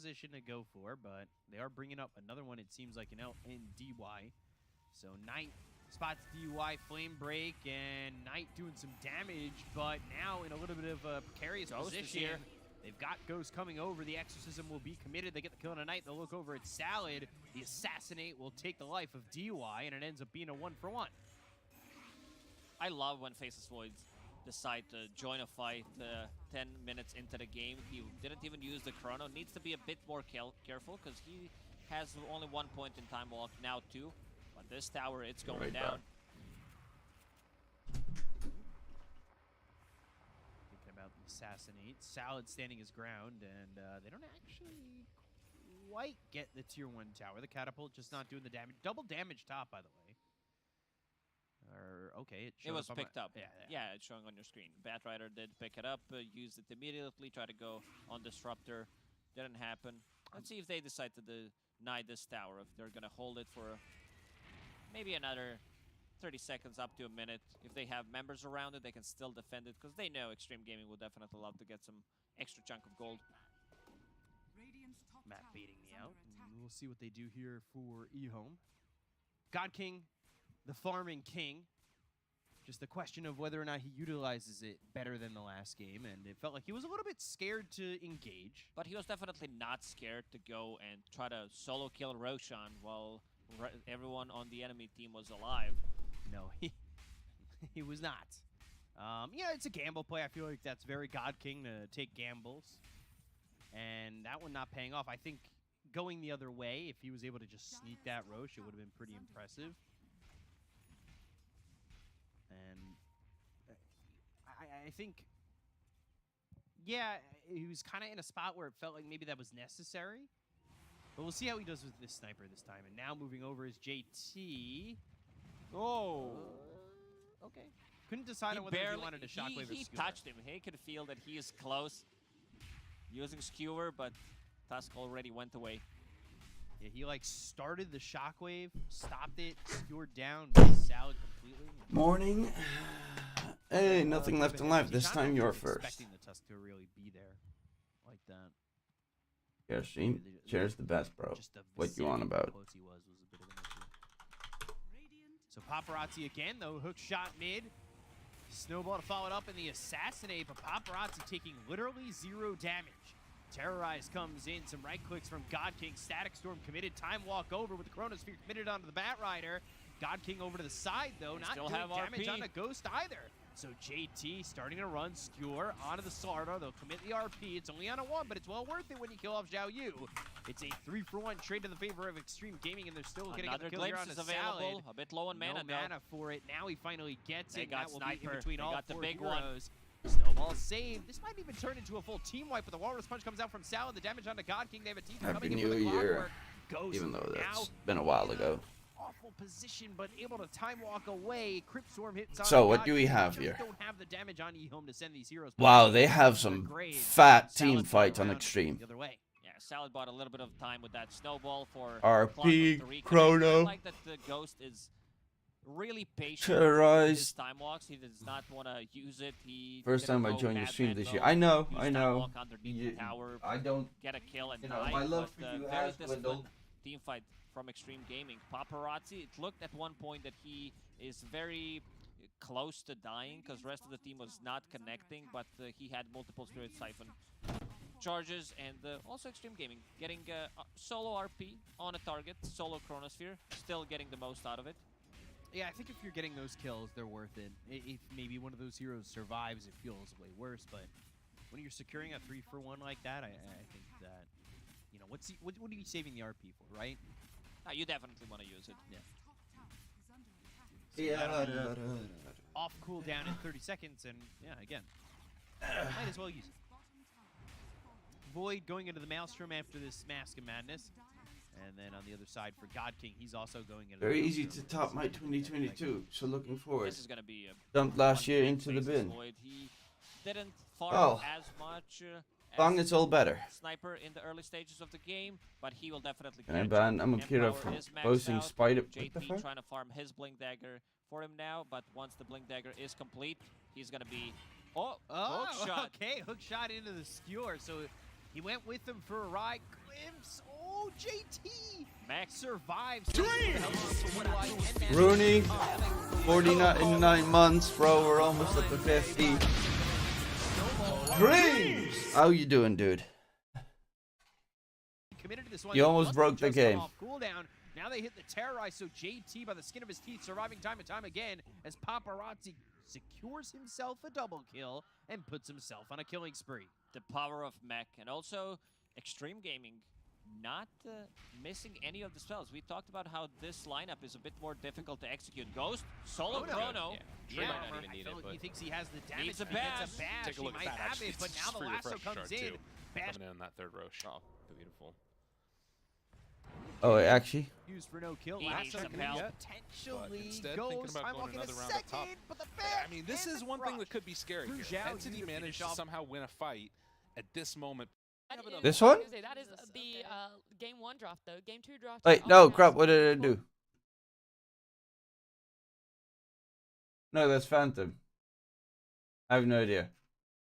position to go for, but they are bringing up another one, it seems like, in DY. So Knight spots DY, Flame Break, and Knight doing some damage, but now in a little bit of a precarious position here. They've got Ghost coming over. The Exorcism will be committed. They get the kill on a Knight. They'll look over at Salad. The Assassinate will take the life of DY, and it ends up being a 1-for-1. I love when Faceless Voids decide to join a fight 10 minutes into the game. He didn't even use the chrono. Needs to be a bit more careful because he has only 1 point in Time Walk, now 2. But this tower, it's going down. Thinking about the Assassinate. Salad standing his ground, and they don't actually quite get the tier 1 tower. The Catapult just not doing the damage. Double damage top, by the way. Okay, it was picked up. Yeah, yeah, it's showing on your screen. Batrider did pick it up, used it immediately, tried to go on Disruptor. Didn't happen. Let's see if they decide to deny this tower, if they're going to hold it for maybe another 30 seconds up to a minute. If they have members around it, they can still defend it, because they know Extreme Gaming will definitely love to get some extra chunk of gold. Matt baiting me out. We'll see what they do here for eHome. God King, the farming king. Just the question of whether or not he utilizes it better than the last game, and it felt like he was a little bit scared to engage. But he was definitely not scared to go and try to solo kill Roshan while everyone on the enemy team was alive. No, he was not. Yeah, it's a gamble play. I feel like that's very God King to take gambles. And that one not paying off. I think going the other way, if he was able to just sneak that Rosh, it would have been pretty impressive. And I think, yeah, he was kind of in a spot where it felt like maybe that was necessary. But we'll see how he does with this sniper this time. And now moving over is JT. Oh. Okay. Couldn't decide on whether he wanted to shockwave or skewer. He touched him. He could feel that he is close. Using skewer, but Tusk already went away. Yeah, he like started the shockwave, stopped it, skewered down, missed Salad completely. Morning. Hey, nothing left in life. This time you're first. Expecting the Tusk to really be there like that. Yeah, stream. Chair's the best, bro. What you on about? Close he was a bit of an issue. So Paparazzi again, though, hook shot mid. Snowball to follow it up in the Assassinate, but Paparazzi taking literally 0 damage. Terrorize comes in, some right clicks from God King. Static Storm committed, Time Walk over with the Chronosphere committed onto the Batrider. God King over to the side, though, not doing damage on the Ghost either. So JT starting to run Skewer onto the Slardar. They'll commit the RP. It's only on a 1, but it's well worth it when you kill off Zhao Yu. It's a 3-for-1 trade in the favor of Extreme Gaming, and they're still getting a kill here on the Salad. A bit low on mana, no mana for it. Now he finally gets it. That will Sniper. be in between all the 4 big heroes. Snowball saved. This might even turn into a full team wipe, but the Walrus Punch comes out from Salad. The damage onto God King. They have a team Happy coming in New for the Year. Ghost Even though that's now been a while ago. Awful position, but able to time walk away. Crypt Storm hits on So what God do we King. have Just here? Don't have the damage on eHome to send these heroes. Wow, they have some fat team fights on Extreme. The other way. Yeah, Salad bought a little bit of time with that Snowball for RP, Chrono. I like that the Ghost is really patient Terrorize. with his time walks. He does not want to use it. First time I joined your stream this year. I know. I don't. Get a kill and You know, die. my love but, for you very has disciplined dwindled. team fight from Extreme Gaming. Paparazzi, it looked at one point that he is very close to dying because the rest of the team was not connecting, but he had multiple Spirit Siphon charges, and also Extreme Gaming getting solo RP on a target, solo Chronosphere, still getting the most out of it. Yeah, I think if you're getting those kills, they're worth it. If maybe one of those heroes survives, it feels way worse, but when you're securing a 3-for-1 like that, I think that, you know, what are you saving the RP for, right? You definitely want to use it. Yeah. Off cooldown in 30 seconds, and yeah, again, might as well use it. Void going into the Maelstrom after this Mask of Madness. And then on the other side for God King, he's also going into Very easy to top my 2022, so looking forward. This is going to be a dumped last year into the bin. He didn't farm as much long it's all better. Sniper in the early stages of the game, but he will definitely Can I ban Amakira from boasting Spider? JT trying to farm his Blink Dagger for him now, but once the Blink Dagger is complete, he's going to be... hook shot. Okay, hook shot into the skewer, so he went with him for a ride. imps. Oh, JT Max survives. Rooney, 49 months, bro. We're almost at the 50. Dreams! How you doing, dude? Committed to this one. You almost broke the Just come game. off cooldown. Now they hit the terrorize, so JT by the skin of his teeth surviving time and time again as Paparazzi secures himself a double kill and puts himself on a killing spree. the power of mech, and also Extreme Gaming not missing any of the spells. We talked about how this lineup is a bit more difficult to execute. Ghost, solo chrono. Yeah, might not even need I feel it, like he but thinks he has the damage. Needs a He gets bash. a bash. Take a look He at might that, have actually. it, but It's now the free lasso refresh comes chart, in. too. Bash Coming in on that third Roche. Oh, beautiful. Oh, actually, used for no kill. He needs Lasso some could help. potentially instead, goes. thinking about I'm going looking a another round up top. second, but the bash I mean, this and is the one thing crush. that could be scary. Through Here. Zhao, Entity you finish managed to off. somehow win a fight at this moment. This one? That is the game 1 draft, though. Game 2 draft. Wait, no, crap. What did I do? No, that's Phantom. I have no idea.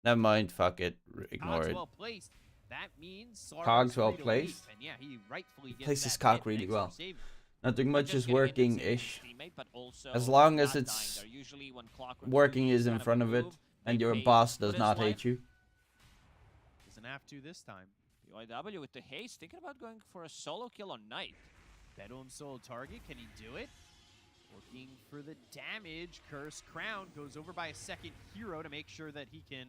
Never mind. Fuck it. Ignore Cogs it. well placed. That means Sarver's Cogs well free to placed? leave, and yeah, he rightfully gets Places that Cog hit really next to well. save. Nothing Not much just is getting hit and saving working-ish. his teammate, but also As long as not it's dying. They're usually when Clockwork working moves is in kind of front a of it, move, and they your pay boss for does his not life. hate you. Doesn't have to this time. PYW with the haste, thinking about going for a solo kill on Knight. Bedlam Soul target, can he do it? Looking for the damage. Curse Crown goes over by a second hero to make sure that he can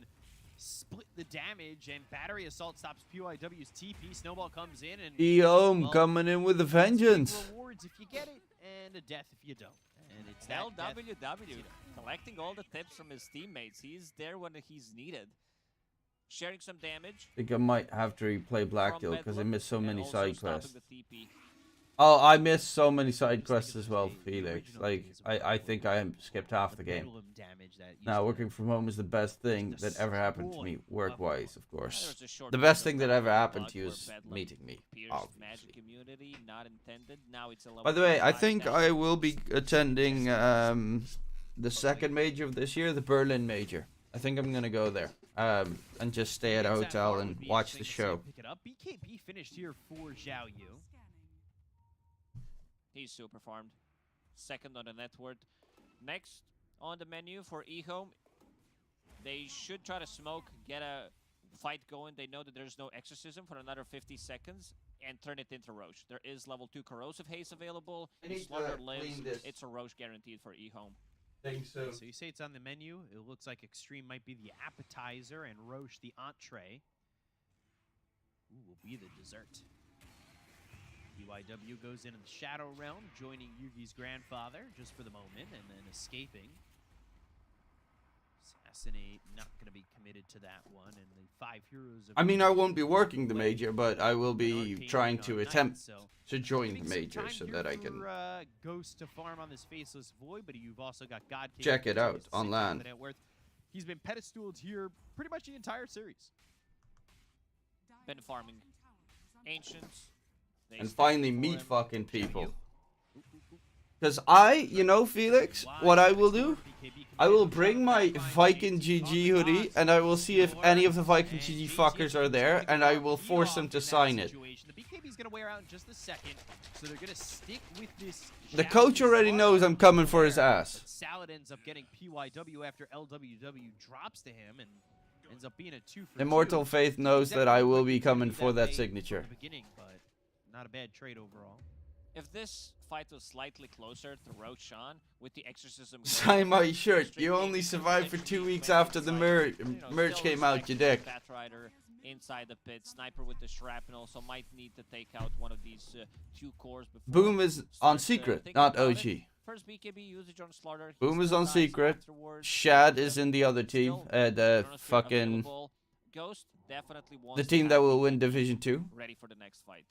split the damage, and Battery Assault stops PYW's TP. Snowball comes in, and Eom well, coming in with a it's big vengeance. rewards if you get it, and a death if you don't. And it's that death. LWW collecting all the tips from his teammates. He's there when he's needed. Sharing some damage. I think I might have to replay from Blacktail because I Bedlam, missed so and many also side stopping quests. the TP. Oh, I missed so many side Just quests think as of well, the Felix. original Like, days of I think I skipped half the game. Bedlam damage that used Now, to working from home is the best thing just that ever happened to me, destroy work-wise, of There course. was a short The best period thing of that time ever where happened to you Bug is where Bedlam meeting me, pierced obviously. Magic Community, not intended. Now it's a level By the way, I 5 think down. I will be attending the second major of this year, the Berlin major. I think I'm gonna go there and just stay at a Gets that hotel bar and would be watch the interesting to see him show. Pick it up. BKB finished here for Zhao Yu. He's super farmed. Second on the net worth. Next on the menu for eHome, they should try to smoke, get a fight going. They know that there's no exorcism for another 50 seconds and turn it into Roche. There is level 2 corrosive haze available. I need to Slaughter clean lives. this. It's a Roche guaranteed for eHome. Think so. So you say it's on the menu. It looks like Extreme might be the appetizer and Roche the entree. Ooh, will be the dessert. UIW goes into the Shadow Realm, joining Yugi's grandfather just for the moment, and then escaping. Assassinate, not going to be committed to that one, and the 5 heroes of I mean, I won't be working the major, but I will an be arcane trying on to Knight, attempt so to join giving the some major time so here that I for, can Ghost to farm on this Faceless Void, but you've also got God King. check it who out continues to on sink land. the net worth. He's been pedestaled here pretty much the entire series. Been farming Ancients. They And step finally in for meet him. fucking Zhao people. Yu. Because you know, Felix, what I will do, I will bring my Viking GG hoodie and I will see if any of the Viking GG fuckers are there and I will force them to sign it. The BKB's gonna wear out in just a second, so they're gonna stick with this. The Zhao coach Yu already farm knows I'm coming for his there, ass. but Salad ends up getting PYW after LWW drops to him and ends up being a 2 for 2. Immortal Faith knows that I will be coming for that way signature. from the beginning, but not a bad trade overall. If this fight was slightly closer to Roshan with the exorcism. Sign my shirt. You only survived for 2 weeks after the merch came out, you dick. Batrider inside the pit, sniper with the shrapnel, so might need to take out one of these 2 cores before. Boom is on secret, thinking not about OG. it. First BKB usage on Slaughter. he Boom is still on dies secret. afterwards. Shad is in the other team. Still, The Chronosphere fucking available. Ghost definitely wants the to team that have will win BKB Division 2. ready for the next fight.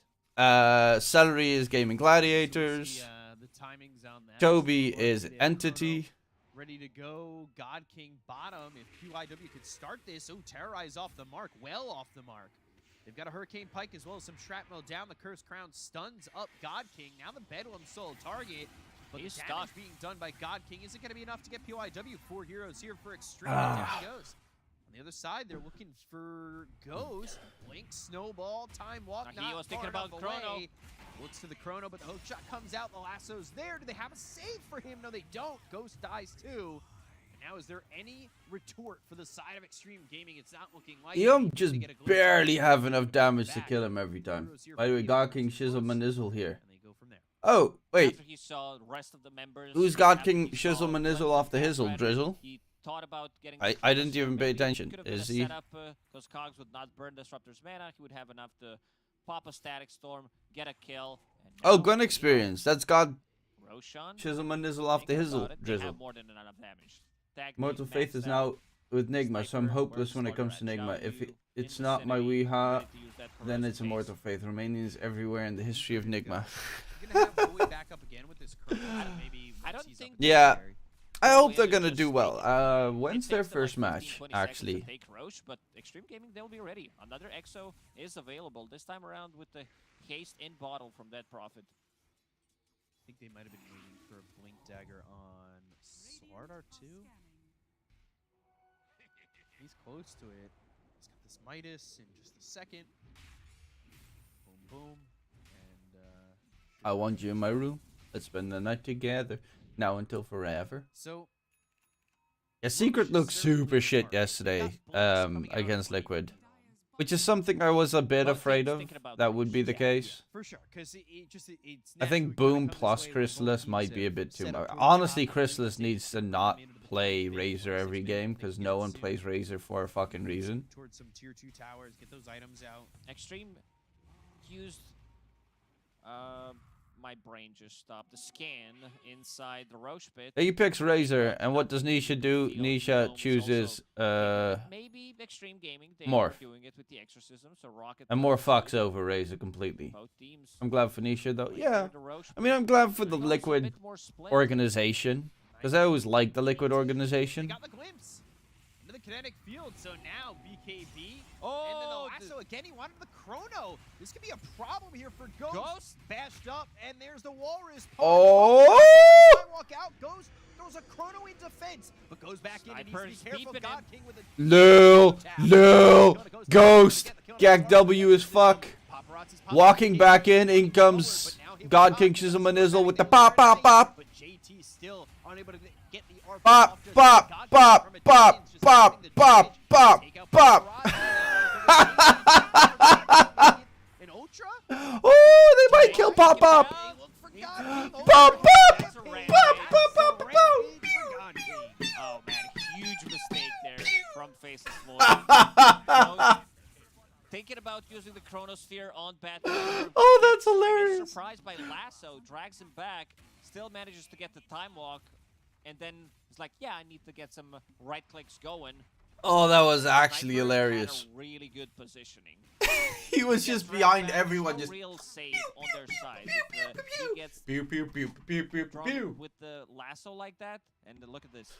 Celery is Gaming Gladiators. So we'll see, the timings on that. Toby So is Chrono Entity. ready to go. God King bottom. If PYW could start this, terrorize off the mark, well off the mark. They've got a Hurricane Pike as well as some shrapnel down. The Cursed Crown stuns up God King. Now the Bedlam Soul target. But He's the damage stuck. being done by God King isn't going to be enough to get PYW. 4 heroes here for Extreme. Down he goes. the other side, they're looking for Ghost. Blink, Snowball, Time Walk. Now he was thinking about Chrono. Looks to the Chrono, but the hook shot comes out. The lasso's there. Do they have a save for him? No, they don't. Ghost dies too. And now, is there any retort for the side of Extreme Gaming? It's not looking like Eom it. just They get a glimpse barely of have enough damage to back. kill him every time. Heroes here By the for way, Eom. God King, Shizzle, Manizzle here. And they go from there. Oh, wait. After he saw the rest of the members, Who's God after King, he saw Shizzle, Manizzle Blink off the and hizzle, Batrider, Drizzle? He thought about getting I the didn't Cogs, even so pay maybe attention. Could have been Is a he? setup, because Cogs would not burn Disruptor's mana. He would have enough to pop a Static Storm, get a kill. And Oh, now, gun experience. That's God Roshan, Shizzle, Manizzle off the think about hizzle, it, they Drizzle. have more than enough damage. Tag Mortal me, Faith max is that. now with Nigma, so I'm Sniper, hopeless when it Slaughter comes to at Nigma. Xiao If Yu it's in not my vicinity, Weeha, ready to use that then corrosive it's a haste. Mortal Faith. Romanians everywhere in the history of Nigma. You're gonna have Bowie back up again with this Chrono. Maybe I once don't he's think up Yeah. there. I hope Bowie they're is gonna just do well. taking- When's It their takes them like first 15, match, 20 seconds to actually? take Roche, but Extreme Gaming, they'll be ready. Another EXO is available, this time around with the haste in bottle from Dead Prophet. I think they might have been waiting for a Blink Dagger on Slardar too. He's close to it. He's got this Midas in just a second. Boom, boom. And, I want you in my room. Let's spend the night together. Now until forever. so, Yeah, Secret looked super shit yesterday against Liquid. Which is something I was a bit Well, afraid Fate's of. thinking about That Roche. would be the yeah, case. for sure. Because it's I think Boom plus Chrysalis might be a bit too much. Honestly, Chrysalis needs to not play Razor every game because no one plays Razor for a fucking reason. Towards some tier 2 towers, get those items out. Extreme used, my brain just stopped, the scan inside the Roche pit. He picks Razor, and what does Nisha do? Nisha chooses Maybe Extreme Gaming, they Morph. were doing it with the Exorcism, so Rocket and more fucks over Razor completely. both teams. I'm glad for Nisha though. went Yeah, for the Roche I mean I'm glad for the pit. Also a Liquid bit more split. organization because I always liked the Liquid They organization. got the glimpse into the kinetic field, so now BKB. Oh, And then the lasso again, he wanted the Chrono. This could be a problem here for Ghost. Bashed up, and there's the Walrus. Oh! Walk out, Ghost throws a Chrono in defense, but goes back in and needs to be Snipers careful. beeping God him. King with a No, no, Ghost, Gag W as fuck. Walking back in comes God King Shizzle Manizzle with the pop, pop, pop. But JT still unable to get the RP Pop, off just pop, God King pop, from a pop, distance, just pop, holding the pop, damage. pop, Take out pop. Paparazzi. An Ultra? Oh, they might kill Pop Pop. They look for God King. Pop, pop, That's a rampage. pop, pop, pop, Rampage pop. for God King. Oh man, huge mistake there from Face's Void. Thinking about using the Chronosphere on Batrider. Oh, that's Gets hilarious. surprised by Lasso, drags him back, still manages to get the time walk, and then it's like, yeah, I need to get some right clicks going. Oh, that was actually Sniper hilarious. Had a really good positioning. He was just Gets dragged behind back, everyone, no just real save on their side. He gets pew pew pew pew pew drawn pew. with the lasso like that, and then look at this.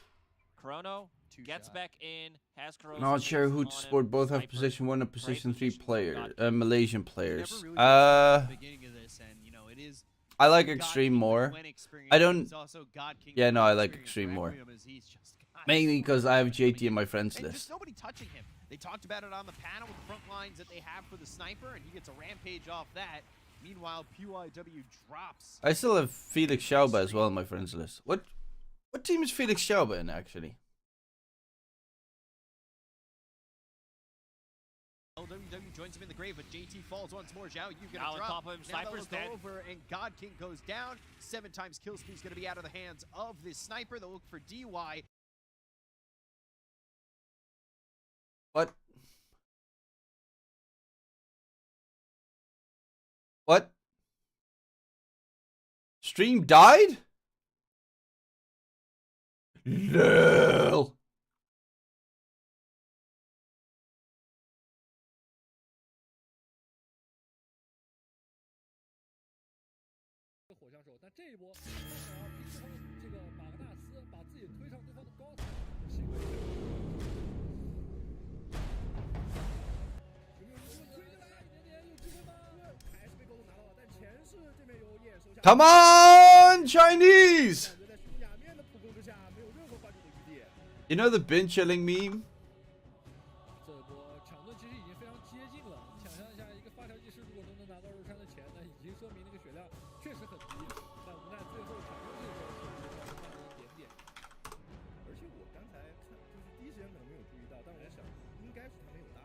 Chrono gets back in, has Corrosive Not sure Haste who on to him, support. Both have Sniper, position 1 and great position 3 position for player, God King. Malaysian Never players. really at the beginning of this, and you know, it is I like God Extreme King more. when experienced, I but don't- it's also God King Yeah, when no, I like inexperienced. Extreme more. Requiem is he's just God Mainly King. because I have JT in my friends And list. just nobody touching him. They talked about it on the panel with the front lines that they have for the sniper, and he gets a rampage off that. Meanwhile, PYW drops. I still have Felix Schauber as well in my friends list. What team is Felix Schauber in actually? LWW joins him in the grave, but JT falls once more. Xiao, you Now gonna on drop. top of him, Now Sniper's they'll dead. go over, and God King goes down. 7 times kill speed is gonna be out of the hands of this sniper. They'll look for DY. What? What? Stream died? No. Come on, Chinese! You know the bin chilling meme? 说明那个血量确实很低，但无奈最后场中这个时候是慢了一点点。而且我刚才看，就是第一时间可能没有注意到，但我想应该是他没有大。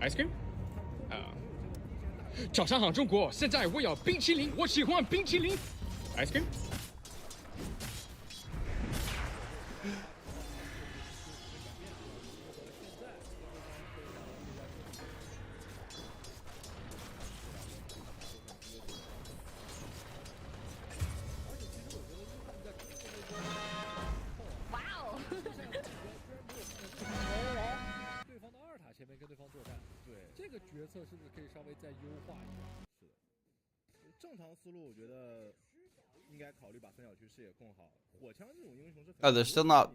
ice cream 早上好，中国！现在我要冰淇淋，我喜欢冰淇淋。ice cream。哇哦！对方的二塔前面跟对方作战，对这个决策是不是可以稍微再优化一点？是的，正常思路我觉得应该考虑把三角区视野控好。火枪这种英雄是很 Oh, they're still not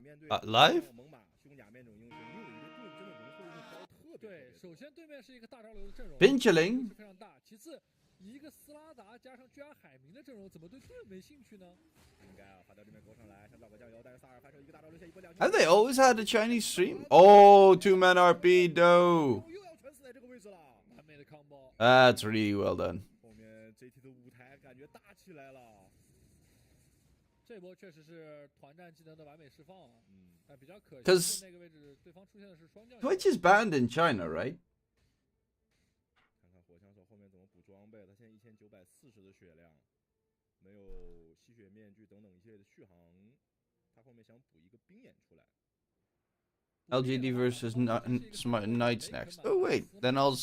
live? 猛犸、胸甲面这种英雄，你有一个盾真的容错率高特别。对，首先对面是一个大招流的阵容，冰淇淋是非常大。其次，一个斯拉达加上居然海明的阵容，怎么对盾没兴趣呢？应该啊，发到对面勾上来，想找个酱油，但是萨尔发射一个大招留下一波两。 Have they always had a Chinese stream? Oh, 2-man RP, no. 又要全死在这个位置了，完美的 combo。 That's really well done. 后面 JT 的舞台感觉大起来了。这波确实是团战技能的完美释放啊，但比较可惜 'Cause 是那个位置对方出现的是双将。 Twitch is banned in China, right? 看看火枪手后面怎么补装备，他现在1940的血量，没有吸血面具等等一系列的续航，他后面想补一个冰眼出来。 LGD versus Smart Knights next. Oh wait, then I'll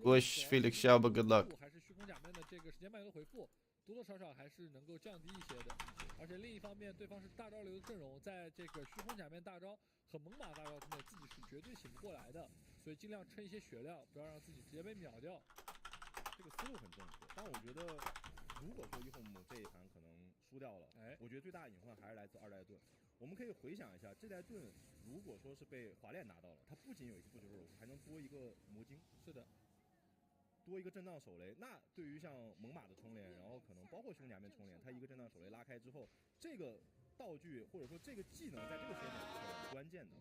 wish Felix Schauber good luck. 还是虚空假面的这个时间漫游的回复，多多少少还是能够降低一些的。而且另一方面，对方是大招流的阵容，在这个虚空假面大招和猛犸大招之内，自己是绝对醒不过来的，所以尽量撑一些血量，不要让自己直接被秒掉。这个思路很正确，但我觉得如果说一后母这一盘可能输掉了，我觉得最大的隐患还是来自二代盾。我们可以回想一下，这代盾如果说是被华炼拿到了，它不仅有一个不朽守护，还能多一个魔晶。是的。 多一个震荡手雷，那对于像猛犸的冲连，然后可能包括胸甲面冲连，它一个震荡手雷拉开之后，这个道具或者说这个技能在这个时间点是很关键的。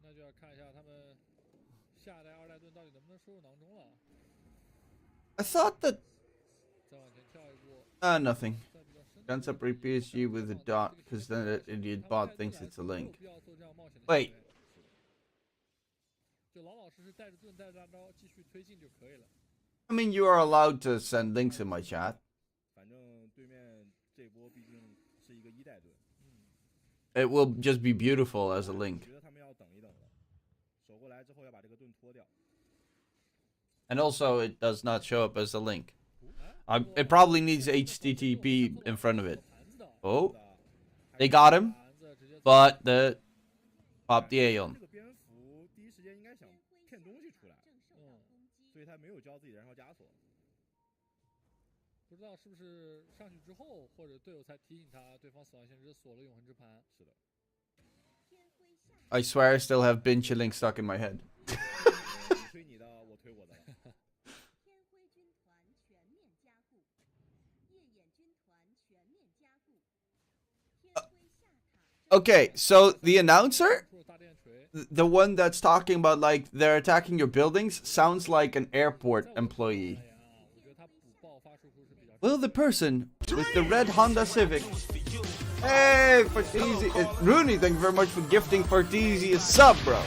那就要看一下他们下一代二代盾到底能不能收入囊中了。I thought that. 再往前跳一步。Nothing. Guns up PSG with a dot, because then the idiot bot thinks it's a link. Wait. 就老老实实带着盾带着大招继续推进就可以了。 I mean, you are allowed to send links in my chat. 反正对面这波毕竟是一个一代盾。It will just be beautiful as a link. 我觉得他们要等一等了，守过来之后要把这个盾脱掉。 And also, it does not show up as a link. It probably needs HTTP in front of it. Oh, they got him, but the pop the Aeon. 这个蝙蝠第一时间应该想骗东西出来，所以他没有交自己的燃烧枷锁。不知道是不是上去之后，或者队友才提醒他，对方死亡限制锁了永恒之盘。是的。 I swear I still have Bin Chilling stuck in my head. 推你的，我推我的。 Okay, so the announcer, the one that's talking about like they're attacking your buildings, sounds like an airport employee. Will the person with the red Honda Civic? Hey, Farteezy, Rooney, thank you very much for gifting Farteezy a sub, bro.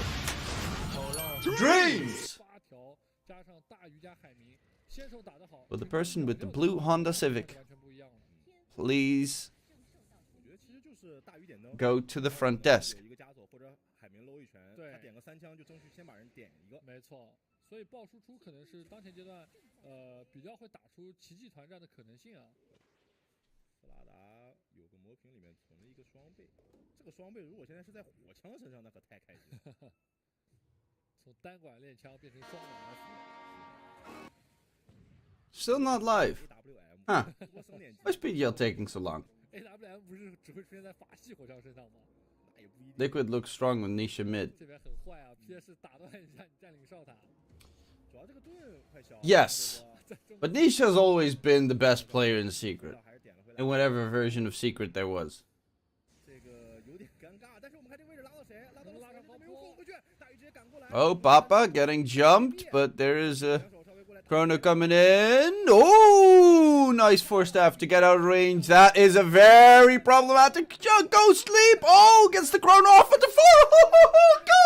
Dreams. Will the person with the blue Honda Civic please go to the front desk? 没错，所以爆输出可能是当前阶段比较会打出奇迹团战的可能性啊。斯拉达有个魔瓶里面存了一个双倍，这个双倍如果现在是在火枪身上，那可太开心了。从单管练枪变成双管 F。 Still not live. Huh. Why's PGL taking so long? AWM 不是只会出现在法系火枪身上吗？ Liquid looks strong with Nisha mid. 这边很坏啊 ，PS 打断一下占领哨塔。主要这个盾快消。Yes, but Nisha's always been the best player in Secret, in whatever version of Secret there was. 这个有点尴尬，但是我们看这个位置拉到谁？拉到拉上高没有放回去，大鱼直接赶过来。Oh, Papa getting jumped, but there is a Chrono coming in. Oh, nice first F to get out of range. That is a very problematic. Ghost leap. Oh, gets the crown off at the floor.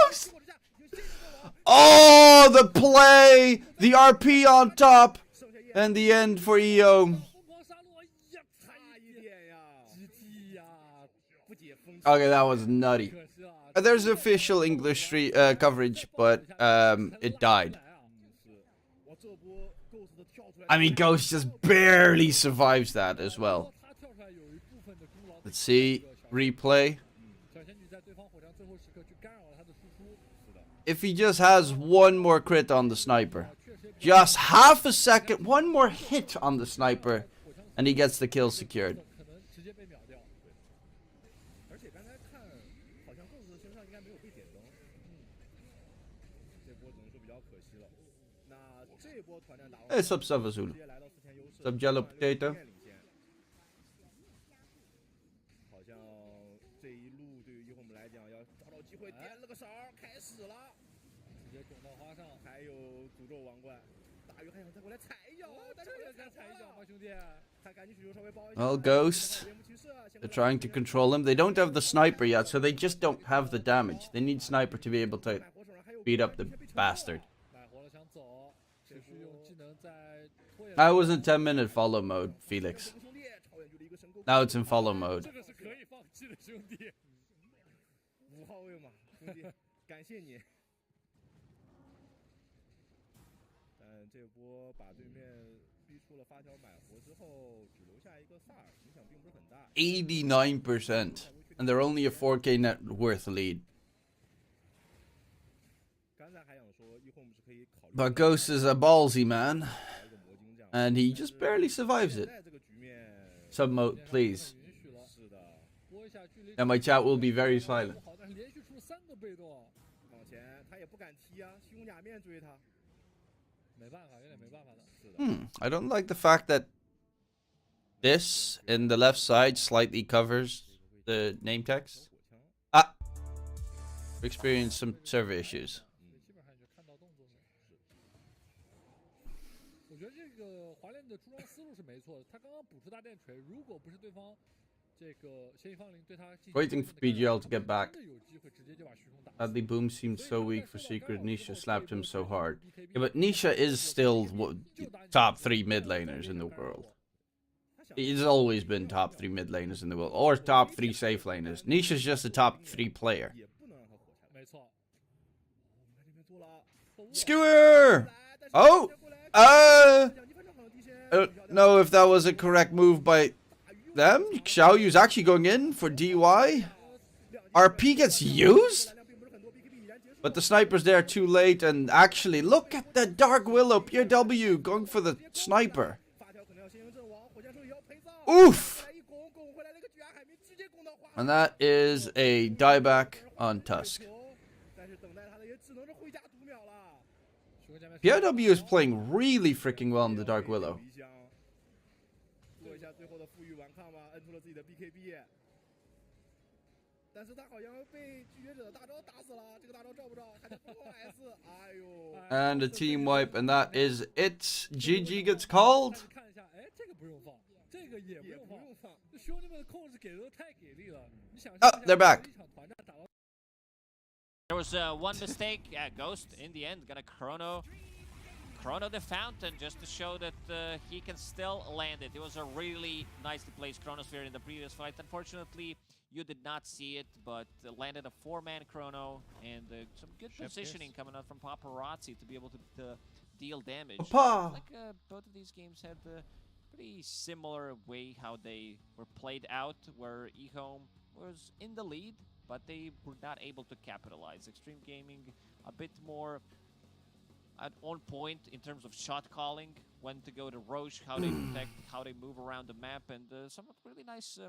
Ghost. Oh, the play. The RP on top. And the end for EO. Okay, that was nutty. There's official English coverage, but it died. I mean, Ghost just barely survives that as well. Let's see. Replay. If he just has one more crit on the sniper. Just half a second. One more hit on the sniper. And he gets the kill secured. Hey, sub Savazulu. Sub Jello Potato. Well, Ghost. They're trying to control him. They don't have the sniper yet, so they just don't have the damage. They need sniper to be able to beat up the bastard. I was in 10-minute follow mode, Felix. Now it's in follow mode. $89%, and they're only a 4K net worth lead. But Ghost is a ballsy man, and he just barely survives it. Sub mode, please. And my chat will be very silent. I don't like the fact that this in the left side slightly covers the name text. Ah! We experienced some server issues. Waiting for PGL to get back. Sadly, Boom seemed so weak for Secret. Nisha slapped him so hard. Yeah, but Nisha is still top 3 mid laners in the world. He's always been top 3 mid laners in the world. Or top 3 safe laners. Nisha's just a top 3 player. Skewer! Oh! I don't know if that was a correct move by them. Xiaoyu's actually going in for DY. RP gets used? But the sniper's there too late, and actually, look at the Dark Willow PW going for the sniper. Oof! And that is a dieback on Tusk. PW is playing really freaking well in the Dark Willow. And a team wipe, and that is it. GG gets called. Oh, they're back. There was one mistake. Yeah, Ghost in the end gonna chrono the fountain just to show that he can still land it. It was a really nicely placed chronosphere in the previous fight. Unfortunately, you did not see it, but landed a 4-man chrono and some good positioning coming out from Paparazzi to be able to deal damage. Like both of these games had a pretty similar way how they were played out, where eHome was in the lead, but they were not able to capitalize. Extreme Gaming a bit more on point in terms of shot calling, when to go to Roche, how they protect, how they move around the map, and some really nice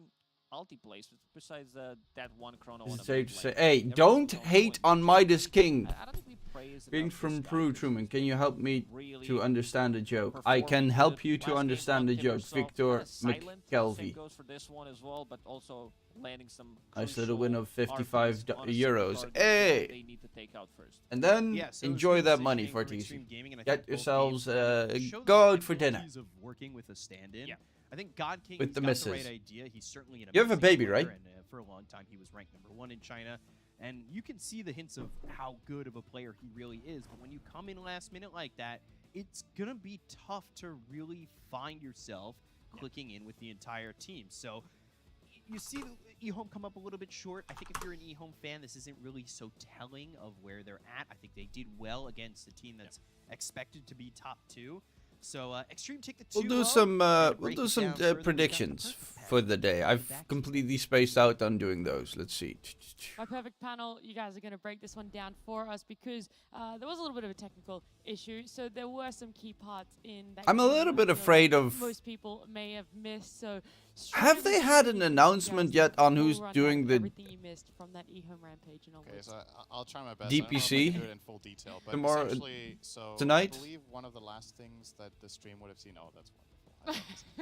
ulti plays besides that one chrono. It's safe to say, hey, don't hate on Midas King. I don't think we praise about Greetings this from guy Peru, because Truman. he's Can you help me really to understand the joke? I can performing help good. you to Last game, understand the one joke. killer, so Victor kinda silent. Same McKelvey. goes for this one as well, but also landing some Nice little win of crucial 55 RPs on a single euros. target that Hey! they need to take out first. And then Yeah, so it was enjoy good that money decisioning for from TC. Extreme Gaming, and I Get think both yourselves, games show the go out for dinner. difficulties of working with a stand-in. Yeah. I think God King With has the got misses. the right idea. He's certainly an You have a amazing baby, player, right? And for a long time, he was ranked #1 in China. And you can see the hints of how good of a player he really is. But when you come in last minute like that, it's going to be tough to really find yourself clicking in with the entire team. So you see the eHome come up a little bit short. I think if you're an eHome fan, this isn't really so telling of where they're at. I think they did well against a team that's expected to be top 2. So Extreme take the 2. We'll do some predictions for the day. I've completely spaced out on doing those. Let's see. My perfect panel, you guys are going to break this one down for us because there was a little bit of a technical issue. So there were some key parts in that. I'm a game little that I bit feel afraid like of. most people may have missed. So Have they had an announcement yet on who's doing the everything you missed from that eHome rampage and all Okay, this? so I'll try my best. DPC? I don't know if I can do it in full detail, but Tomorrow- essentially, so tonight? I believe one of the last things that the stream would have seen. Oh, that's wonderful. I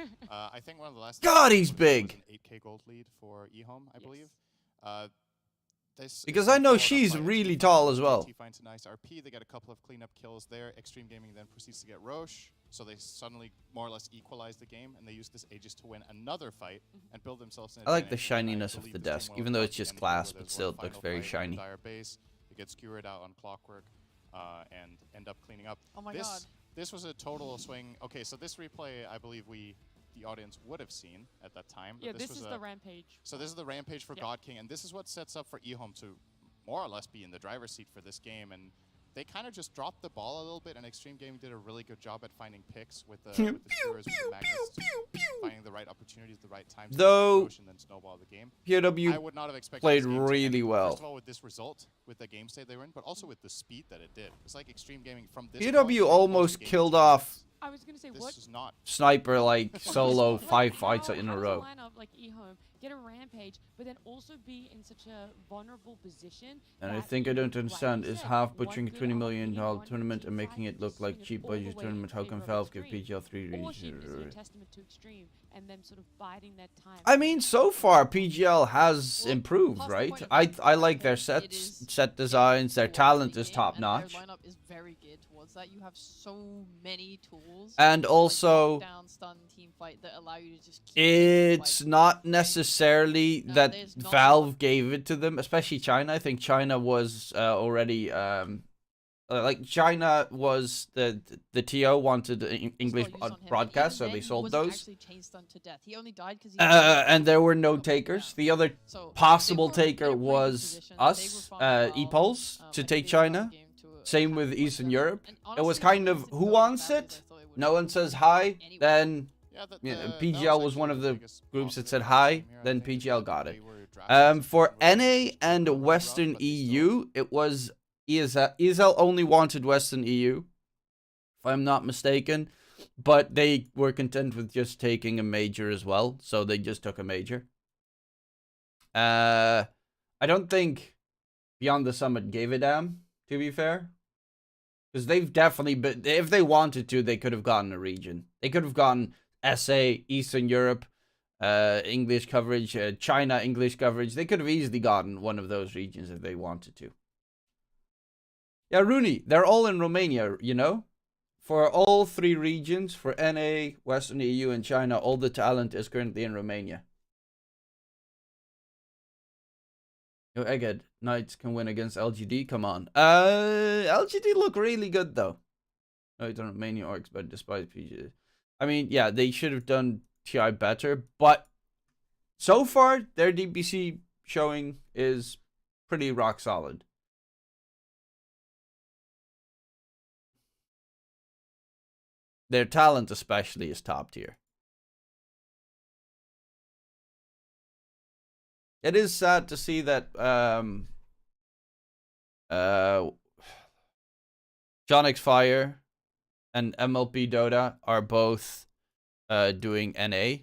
love this. I think one of the last. God, things he's the stream was big. an 8K gold lead for eHome, I Yes. believe. Because I know she's really tall as well. Finds a nice RP. They get a couple of cleanup kills there. Extreme Gaming then proceeds to get Roche, so they suddenly more or less equalize the game, and they use this Aegis to win another fight and build themselves an I like the advantage. And shininess of believe the the stream desk, will even though unlock it's the just end glass, where but there's still one it looks final very fight on shiny. Dire base. They get skewered out on Clockwork and end up cleaning up. Oh my god. This was a total swing. Okay, so this replay, I believe the audience would have seen at that time. But Yeah, this this is was the rampage. So this is the rampage for Yep. God King, and this is what sets up for eHome to more or less be in the driver's seat for this game. And they kind of just dropped the ball a little bit, and Extreme Gaming did a really good job at finding picks with the skewers, with the magnets, finding the right opportunities, the right times, Though- and then snowball the game. I POW would not have expected played this game to end, really well. First of all, with this result, with the game state they were in, but also with the speed that it did. It's like Extreme Gaming from this. POW point, almost closed the game killed in 2 off minutes. I was going to say, This what? is not. Sniper like solo What- 5 fights how- in how a does row. lineup like eHome get a rampage, but then also be in such a vulnerable position? And I that, think I don't like you understand is said, half one butchering a good $20 million RP, one tournament good and making fight it look to like swing it cheap all the budget way tournament. in How favor can of Valve give Extreme. PGL 3 Or should it be a regions? testament to Extreme and them sort of biding their time? I mean, so far PGL has Well, improved, past the right? point of I like their rampage, it sets, is set designs, their towards talent the is game, top and notch. Their lineup is very geared towards that. You have so many tools. And also, like knockdown, stun, team fight that allow you to just keep it's like, not necessarily No, that there's not. Valve gave it to them, especially China. I think China was already like China was the TO wanted English got used on him, but broadcast, so even they then, sold he wasn't those. actually chain stunned to death. He only died because And there were no takers. The other So, possible they were taker playing was position, us, they were farming well, EPOLs, to I take think they got China. the game to a Same half with point Eastern them. Europe. And It was honestly, kind the of games who didn't go as wants bad as it. I thought it would. No one says hi, Anyway. then Yeah, yeah, that PGL was one of the biggest groups that positive said of hi, this game here, I then think, is PGL that got they it. were drafting For some NA really and rough, Western but they still- EU, it was ESL only wanted Western EU, if I'm not mistaken, but they were content with just taking a major as well, so they just took a major. I don't think Beyond the Summit gave a damn, to be fair. Because they've definitely been, if they wanted to, they could have gotten a region. They could have gotten SA, Eastern Europe, English coverage, China English coverage. They could have easily gotten one of those regions if they wanted to. Yeah, Rooney, they're all in Romania, you know? For all 3 regions, for NA, Western EU, and China, all the talent is currently in Romania. Yo, Egged, Knights can win against LGD, come on. LGD look really good, though. No, it's on Romania orcs, but despite PG. I mean, yeah, they should have done TI better, but so far, their DBC showing is pretty rock solid. Their talent especially is top tier. It is sad to see that Jonix Fire and MLP Dota are both doing NA,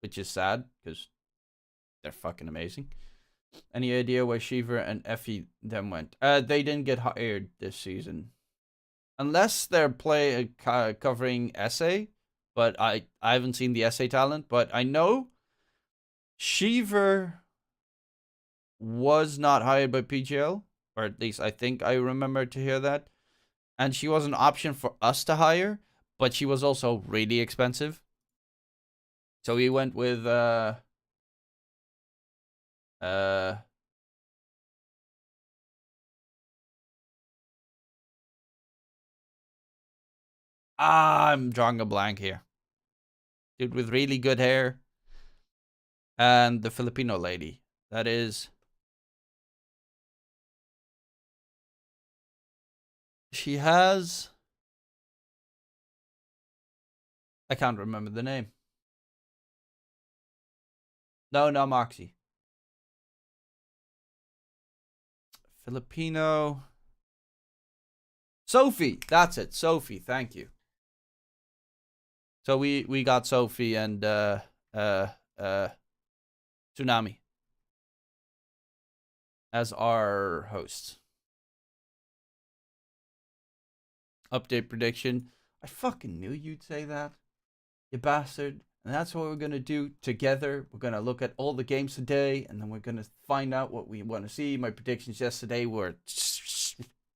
which is sad because they're fucking amazing. Any idea where Shiver and Effie then went? They didn't get hired this season. Unless they're covering essay, but I haven't seen the essay talent, but I know Shiver was not hired by PGL, or at least I think I remember to hear that. And she was an option for us to hire, but she was also really expensive. So we went with I'm drawing a blank here. Dude with really good hair. And the Filipino lady. That is... She has... I can't remember the name. No, not Moxie. Filipino. Sophie. That's it. Sophie. Thank you. So we got Sophie and Tsunami as our hosts. Update prediction. I fucking knew you'd say that. You bastard. And that's what we're going to do together. We're going to look at all the games today, and then we're going to find out what we want to see. My predictions yesterday were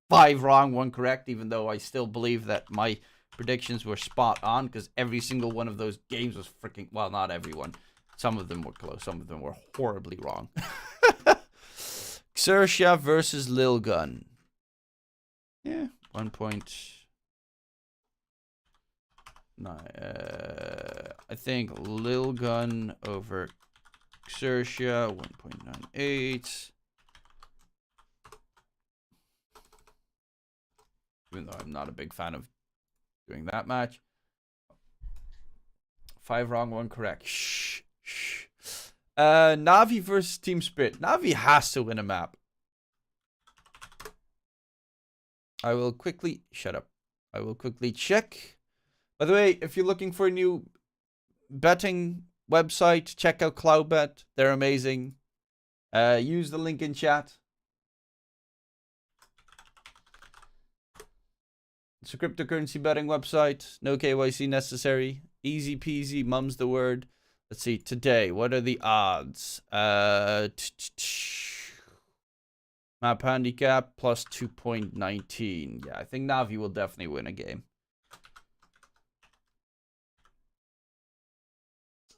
5 wrong, 1 correct, even though I still believe that my predictions were spot on, because every single one of those games was freaking... Well, not everyone. Some of them were close. Some of them were horribly wrong. Xerxia versus Lil Gun. Yeah, 1 point... No, I think Lil Gun over Xerxia, 1.98. Even though I'm not a big fan of doing that match. 5 wrong, 1 correct. Shh. Navi versus Team Spirit. Navi has to win a map. I will quickly... Shut up. I will quickly check. By the way, if you're looking for a new betting website, check out Cloudbet. They're amazing. Use the link in chat. It's a cryptocurrency betting website. No KYC necessary. Easy peasy, mum's the word. Let's see, today, what are the odds? Map handicap plus 2.19. Yeah, I think Navi will definitely win a game.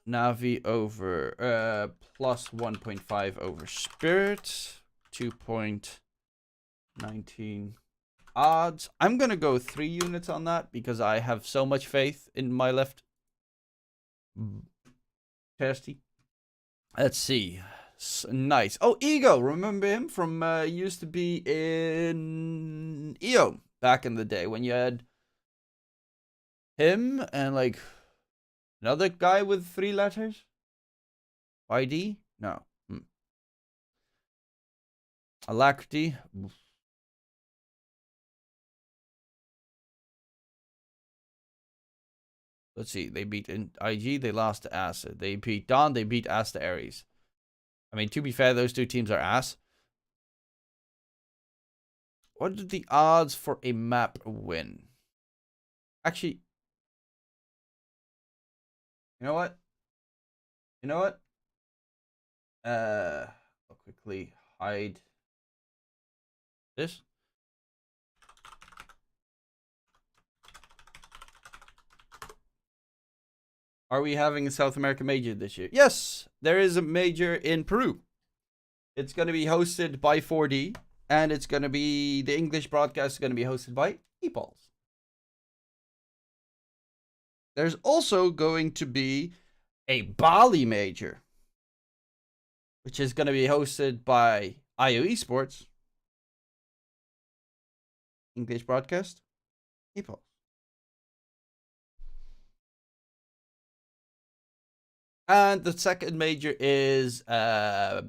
Navi over plus 1.5 over Spirit. 2.19 odds. I'm gonna go 3 units on that because I have so much faith in my left testy. Let's see. Nice. Oh, Ego. Remember him from used to be in EO back in the day when you had him and like another guy with 3 letters? YD? No. Alacrity. Let's see. They beat in IG. They lost to Acid. They beat Dawn. They beat Ass to Ares. I mean, to be fair, those 2 teams are ass. What are the odds for a map win? Actually, you know what? I'll quickly hide this. Are we having a South American major this year? Yes, there is a major in Peru. It's going to be hosted by 4D, and it's going to be, the English broadcast is going to be hosted by ePulse. There's also going to be a Bali major, which is going to be hosted by IO Esports. English broadcast, ePulse. And the second major is, what's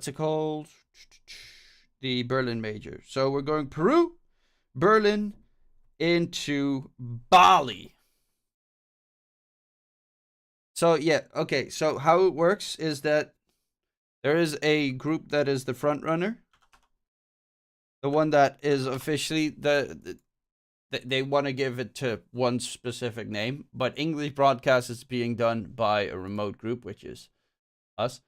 it called? The Berlin major. So we're going Peru, Berlin, into Bali. So yeah, okay. So how it works is that There is a group that is the front runner. The one that is officially they want to give it to one specific name, but English broadcast is being done by a remote group, which is us.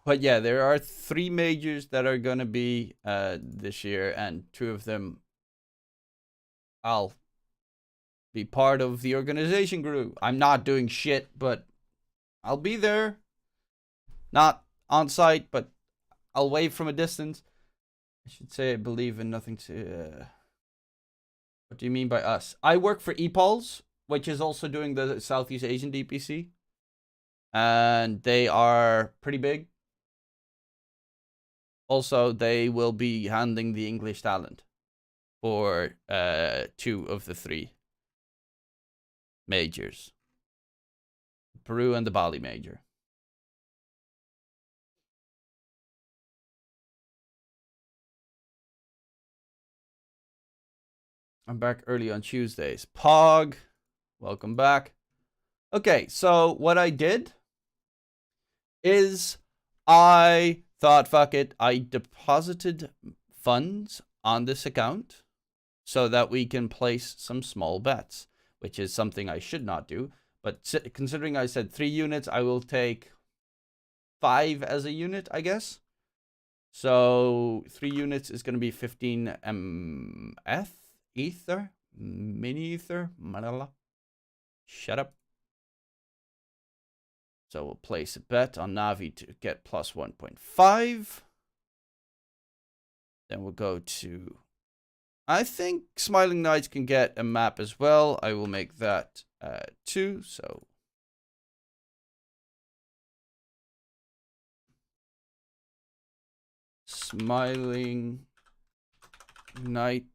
But yeah, there are 3 majors that are going to be this year, and 2 of them I'll be part of the organization group. I'm not doing shit, but I'll be there. Not on site, but I'll wave from a distance. I should say I believe in nothing to... What do you mean by us? I work for EPOLS, which is also doing the Southeast Asian DPC. And they are pretty big. Also, they will be handling the English talent for 2 of the 3 majors. Peru and the Bali major. I'm back early on Tuesdays. Pog, welcome back. Okay, so what I did is I thought, fuck it, I deposited funds on this account so that we can place some small bets, which is something I should not do. But considering I said 3 units, I will take 5 as a unit, I guess. So 3 units is going to be 15 ether, mini ether, manala. Shut up. So we'll place a bet on Navi to get plus 1.5. Then we'll go to... I think Smiling Knights can get a map as well. I will make that 2, so... Smiling Knight.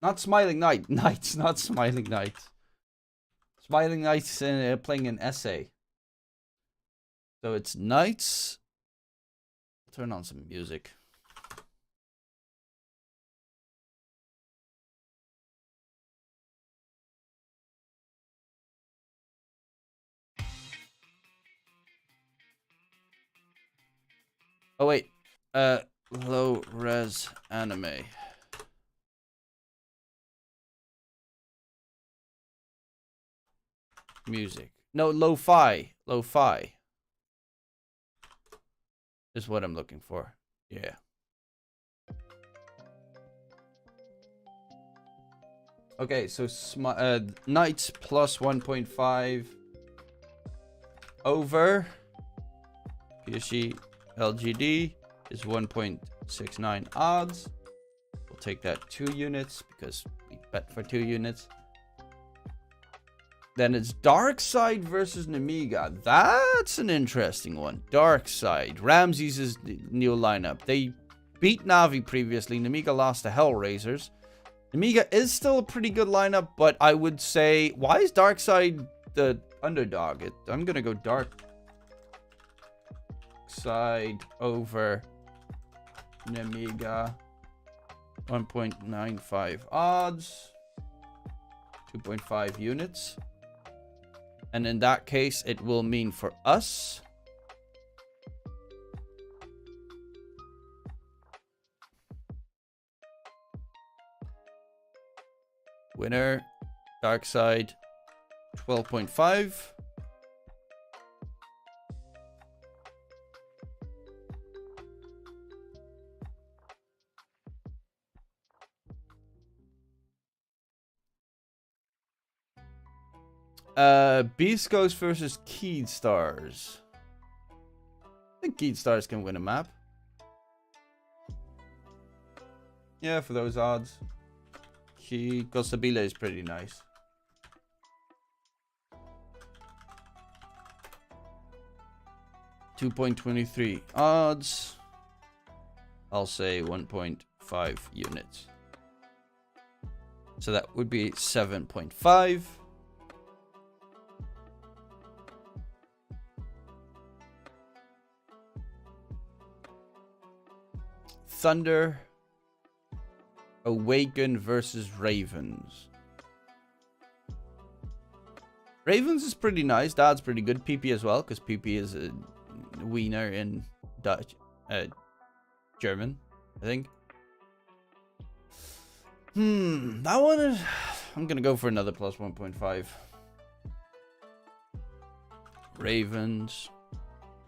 Not Smiling Knight. Knights, not Smiling Knights. Smiling Knights playing an essay. So it's Knights. Turn on some music. Oh wait. Low res anime. Music. No, lo-fi. Lo-fi is what I'm looking for. Yeah. Okay, so Knights plus 1.5 over PSG LGD is 1.69 odds. We'll take that 2 units because we bet for 2 units. Then it's Darkside versus Nemiga. That's an interesting one. Darkside. Ramses' new lineup. They beat Navi previously. Nemiga lost to Hellraisers. Nemiga is still a pretty good lineup, but I would say... Why is Darkside the underdog? I'm going to go Darkside over Nemiga. 1.95 odds. 2.5 units. And in that case, it will mean for us... Winner, Darkside, 12.5. Beast Ghost versus Keyed Stars. I think Keyed Stars can win a map. Yeah, for those odds. Costabile is pretty nice. $2.23 odds. I'll say 1.5 units. So that would be 7.5. Thunder. Awaken versus Ravens. Ravens is pretty nice. Dad's pretty good. PP as well, because PP is a wiener in Dutch, German, I think. That one is... I'm gonna go for another plus 1.5. Ravens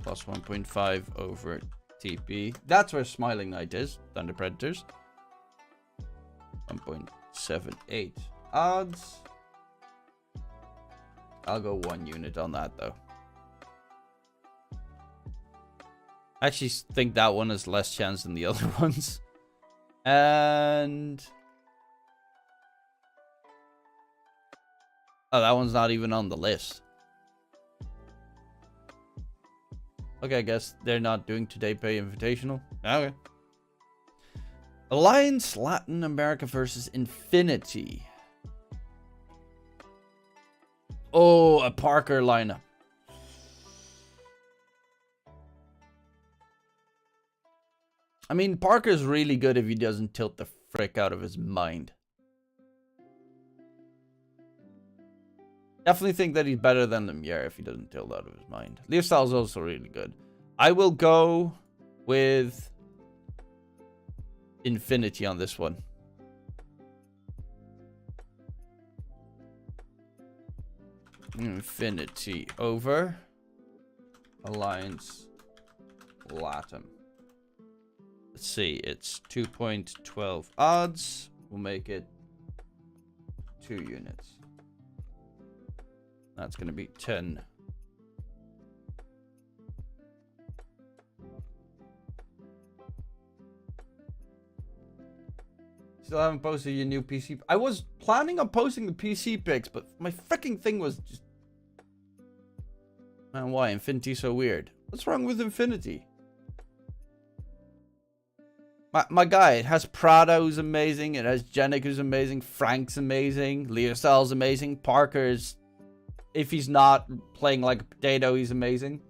plus 1.5 over TP. That's where Smiling Knight is. Thunder Predators. 1.78 odds. I'll go 1 unit on that though. I actually think that one has less chance than the other ones. And... oh, that one's not even on the list. Okay, I guess they're not doing Today Pay Invitational. Okay. Alliance Latin America versus Infinity. Oh, a Parker lineup. I mean, Parker's really good if he doesn't tilt the frick out of his mind. Definitely think that he's better than Lemieux if he doesn't tilt out of his mind. Leostyle's also really good. I will go with Infinity on this one. Infinity over Alliance Latam. Let's see, it's 2.12 odds. We'll make it 2 units. That's going to be 10. Still haven't posted your new PC. I was planning on posting the PC pics, but my freaking thing was just... man, why? Infinity's so weird. What's wrong with Infinity? My guy, it has Prada, who's amazing. It has Jenik, who's amazing. Frank's amazing. Leostyle's amazing. Parker's... if he's not playing like a potato, he's amazing.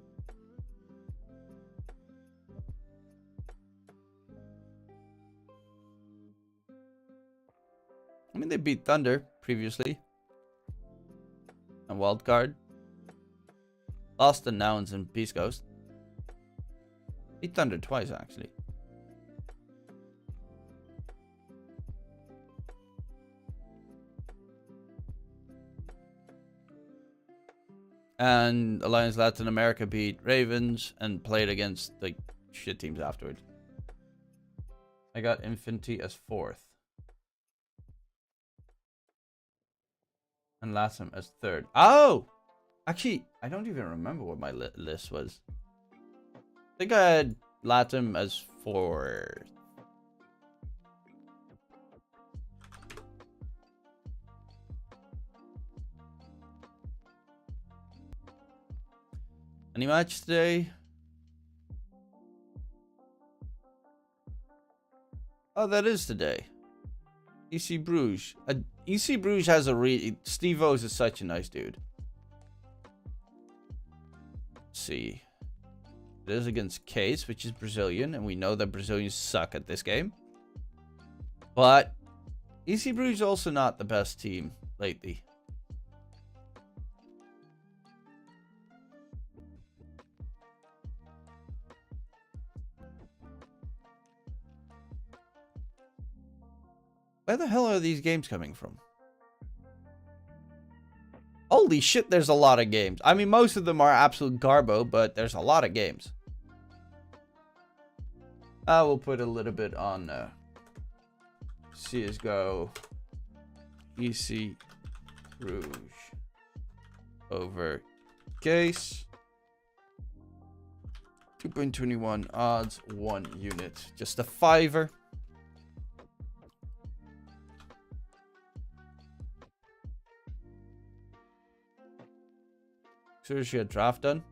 I mean, they beat Thunder previously. And Wildcard. Lost to Nouns and Peace Ghost. Beat Thunder twice, actually. And Alliance Latin America beat Ravens and played against the shit teams afterwards. I got Infinity as 4th. And Latam as 3rd. Oh! Actually, I don't even remember what my list was. I think I had Latam as 4th. Any match today? Oh, that is today. EC Bruges. EC Bruges has a Steve O's is such a nice dude. Let's see. It is against Case, which is Brazilian, and we know that Brazilians suck at this game. But EC Bruges is also not the best team lately. Where the hell are these games coming from? Holy shit, there's a lot of games. I mean, most of them are absolute garbo, but there's a lot of games. I will put a little bit on CSGO EC Rouge over Case. 2.21 odds, 1 unit. Just a $5. Seriously, a draft done?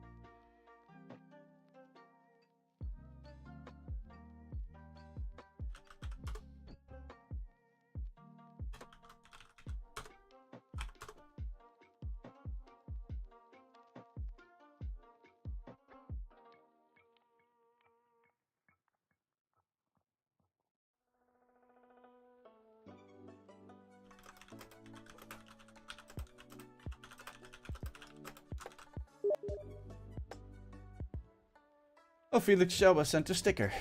Oh, Felix Shelba sent a sticker.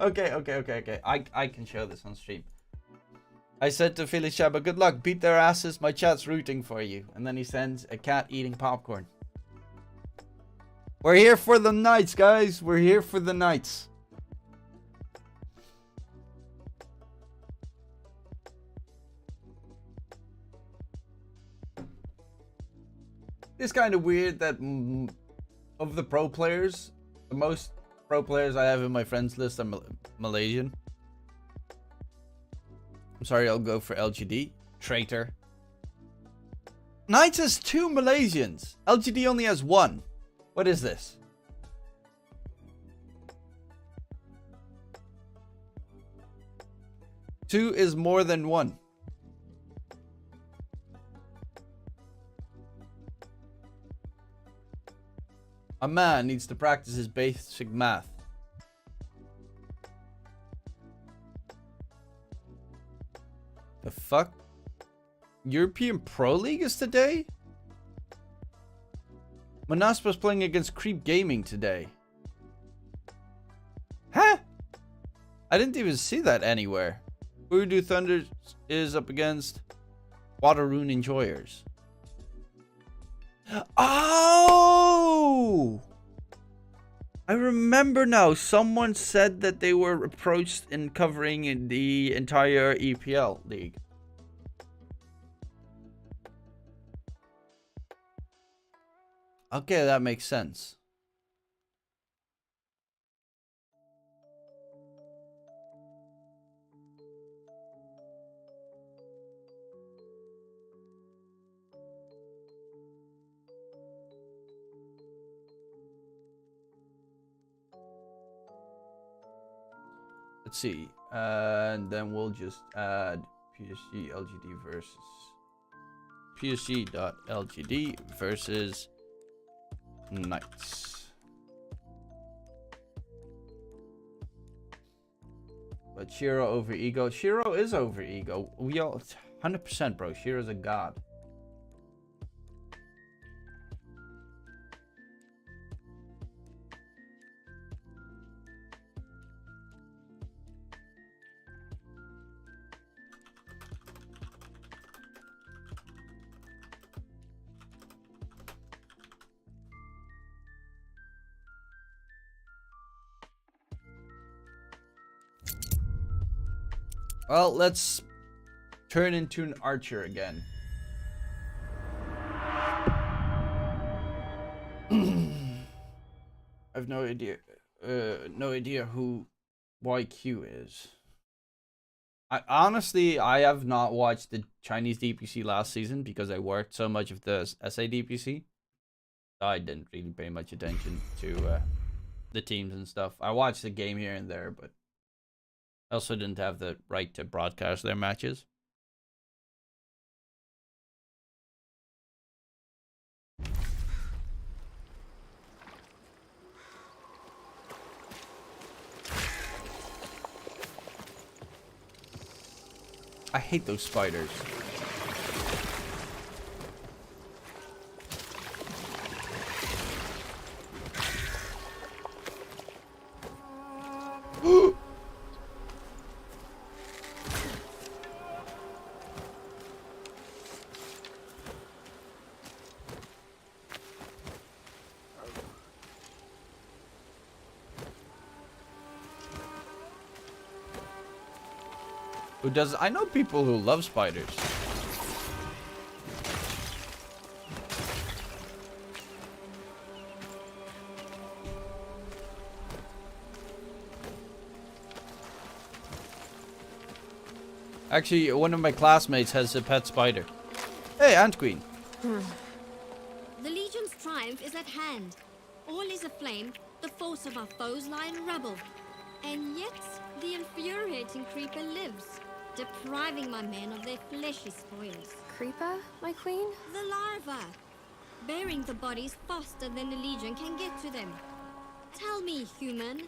Okay. I can show this on stream. I said to Felix Shelba, good luck, beat their asses, my chat's rooting for you. And then he sends a cat eating popcorn. We're here for the Knights, guys. We're here for the Knights. It's kind of weird that of the pro players, the most pro players I have in my friends list are Malaysian. I'm sorry, I'll go for LGD. Traitor. Knights has 2 Malaysians. LGD only has 1. What is this? Two is more than 1. A man needs to practice his basic math. The fuck? European Pro League is today? Monaspa's playing against Creep Gaming today. Huh? I didn't even see that anywhere. Voodoo Thunder is up against Waterroon Enjoyers. Oh! I remember now. Someone said that they were approached in covering the entire EPL league. Okay, that makes sense. Let's see, and then we'll just add PSG LGD versus PSG.LGD versus Knights. But Shiro over Ego. Shiro is over Ego. We all 100%, bro. Shiro's a god. Well, let's turn into an archer again. I've no idea who YQ is. I have not watched the Chinese DPC last season because I worked so much of the SA DPC. I didn't really pay much attention to the teams and stuff. I watched the game here and there, but I also didn't have the right to broadcast their matches. I hate those spiders. Who does? I know people who love spiders. Actually, one of my classmates has a pet spider. Hey, Ant Queen. The Legion's triumph is at hand. All is aflame. The force of our foes lie in rubble. And yet, the infuriating creeper lives, depriving my men of their fleshy spoils. Creeper, my queen? The larva, burying the bodies faster than the Legion can get to them. Tell me, human,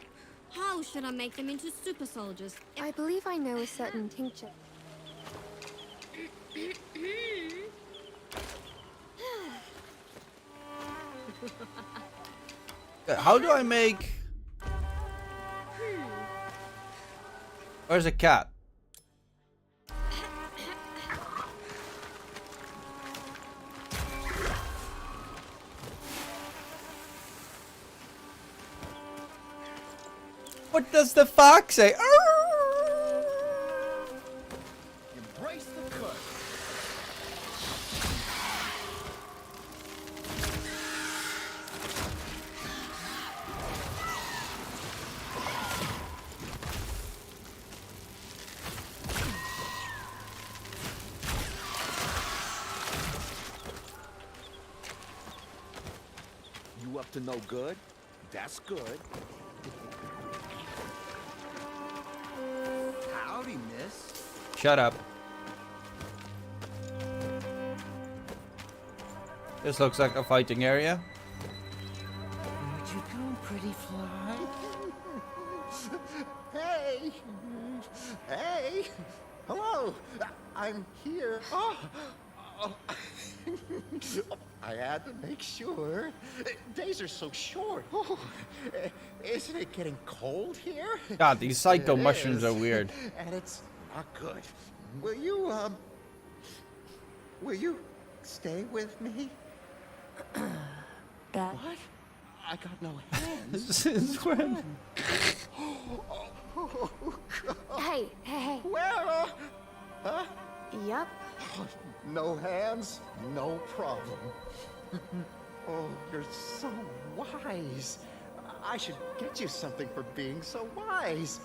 how should I make them into super soldiers? I believe I know a certain tincture. How do I make... Where's a cat? What does the fox say? Embrace the cut. You up to no good? That's good. Howdy, miss. Shut up. This looks like a fighting area. Where'd you go, pretty fly? Hey! Hey! Hello! I'm here. Oh. I had to make sure. Days are so short. Oh. Isn't it getting cold here? God, these psycho It mushrooms is. are weird. And it's not good. Will you stay with me? That. What? I got no hands. Since when? Hey, hey, hey. Where? Huh? Yup. No hands, no problem. Oh, you're so wise. I should get you something for being so wise.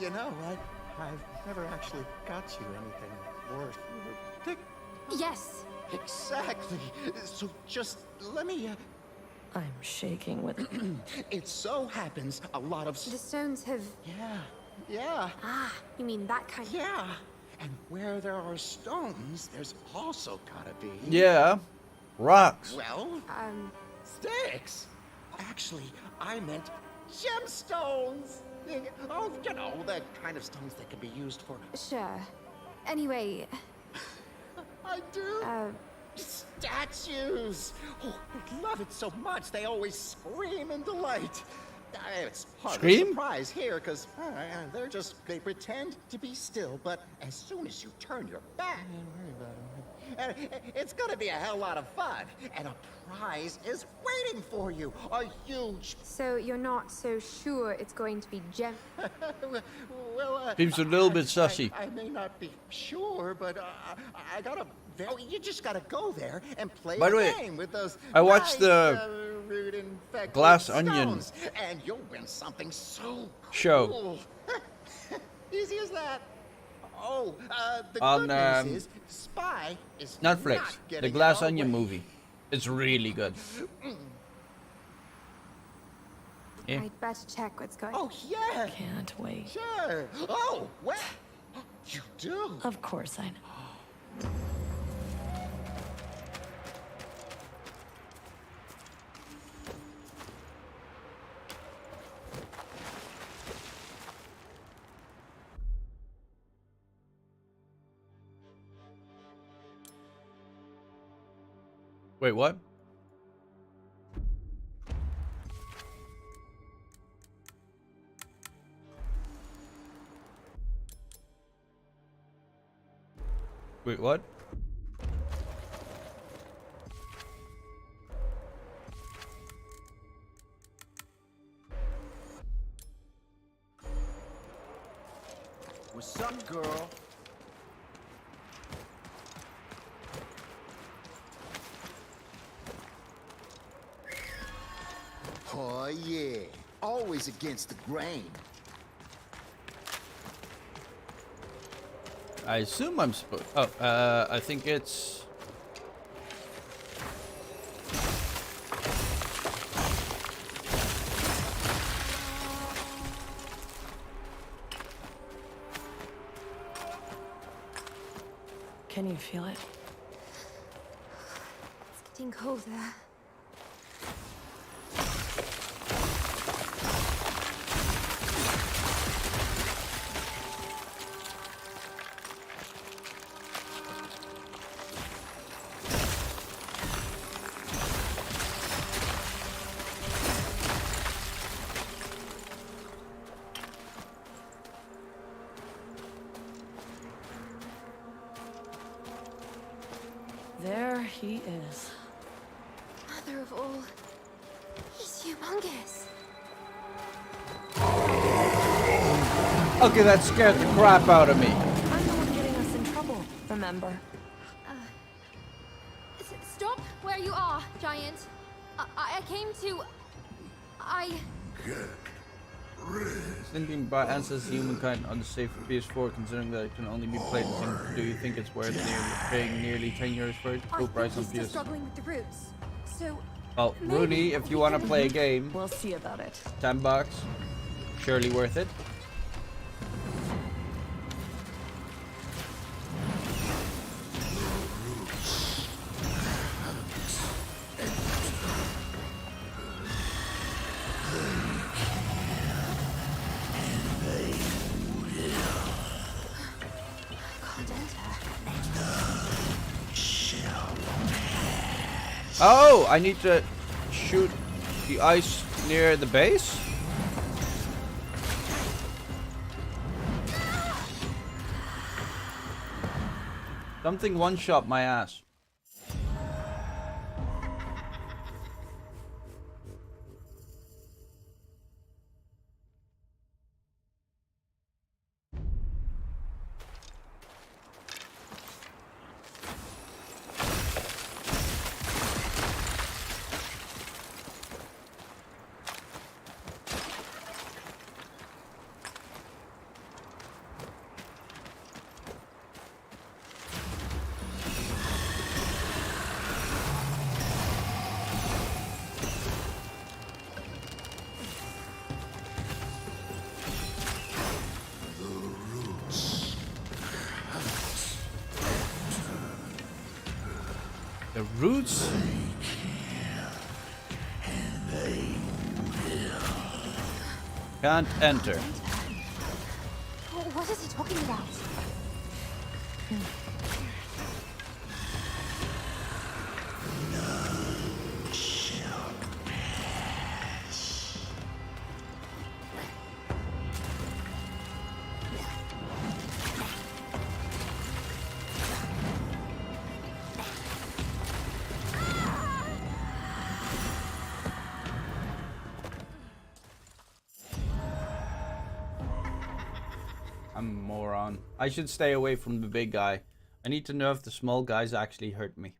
You know, I've never actually got you anything worth your Yes. Exactly. So just let me. I'm shaking with. It so happens a lot of. The stones have. Yeah. Ah, you mean that kind? Yeah. And where there are stones, there's also gotta be. Yeah. Rocks. Well, sticks. Actually, I meant gemstones. Oh, you know, the kind of stones that can be used for. Sure. Anyway. I do. Statues. Oh, I love it so much. They always scream in delight. It's hardly a Scream? surprise here, because they pretend to be still, but as soon as you turn your back, it's gonna be a hell lot of fun, and a prize is waiting for you, a huge... So you're not so sure it's going to be gem... Well, Seems a little bit sussy. I may not be sure, but I gotta... you just gotta go there and play By the the way, game with those I watched nice, the root-infected Glass Onion stones, and you'll win something so show. cool. Easy as that. Oh, the On, good news is Spy is Netflix, not the getting Glass our Onion way. movie. It's really good. Yeah. I'd better check what's going on. Oh, yeah. Can't wait. Sure. Oh, well, you do. Of course I know. Wait, what? Wait, what? What's up, girl? Oh, yeah. Always against the grain. I assume I'm supposed. Oh, I think it's. Can you feel it? It's getting colder. there he is. Mother of all. He's humongous. Okay, that scared the crap out of me. I'm the one getting us in trouble, remember? Stop where you are, Giant. I came to... Thinking about answers humankind on the safe for PS4, considering that it can only be played in. Do you think it's worth paying nearly 10 euros for it? Full price on PS. Struggling with the roots. So Well, Rooney, if you want to play a game, we'll see about it. $10, surely worth it. Oh, I need to shoot the ice near the base? Something one-shot my ass. The roots? Can't enter. what is he talking about? I'm a moron. I should stay away from the big guy. I need to know if the small guys actually hurt me.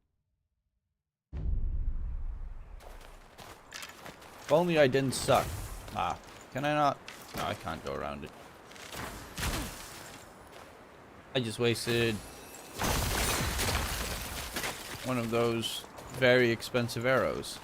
If only I didn't suck. Ah, can I not? No, I can't go around it. I just wasted one of those very expensive arrows.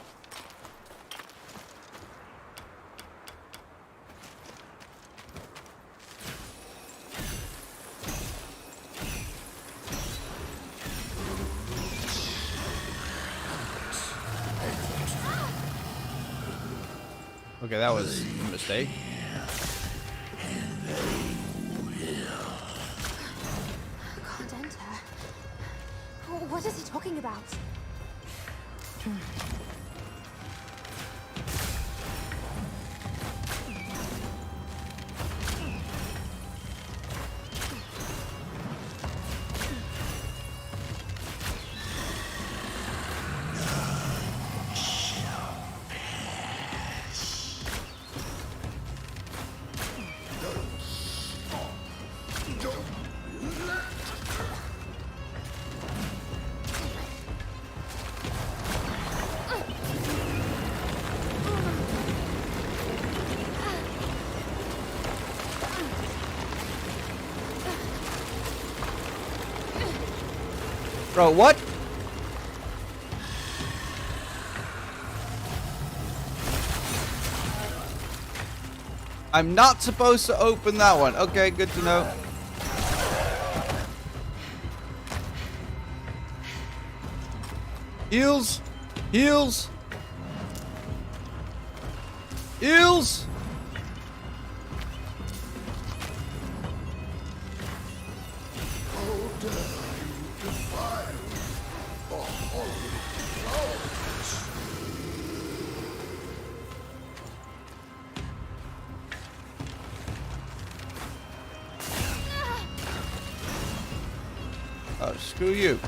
Okay, that was a mistake. Can't enter. What is he talking about? Bro, what? I'm not supposed to open that one. Okay, good to know. Heals! Heals! Heals! Oh, screw you.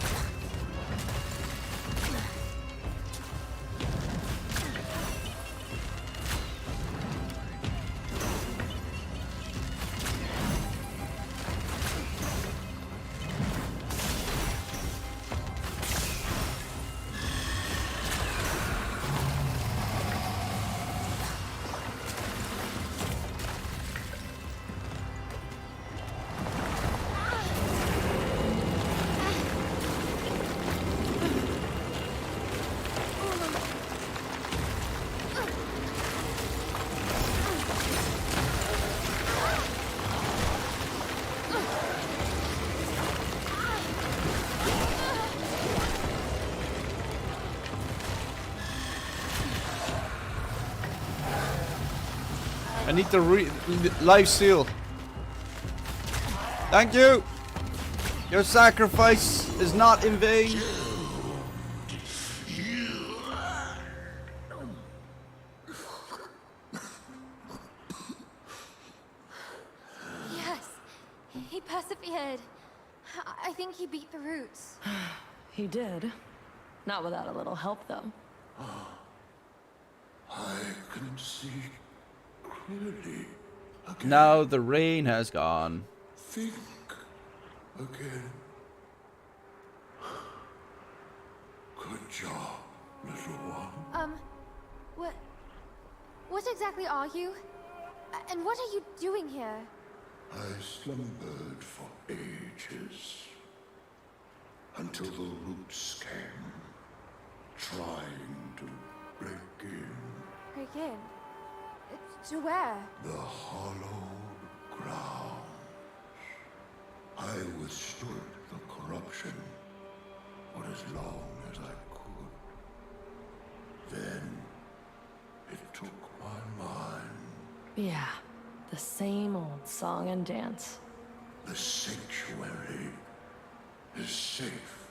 need the life seal. Thank you. Your sacrifice is not in vain. Yes, he persevered. I think he beat the roots. He did. Not without a little help, though. I can see clearly again. Now the rain has gone. Think again. Good job, little one. What exactly are you? And what are you doing here? I slumbered for ages. Until the roots came. Trying to break in. Break in? To where? The hollowed ground. I withstood the corruption for as long as I could. Then it took my mind. Yeah, the same old song and dance. The sanctuary is safe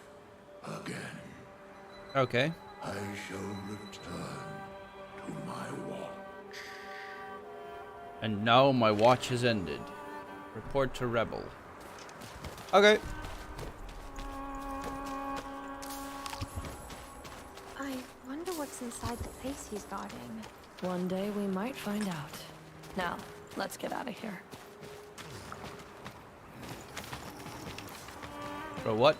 again. Okay. I shall return to my watch. And now my watch has ended. Report to Rebel. Okay. I wonder what's inside the place he's guarding. One day we might find out. Now, let's get out of here. Bro, what?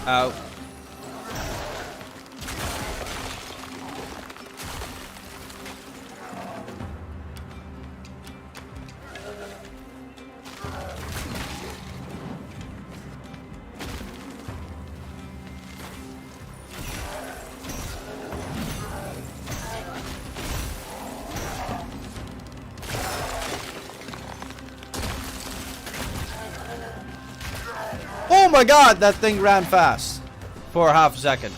Out. Oh my god, that thing ran fast for half a second.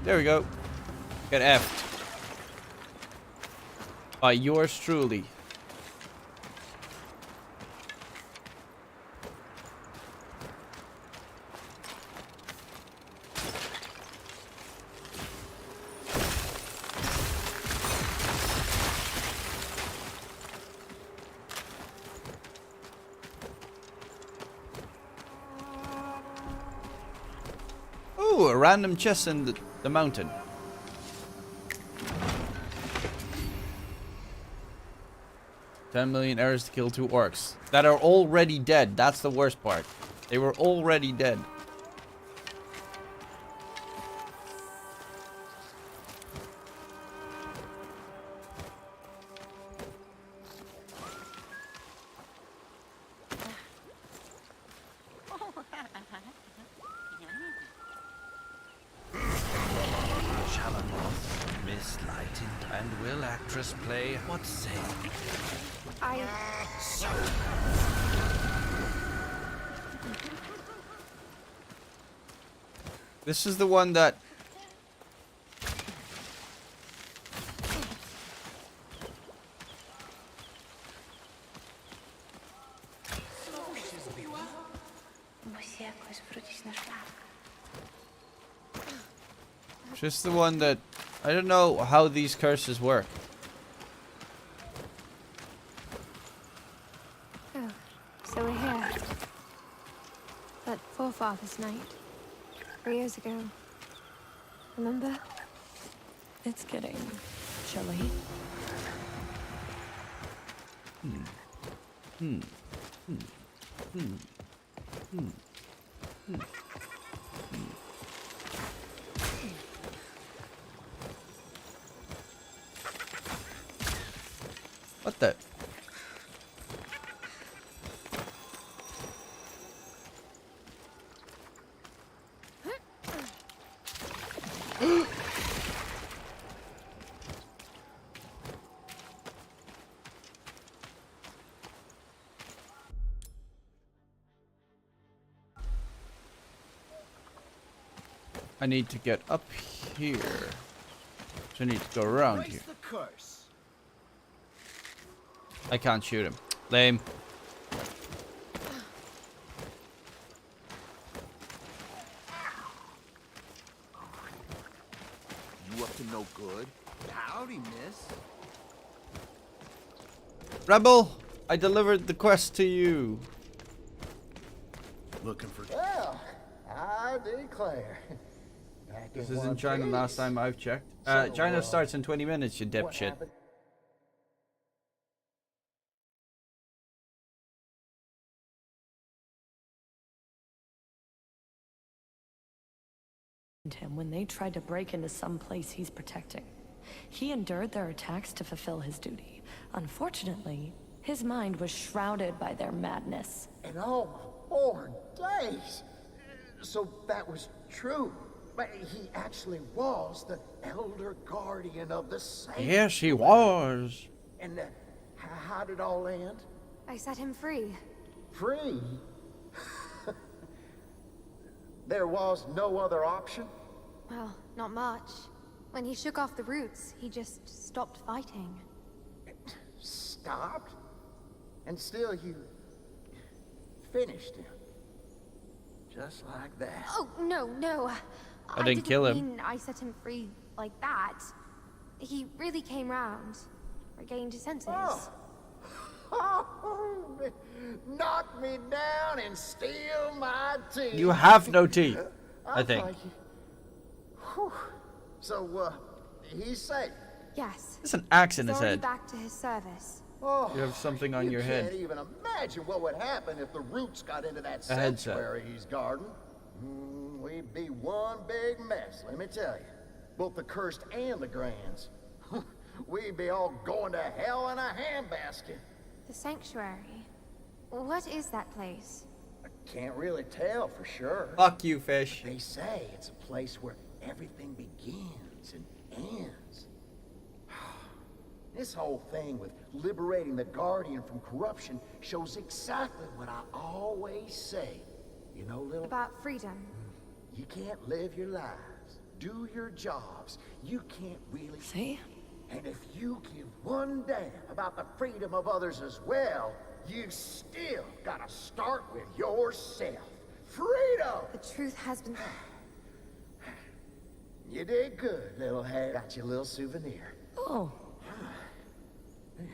There we go. Get effed. By yours truly. Ooh, a random chest in the mountain. $10 million errors to kill 2 orcs that are already dead. That's the worst part. They were already dead. And will actress play what say? So. This is the one that... Just the one that... I don't know how these curses work. Oh, so we're here. That forefather's night. 3 years ago. remember? It's getting chilly. What the? I need to get up here. So I need to go around here. I can't shoot him. Lame. You up to no good? Howdy, miss. Rebel, I delivered the quest to you. Looking for... Well, I declare. Back This in is in one China piece. last time I've checked. So, China starts in 20 minutes, you what dipshit. happened? Him when they tried to break into some place he's protecting. He endured their attacks to fulfill his duty. Unfortunately, his mind was shrouded by their madness. In all my born days. So that was true. But he actually was the elder guardian of the saint. Yes, he was. And how did it all end? I set him free. Free? There was no other option? Well, not much. When he shook off the roots, he just stopped fighting. Stopped? And still you finished him. Just like that. Oh, no. I didn't kill him. Mean I set him free like that. He really came round, regained his senses. Oh, knock me down and steal my teeth. You have no teeth, I think. Whew. So, he's safe. Yes. There's an axe in He's his already head. back to his service. Oh, You have something on your You head. can't even imagine what would happen if the roots got into that A headset. sanctuary he's guarding. We'd be one big mess, let me tell you. Both the cursed and the grands. We'd be all going to hell in a handbasket. The sanctuary. What is that place? I can't really tell for sure. Fuck you, fish. They say it's a place where everything begins and ends. This whole thing with liberating the Guardian from corruption shows exactly what I always say. You know, little... About freedom. You can't live your lives, do your jobs. You can't really... See? And if you give one damn about the freedom of others as well, you still gotta start with yourself. Freedom! The truth has been... You did good, little hair. Got your little souvenir. Oh.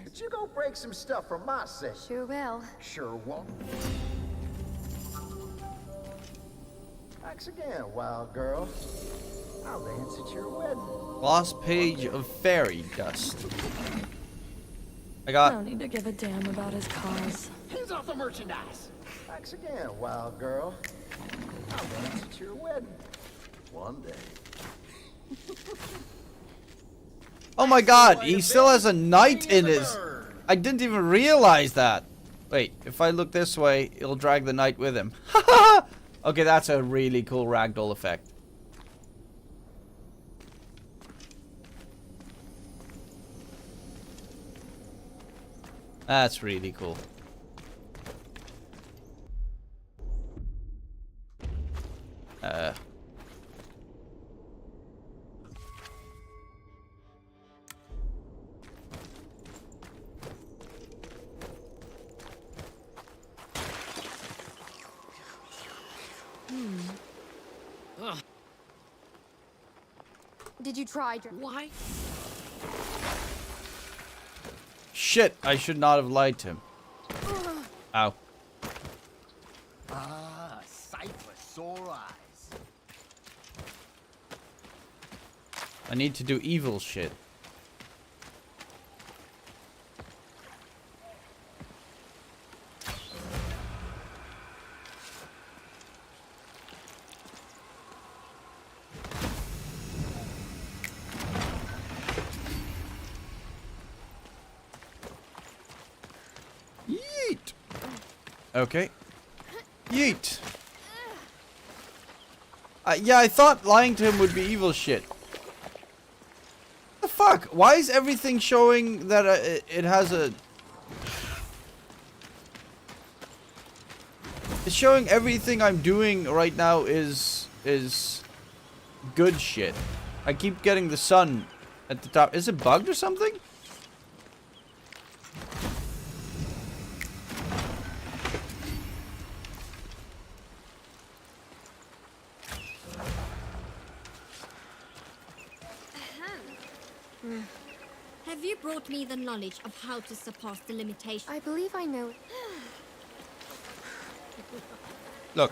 But you go break some stuff for my sake. Sure will. Sure won't. Thanks again, wild girl. I'll dance at your wedding. Last page of fairy dust. I I got... don't need to give a damn about his cause. Hands off the merchandise. Thanks again, wild girl. I'll dance at your wedding. One day. Oh my god, he still has a knight in his... I didn't even realize that. Wait, if I look this way, it'll drag the knight with him. Okay, that's a really cool ragdoll effect. That's really cool. Did you try? Why? Shit, I should not have lied to him. Ow. Ah, sight for sore eyes. I need to do evil shit. Yeet. Okay. Yeet. Yeah, I thought lying to him would be evil shit. What the fuck? Why is everything showing that it has a... It's showing everything I'm doing right now is good shit. I keep getting the sun at the top. Is it bugged or something? Have you brought me the knowledge of how to surpass the limitation? I believe I know. Look.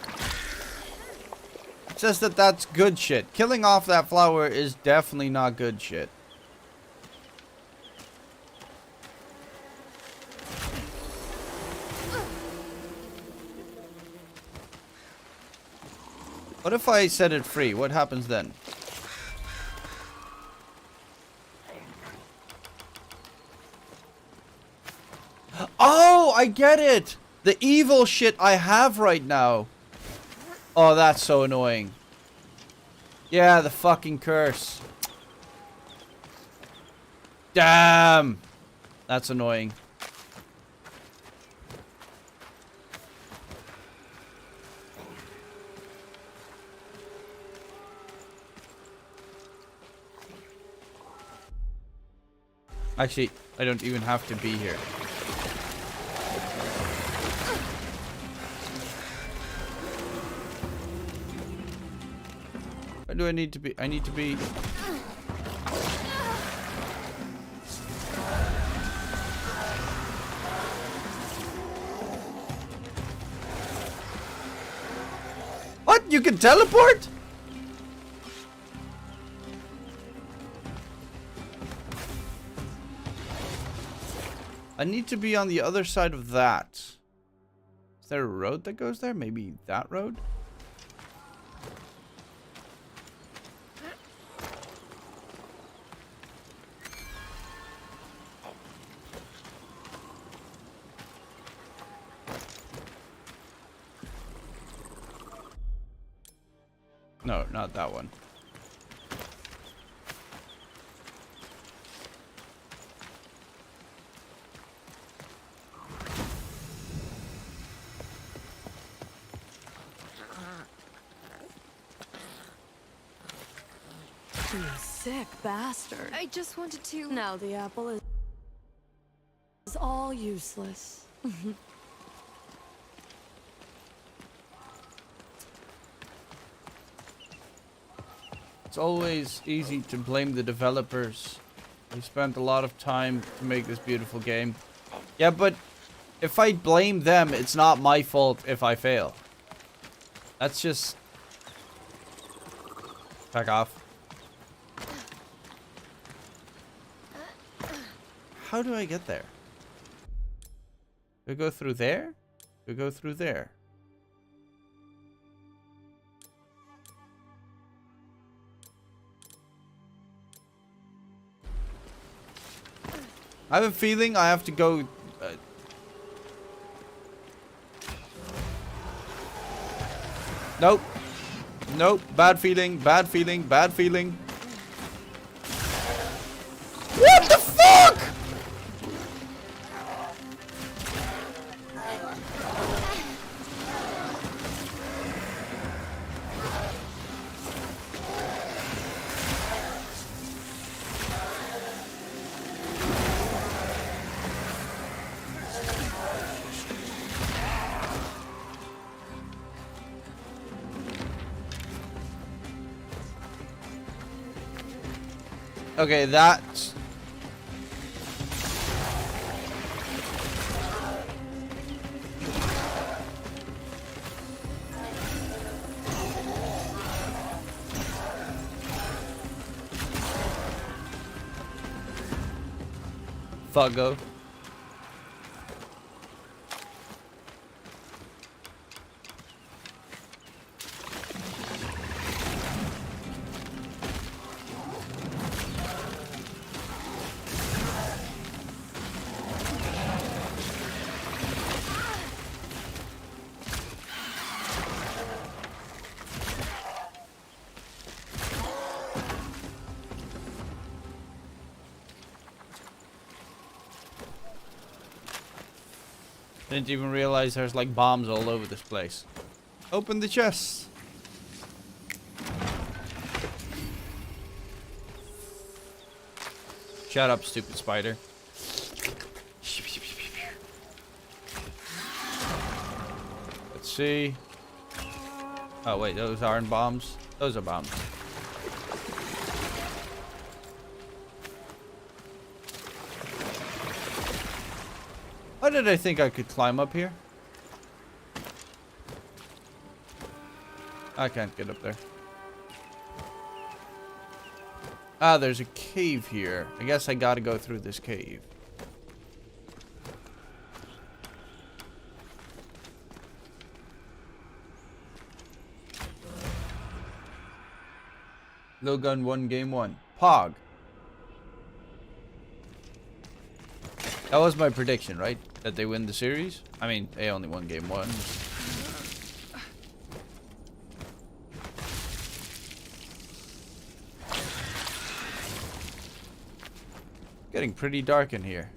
It says that that's good shit. Killing off that flower is definitely not good shit. What if I set it free? What happens then? Oh, I get it! The evil shit I have right now. Oh, that's so annoying. Yeah, the fucking curse. Damn! That's annoying. Actually, I don't even have to be here. Where do I need to be? I need to be... What? You can teleport? I need to be on the other side of that. Is there a road that goes there? Maybe that road? No, not that one. You sick bastard. I just wanted to... Now the apple is all useless. It's always easy to blame the developers. They spent a lot of time to make this beautiful game. Yeah, but if I blame them, it's not my fault if I fail. That's just... Back off. How do I get there? Do I go through there? Do I go through there? I have a feeling I have to go... Nope. Nope. Bad feeling. Bad feeling. Bad feeling. What the fuck?! Okay, that's... Fuggo. Didn't even realize there's like bombs all over this place. Open the chest. Shut up, stupid spider. Let's see. Oh wait, those aren't bombs. Those are bombs. Why did I think I could climb up here? I can't get up there. Ah, there's a cave here. I guess I gotta go through this cave. Low gun 1, game 1. Pog. That was my prediction, right? That they win the series? I mean, they only won game 1. Getting pretty dark in here.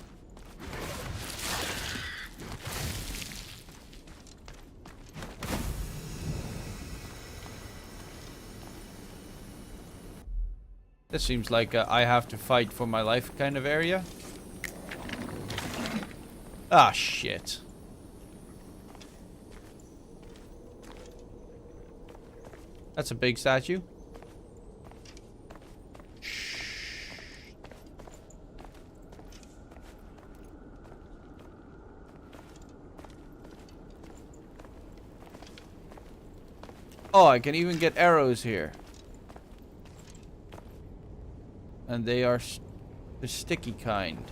This seems like I have to fight for my life kind of area. Ah, shit. That's a big statue. Oh, I can even get arrows here. And they are the sticky kind.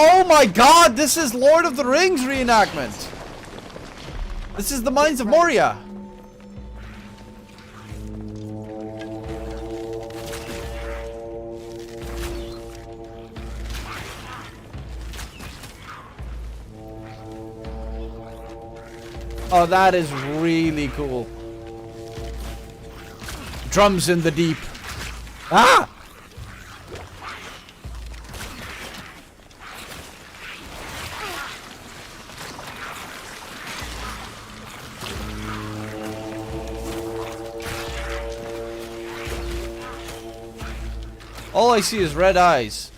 Oh my god, this is Lord of the Rings reenactment! This is the Mines of Moria! Oh, that is really cool. Drums in the deep. Ah! All I see is red eyes.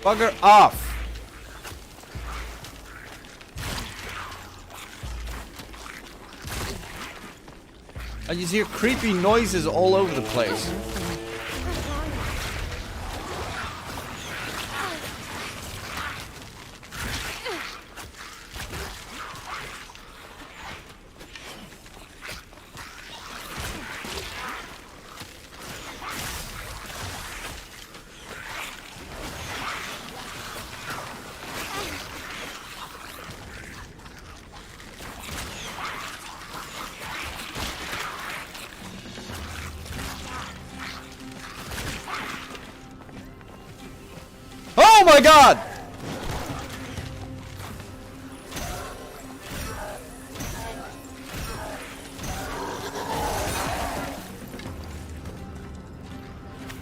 Bugger off! I just hear creepy noises all over the place. Oh my god!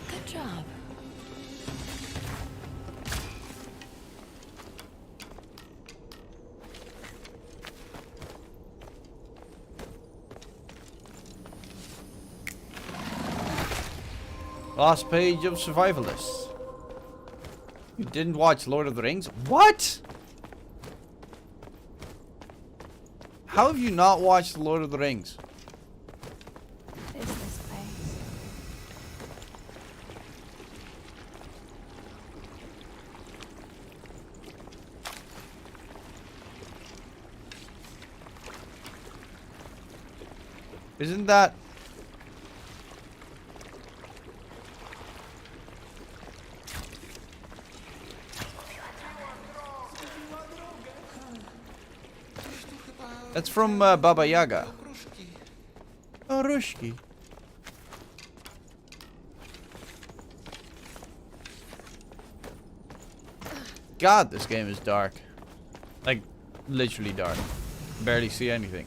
Good job. Last page of Survivalists. You didn't watch Lord of the Rings? What? How have you not watched Lord of the Rings? What is this place? Isn't that... That's from Baba Yaga. Oh, Rushki. God, this game is dark. Like, literally dark. Barely see anything.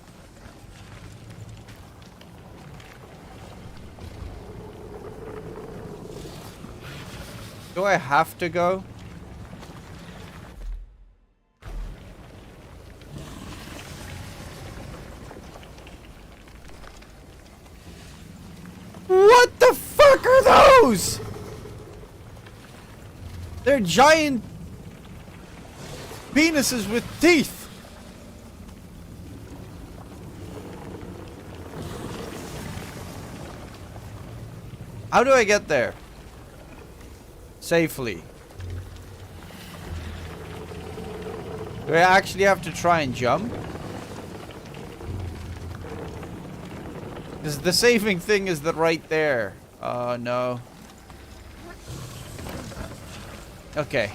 Do I have to go? What the fuck are those? They're giant penises with teeth. How do I get there? Safely. Do I actually have to try and jump? Because the saving thing is that right there. Oh no. Okay.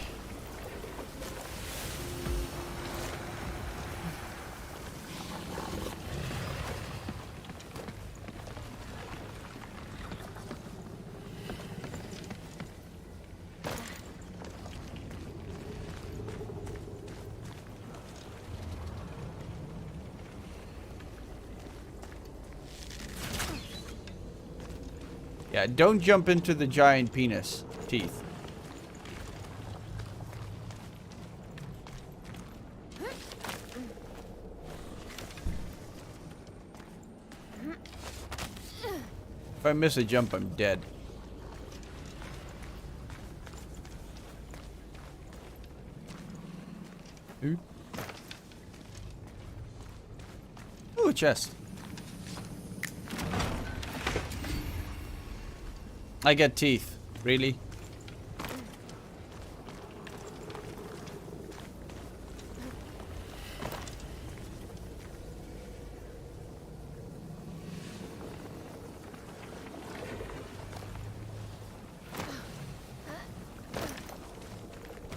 Yeah, don't jump into the giant penis teeth. If I miss a jump, I'm dead. Ooh, a chest. I get teeth. Really?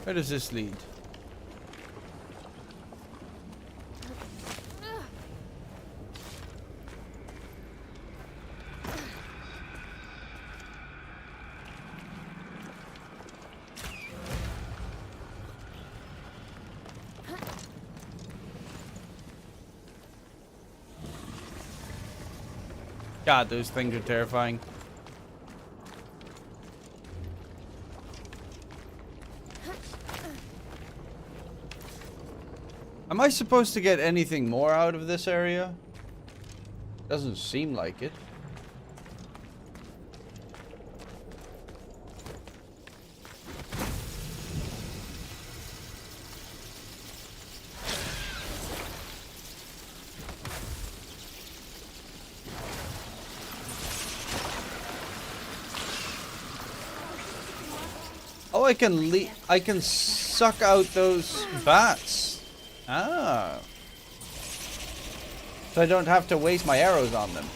Where does this lead? God, those things are terrifying. Am I supposed to get anything more out of this area? Doesn't seem like it. Oh, I can suck out those bats. Ah. So I don't have to waste my arrows on them.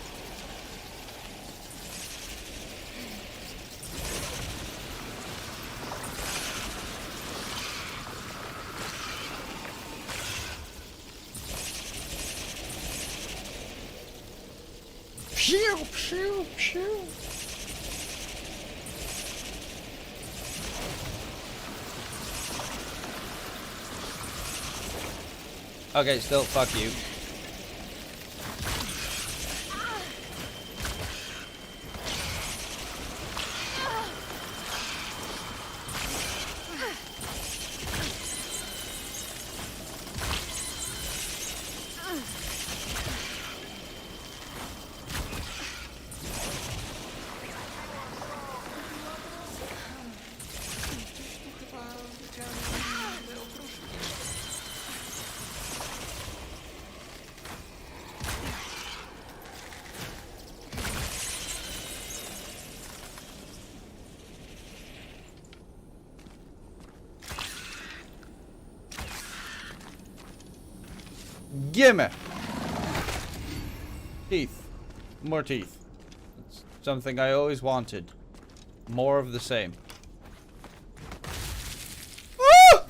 Pew, pew, pew. Okay, still, fuck you. Gimme! Teeth. More teeth. It's something I always wanted. More of the same. Woo!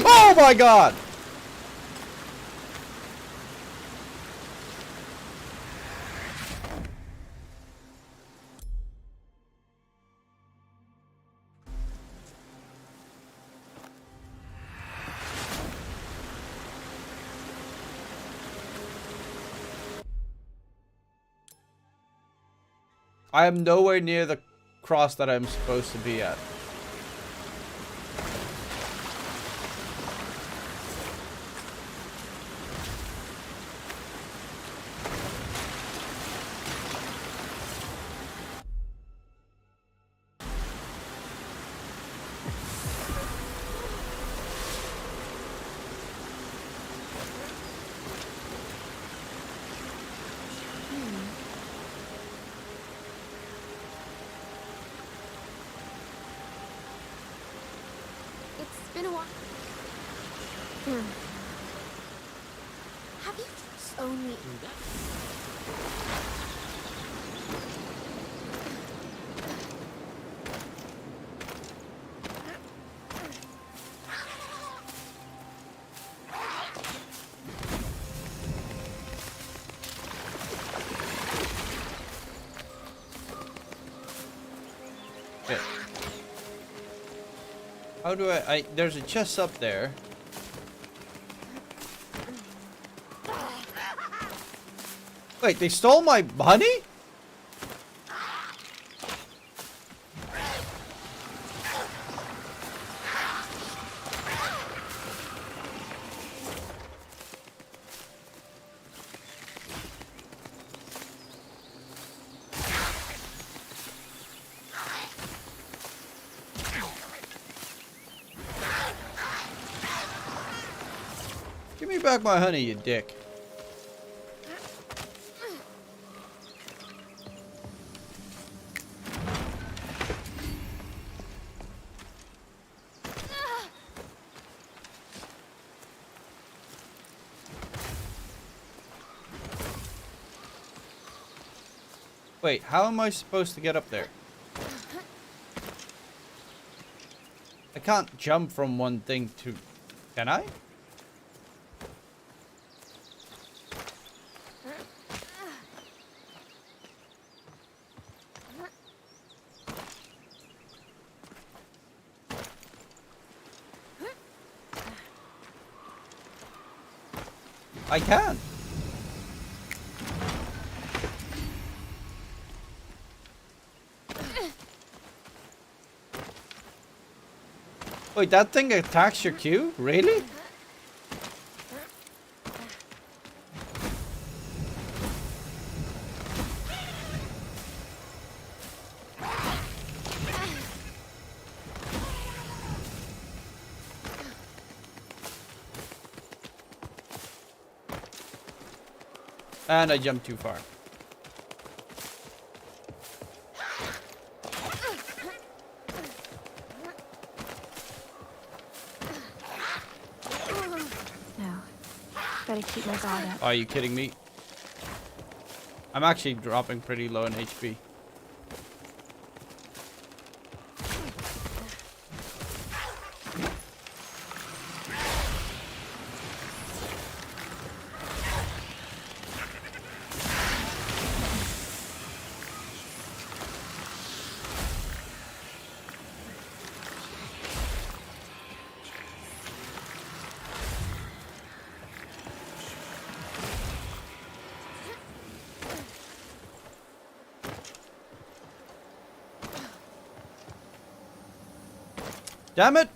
Oh my god! I am nowhere near the cross that I'm supposed to be at. It's been a while. Have you only... Yeah. How do I there's a chest up there. Wait, they stole my honey? Give me back my honey, you dick. Wait, how am I supposed to get up there? I can't jump from one thing to... Can I? I can. Wait, that thing attacks your Q? Really? And I jumped too far. No. Better keep my guard up. Are you kidding me? I'm actually dropping pretty low in HP. Damn it!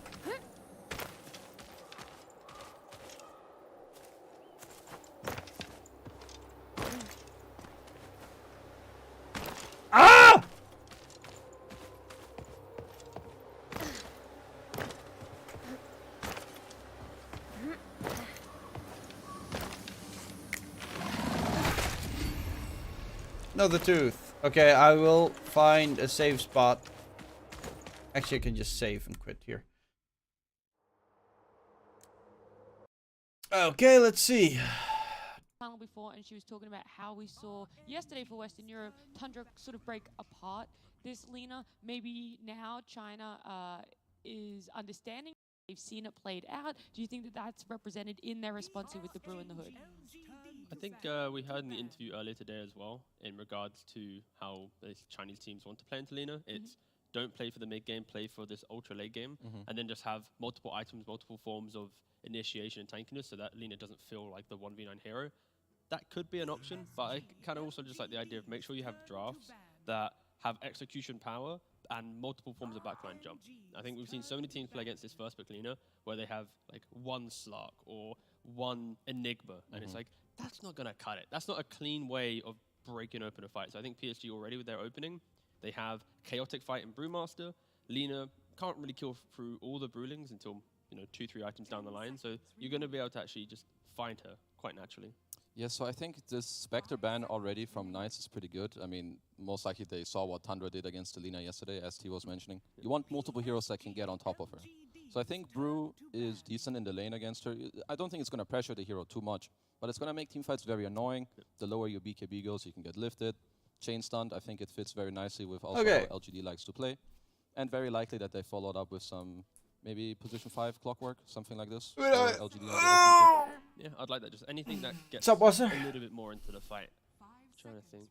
Ah! No, the tooth. Okay, I will find a safe spot. Actually, I can just save and quit here. Okay, let's see. Panel before, and she was talking about how we saw yesterday for Western Europe Tundra sort of break apart this Lena. Maybe now China is understanding. They've seen it played out. Do you think that that's represented in their response here with the Brew in the Hood? I think we heard in the interview earlier today as well in regards to how the Chinese teams want to play into Lena. It's don't play for the mid game, play for this ultra late game, and then just have multiple items, multiple forms of initiation and tankiness so that Lena doesn't feel like the 1v9 hero. That could be an option, but I kind of also just like the idea of make sure you have drafts that have execution power and multiple forms of backline jump. I think we've seen so many teams play against this first pick Lena where they have like one Slark or one Enigma, and it's like, that's not going to cut it. That's not a clean way of breaking open a fight. So I think PSG already with their opening, they have Chaotic Fight and Brewmaster. Lena can't really kill through all the Brewlings until, 2-3 items down the line. So you're going to be able to actually just find her quite naturally. Yeah, so I think this Spectre ban already from Knights is pretty good. I mean, most likely they saw what Tundra did against Lena yesterday, as T was mentioning. You want multiple heroes that can get on top of her. So I think Brew is decent in the lane against her. I don't think it's going to pressure the hero too much, but it's going to make teamfights very annoying. The lower your BKB goes, you can get lifted. Chain stunned, I think it fits very nicely with also how LGD likes to play. And very likely that they followed up with some maybe position 5 clockwork, something like this. LGD yeah, I'd like that. Just anything that gets a little bit more into the fight. Trying to think.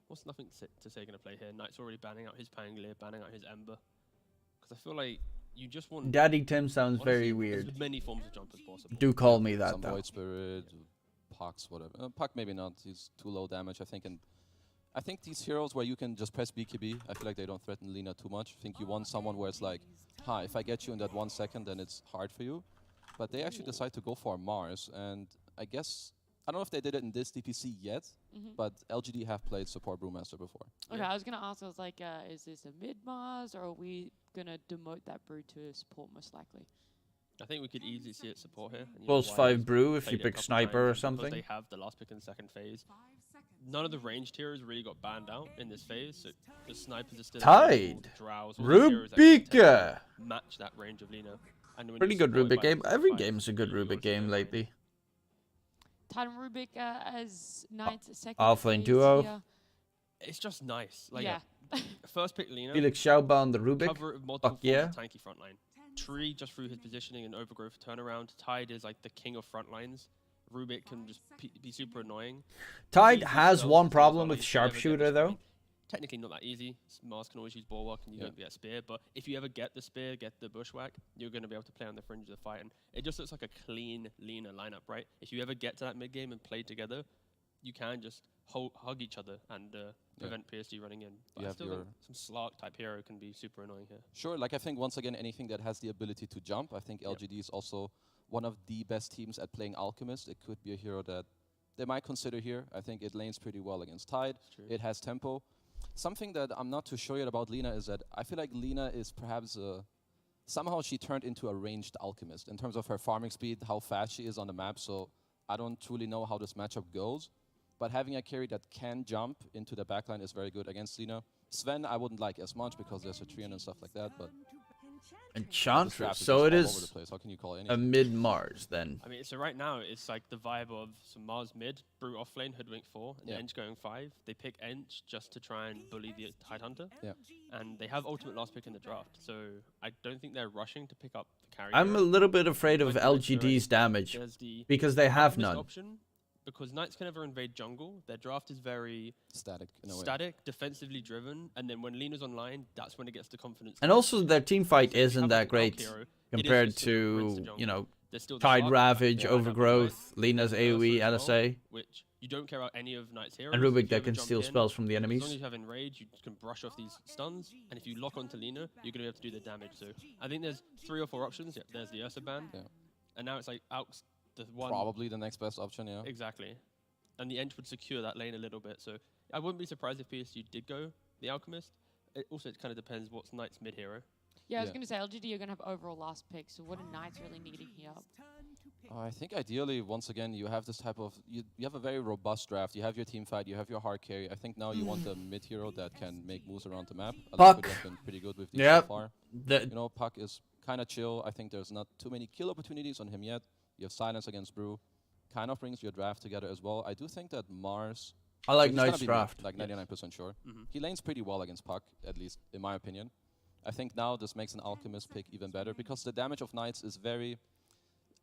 What's nothing to say going to play here? Knight's already banning out his Pangolier, banning out his Ember. Because I feel like you just want... Daddy Tim sounds very weird. As many forms of jump as possible. Do call me that, some though. Void Spirit, Pucks, whatever. Puck maybe not. He's too low damage, I think. And I think these heroes where you can just press BKB, I feel like they don't threaten Lena too much. I think you want someone where it's like, if I get you in that 1 second, then it's hard for you. But they actually decide to go for Mars, and I guess, I don't know if they did it in this DPC yet, but LGD have played support Brewmaster before. Okay, I was going to ask, I was like, is this a mid-Mars, or are we going to demote that Brew to support most likely? I think we could easily see it support here. Pulse 5 Brew if you pick Sniper or something. They have the last pick in the second phase. None of the ranged heroes really got banned out in this phase, so the snipers are still Tide, Rubika, match that range of Lena. Pretty good Rubik game. Every game's a good Rubik game lately. Tide and Rubik as Knight's second Alpha and phase Duo. here. It's just nice. Like, yeah. First pick Lena. Felix Schauba on the Rubik. Cover of multiple Fuck yeah. Tanky frontline. Tree just through his positioning and overgrowth turnaround. Tide is like the king of frontlines. Rubik can just be super annoying. Tide has one problem with Sharpshooter though. Technically not that easy. Mars can always use Bulwark and you don't get Spear, but if you ever get the Spear, get the Bushwhack, you're going to be able to play on the fringe of the fight, and it just looks like a clean, Lena lineup, right? If you ever get to that mid game and play together, you can just hug each other and prevent PSG running in. But I still think some Slark type hero can be super annoying here. Sure, like I think once again, anything that has the ability to jump, I think LGD is also one of the best teams at playing Alchemist. It could be a hero that they might consider here. I think it lanes pretty well against Tide. It has tempo. Something that I'm not too sure yet about Lena is that I feel like Lena is perhaps somehow she turned into a ranged Alchemist in terms of her farming speed, how fast she is on the map. So I don't truly know how this matchup goes. But having a carry that can jump into the backline is very good against Lena. Sven I wouldn't like as much because there's a Treant and stuff like that, but... Enchantress, so it is How can you call it a mid-Mars then. I mean, so right now it's like the vibe of some Mars mid, Brew off lane, Hoodwink 4, and Eng going 5. They pick Eng just to try and bully the Tidehunter. And they have ultimate last pick in the draft, so I don't think they're rushing to pick up the carry. I'm a little bit afraid of LGD's damage because they have none. Because Knights can never invade jungle, their draft is very static, defensively driven, and then when Lena's online, that's when it gets the confidence. And also their team fight isn't that great compared to, you know, Tide Ravage, Overgrowth, Lena's AoE, LSA. Which you don't care about any of Knight's heroes. And Rubik that can steal spells from the enemies. As long as you have Enrage, you can brush off these stuns, and if you lock onto Lena, you're going to be able to do the damage. So I think there's 3 or 4 options. There's the Ursa ban, and now it's like Aux. Probably the next best option, yeah. Exactly. And the Eng would secure that lane a little bit. So I wouldn't be surprised if PSG did go the Alchemist. It kind of depends what's Knight's mid hero. Yeah, I was going to say, LGD are going to have overall last pick, so what are Knights really needing here? I think ideally, once again, you have this type of you have a very robust draft. You have your team fight, you have your hard carry. I think now you want a mid hero that can make moves around the map. Puck. Has been pretty good with these Yep. so far. The- You know, Puck is kind of chill. I think there's not too many kill opportunities on him yet. You have Silence against Brew. Kind of brings your draft together as well. I do think that Mars. I like it's gonna Knight's be draft. Like 99% sure. Mhm. He lanes pretty well against Puck, at least in my opinion. I think now this makes an Alchemist pick even better because the damage of Knights is very.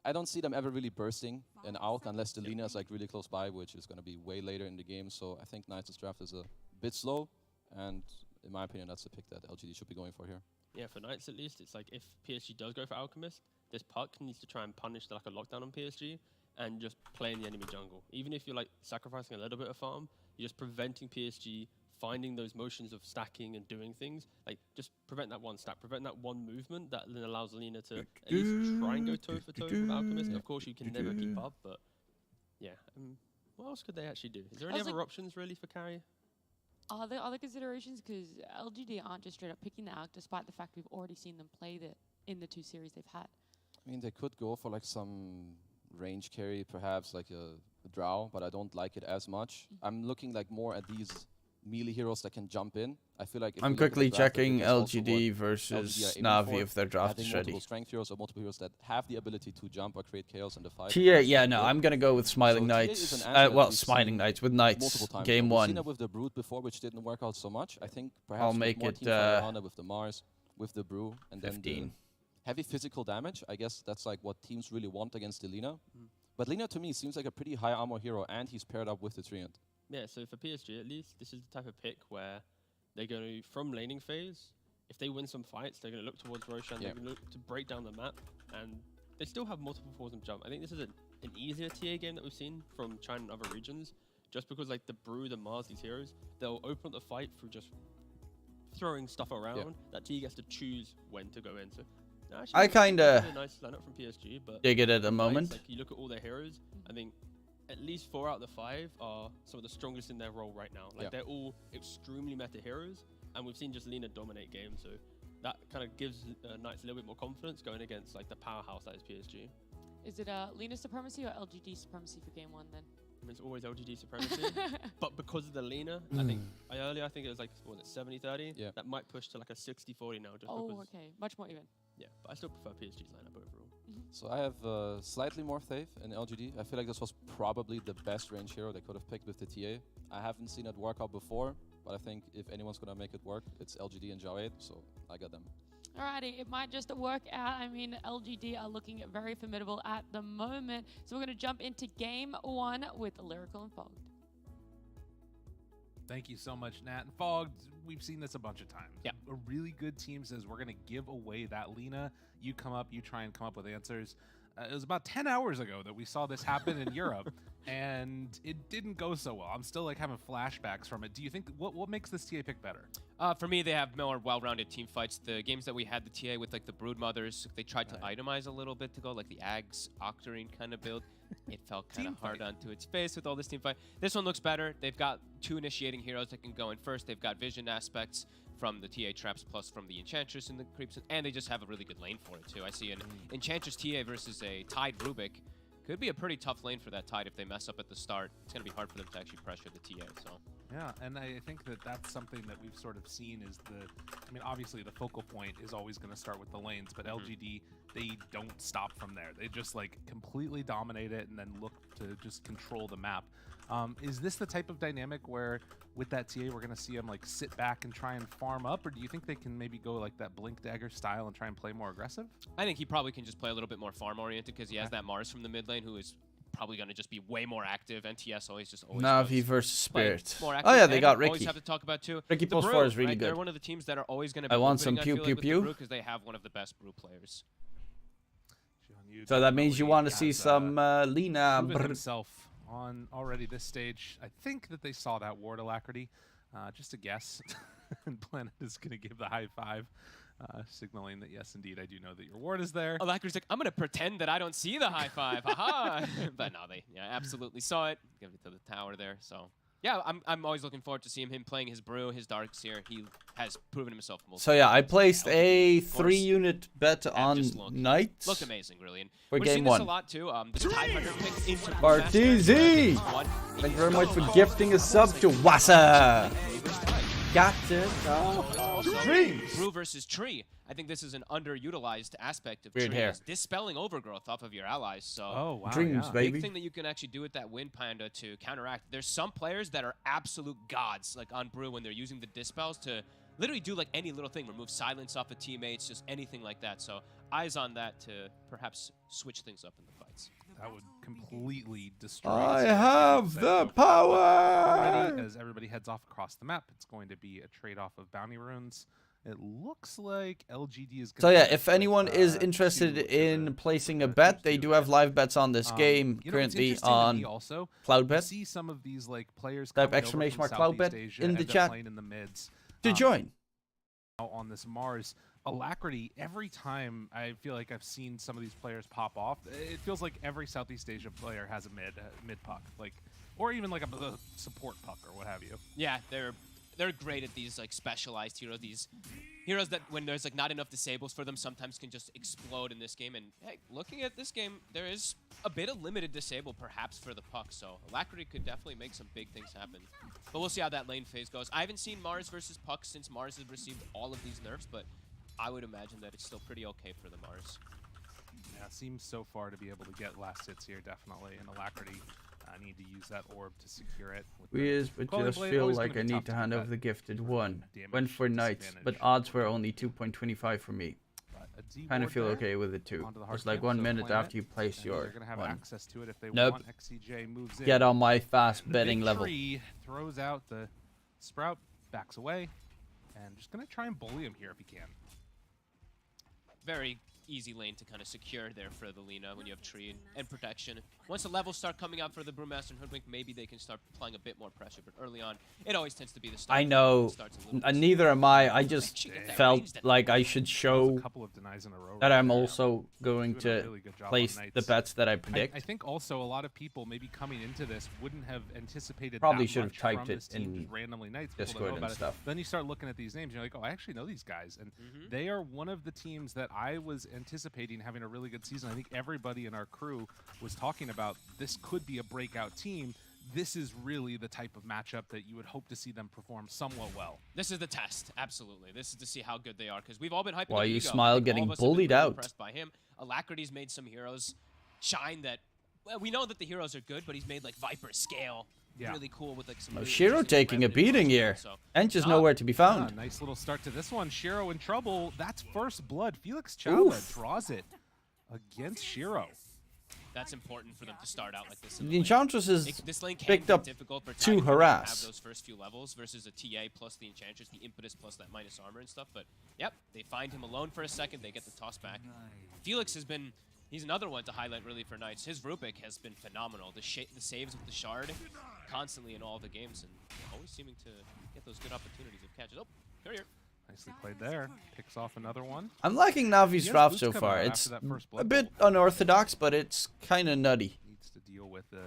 I don't see them ever really bursting an Alch unless the Lina is like really close by, which is going to be way later in the game. So I think Knights' draft is a bit slow, and in my opinion, that's the pick that LGD should be going for here. Yeah, for Knights at least, it's like if PSG does go for Alchemist, this Puck needs to try and punish like a lockdown on PSG and just play in the enemy jungle. Even if you're like sacrificing a little bit of farm, you're just preventing PSG finding those motions of stacking and doing things. Like just prevent that one stack, prevent that one movement that then allows Lina to at least try and go toe for toe with Alchemist. Of course, you can never keep up, but yeah. What else could they actually do? Is there any other options really for carry? Are there other considerations? Because LGD aren't just straight up picking the Alch, despite the fact we've already seen them play in the 2 series they've had. I mean, they could go for like some range carry, perhaps like a Drow, but I don't like it as much. I'm looking like more at these melee heroes that can jump in. I feel like if I'm quickly checking LGD versus Navi if their draft is ready. Multiple strength heroes or multiple heroes that have the ability to jump or create chaos in the fight. TA, yeah, no, I'm gonna go with Smiling Knights. Well, Smiling Knights with Knights. Game We've 1. seen it with the Brood before, which didn't work out so much. I think perhaps I'll with make more it, team fire around it with the Mars, with the Brew, and 15. then the heavy physical damage. I guess that's like what teams really want against the Lina. But Lina to me seems like a pretty high armor hero, and he's paired up with the Treant. Yeah, so for PSG at least, this is the type of pick where they're going to, from laning phase, if they win some fights, they're going to look towards Roshan, they're going to look to break down the map, and they still have multiple forms of jump. I think this is an easier TA game that we've seen from China and other regions, just because like the Brew, the Mars, these heroes, they'll open up the fight through just throwing stuff around that TA gets to choose when to go in. So actually, I kinda a nice lineup from PSG, but dig it at the moment. Like, you look at all their heroes, I think at least 4 out of the 5 are some of the strongest in their role right now. Like they're all extremely meta heroes, and we've seen just Lina dominate games, so that kind of gives Knights a little bit more confidence going against like the powerhouse that is PSG. Is it Lina supremacy or LGD supremacy for game 1 then? I mean, it's always LGD supremacy, but because of the Lina, I think earlier I think it was like 70-30. Yeah, that might push to like a 60-40 now. Just because, okay, much more even. Yeah, but I still prefer PSG's lineup overall. So I have slightly more faith in LGD. I feel like this was probably the best range hero they could have picked with the TA. I haven't seen it work out before, but I think if anyone's going to make it work, it's LGD and Jawed, so I got them. Alrighty, it might just work out. I mean, LGD are looking very formidable at the moment. So we're going to jump into game 1 with Lyrical and Fogged. Thank you so much, Nat. And Fogged, we've seen this a bunch of times. Yeah. A really good team says, we're going to give away that Lina. You come up, you try and come up with answers. It was about 10 hours ago that we saw this happen in Europe, and it didn't go so well. I'm still like having flashbacks from it. Do you think, what makes this TA pick better? For me, they have more well-rounded team fights. The games that we had the TA with like the Brood Mothers, they tried to itemize a little bit to go like the Ags, Octarine kind of build. It felt kind of hard onto its face with all this team fight. This one looks better. They've got 2 initiating heroes that can go in first. They've got vision aspects from the TA traps plus from the Enchantress and the creeps, and they just have a really good lane for it too. I see an Enchantress TA versus a Tide Rubik. Could be a pretty tough lane for that Tide if they mess up at the start. It's going to be hard for them to actually pressure the TA, so. Yeah, and I think that that's something that we've sort of seen is I mean, obviously the focal point is always going to start with the lanes, but LGD, they don't stop from there. They just like completely dominate it and then look to just control the map. Is this the type of dynamic where with that TA we're going to see them like sit back and try and farm up, or do you think they can maybe go like that Blink Dagger style and try and play more aggressive? I think he probably can just play a little bit more farm oriented because he has that Mars from the mid lane who is probably going to just be way more active. NTS always Navi versus Spirit. More Oh yeah, they got Always Ricky. have to talk about too. Ricky the plus Brew, 4 is really right? good. They're one of the teams that are always going to be I want some moving, pew pew pew because they have one of the best Brew players. So that means you want to see some Lina. Himself on already this stage. I think that they saw that ward alacrity. Just a guess. And Planet is going to give the high 5, signaling that yes, indeed, I do know that your ward is there. Alacrity's like, I'm going to pretend that I don't see the high 5. Haha. But no, they absolutely saw it. Give it to the tower there. So Yeah, I'm always looking forward to seeing him playing his brew, his darks here. He has proven himself. So yeah, I placed a LGD, of course, 3-unit bet on Knights. Looked amazing, really. And for we're game seeing 1. this a lot too. The Tide Hunter pick into Bartizi! Thank you very much for gifting a sub to Wassa. Gotcha. Dreams. Brew versus Tree. I think this is an underutilized aspect of Weird Tree. hair. Is dispelling overgrowth off of your allies. So Oh, wow, Dreams, yeah. baby. big thing that you can actually do with that Wind Panda to counteract. There's some players that are absolute gods, like on Brew, when they're using the dispels to literally do like any little thing, remove silence off of teammates, just anything like that. So eyes on that to perhaps switch things up in the fights. That would completely destroy. I this have the power. Already, as everybody heads off across the map, it's going to be a trade-off of bounty runes. It looks like LGD is. So yeah, if anyone is interested in placing a bet, they do have live bets on this game you know, it's currently interesting to on me also, CloudBet. you see some of these like players Type coming over exclamation from mark Southeast CloudBet Asia, in the end up chat playing in the mids. to join. On this Mars, Alacrity, every time I feel like I've seen some of these players pop off, it feels like every Southeast Asia player has a mid puck, like, or even like a support puck or what have you. Yeah, they're great at these like specialized heroes. These heroes that when there's like not enough disables for them, sometimes can just explode in this game. And hey, looking at this game, there is a bit of limited disable perhaps for the puck. So Alacrity could definitely make some big things happen. But we'll see how that lane phase goes. I haven't seen Mars versus Puck since Mars has received all of these nerfs, but I would imagine that it's still pretty okay for the Mars. Yeah, seems so far to be able to get last hits here, definitely. And Alacrity need to use that orb to secure it. But just feel like I need to hand over the gifted one. Went for Knights, but odds were only 2.25 for me. Kind of feel okay with it too. It's like 1 minute after you place your one. Access to it if they Nope. want. XCJ moves in. Get on my fast betting Big level. Tree throws out the Sprout, backs away, and just gonna try and bully him here if he can. Very easy lane to kind of secure there for the Lina when you have Tree and protection. Once the levels start coming out for the Brewmaster and Hoodwink, maybe they can start applying a bit more pressure. But early on, it always tends to be the start. I know, neither am I. I just felt like I should show that I'm also going to place the bets that I predict. I think also a lot of people maybe coming into this wouldn't have anticipated. Probably that should have much typed from it this team, in just randomly Knights, Discord and stuff. Then you start looking at these names, and you're like, oh, I actually know these guys, and they are one of the teams that I was anticipating having a really good season. I think everybody in our crew was talking about this could be a breakout team. This is really the type of matchup that you would hope to see them perform somewhat well. This is the test, absolutely. This is to see how good they are, because we've all been hyping Why up you Ego. smile All of getting us have been bullied really out. Impressed by him. Alacrity's made some heroes shine that. Well, we know that the heroes are good, but he's made like Viper scale. Yeah. Really cool with like some. Oh, really Shiro interesting taking a revenue beating as here. well, so- And just nowhere to be found. Yeah, nice little start to this one. Shiro in trouble. That's first blood. Felix Chauba Oof. draws it against Shiro. That's important for them to start out like this. The Enchantress is This lane can picked be up difficult for to Titan to harass. have those first few levels versus a TA plus the Enchantress, the impetus plus that minus armor and stuff. But yep, they find him alone for a second. They get the toss back. Felix has been. He's another one to highlight really for Knights. His Rubik has been phenomenal. The saves with the Shard constantly in all the games and always seeming to get those good opportunities of catches. Oh, here. Nicely played there. Picks off another one. I'm liking Navi's draft so far. It's a bit unorthodox, but it's kind of nutty. Needs to deal with the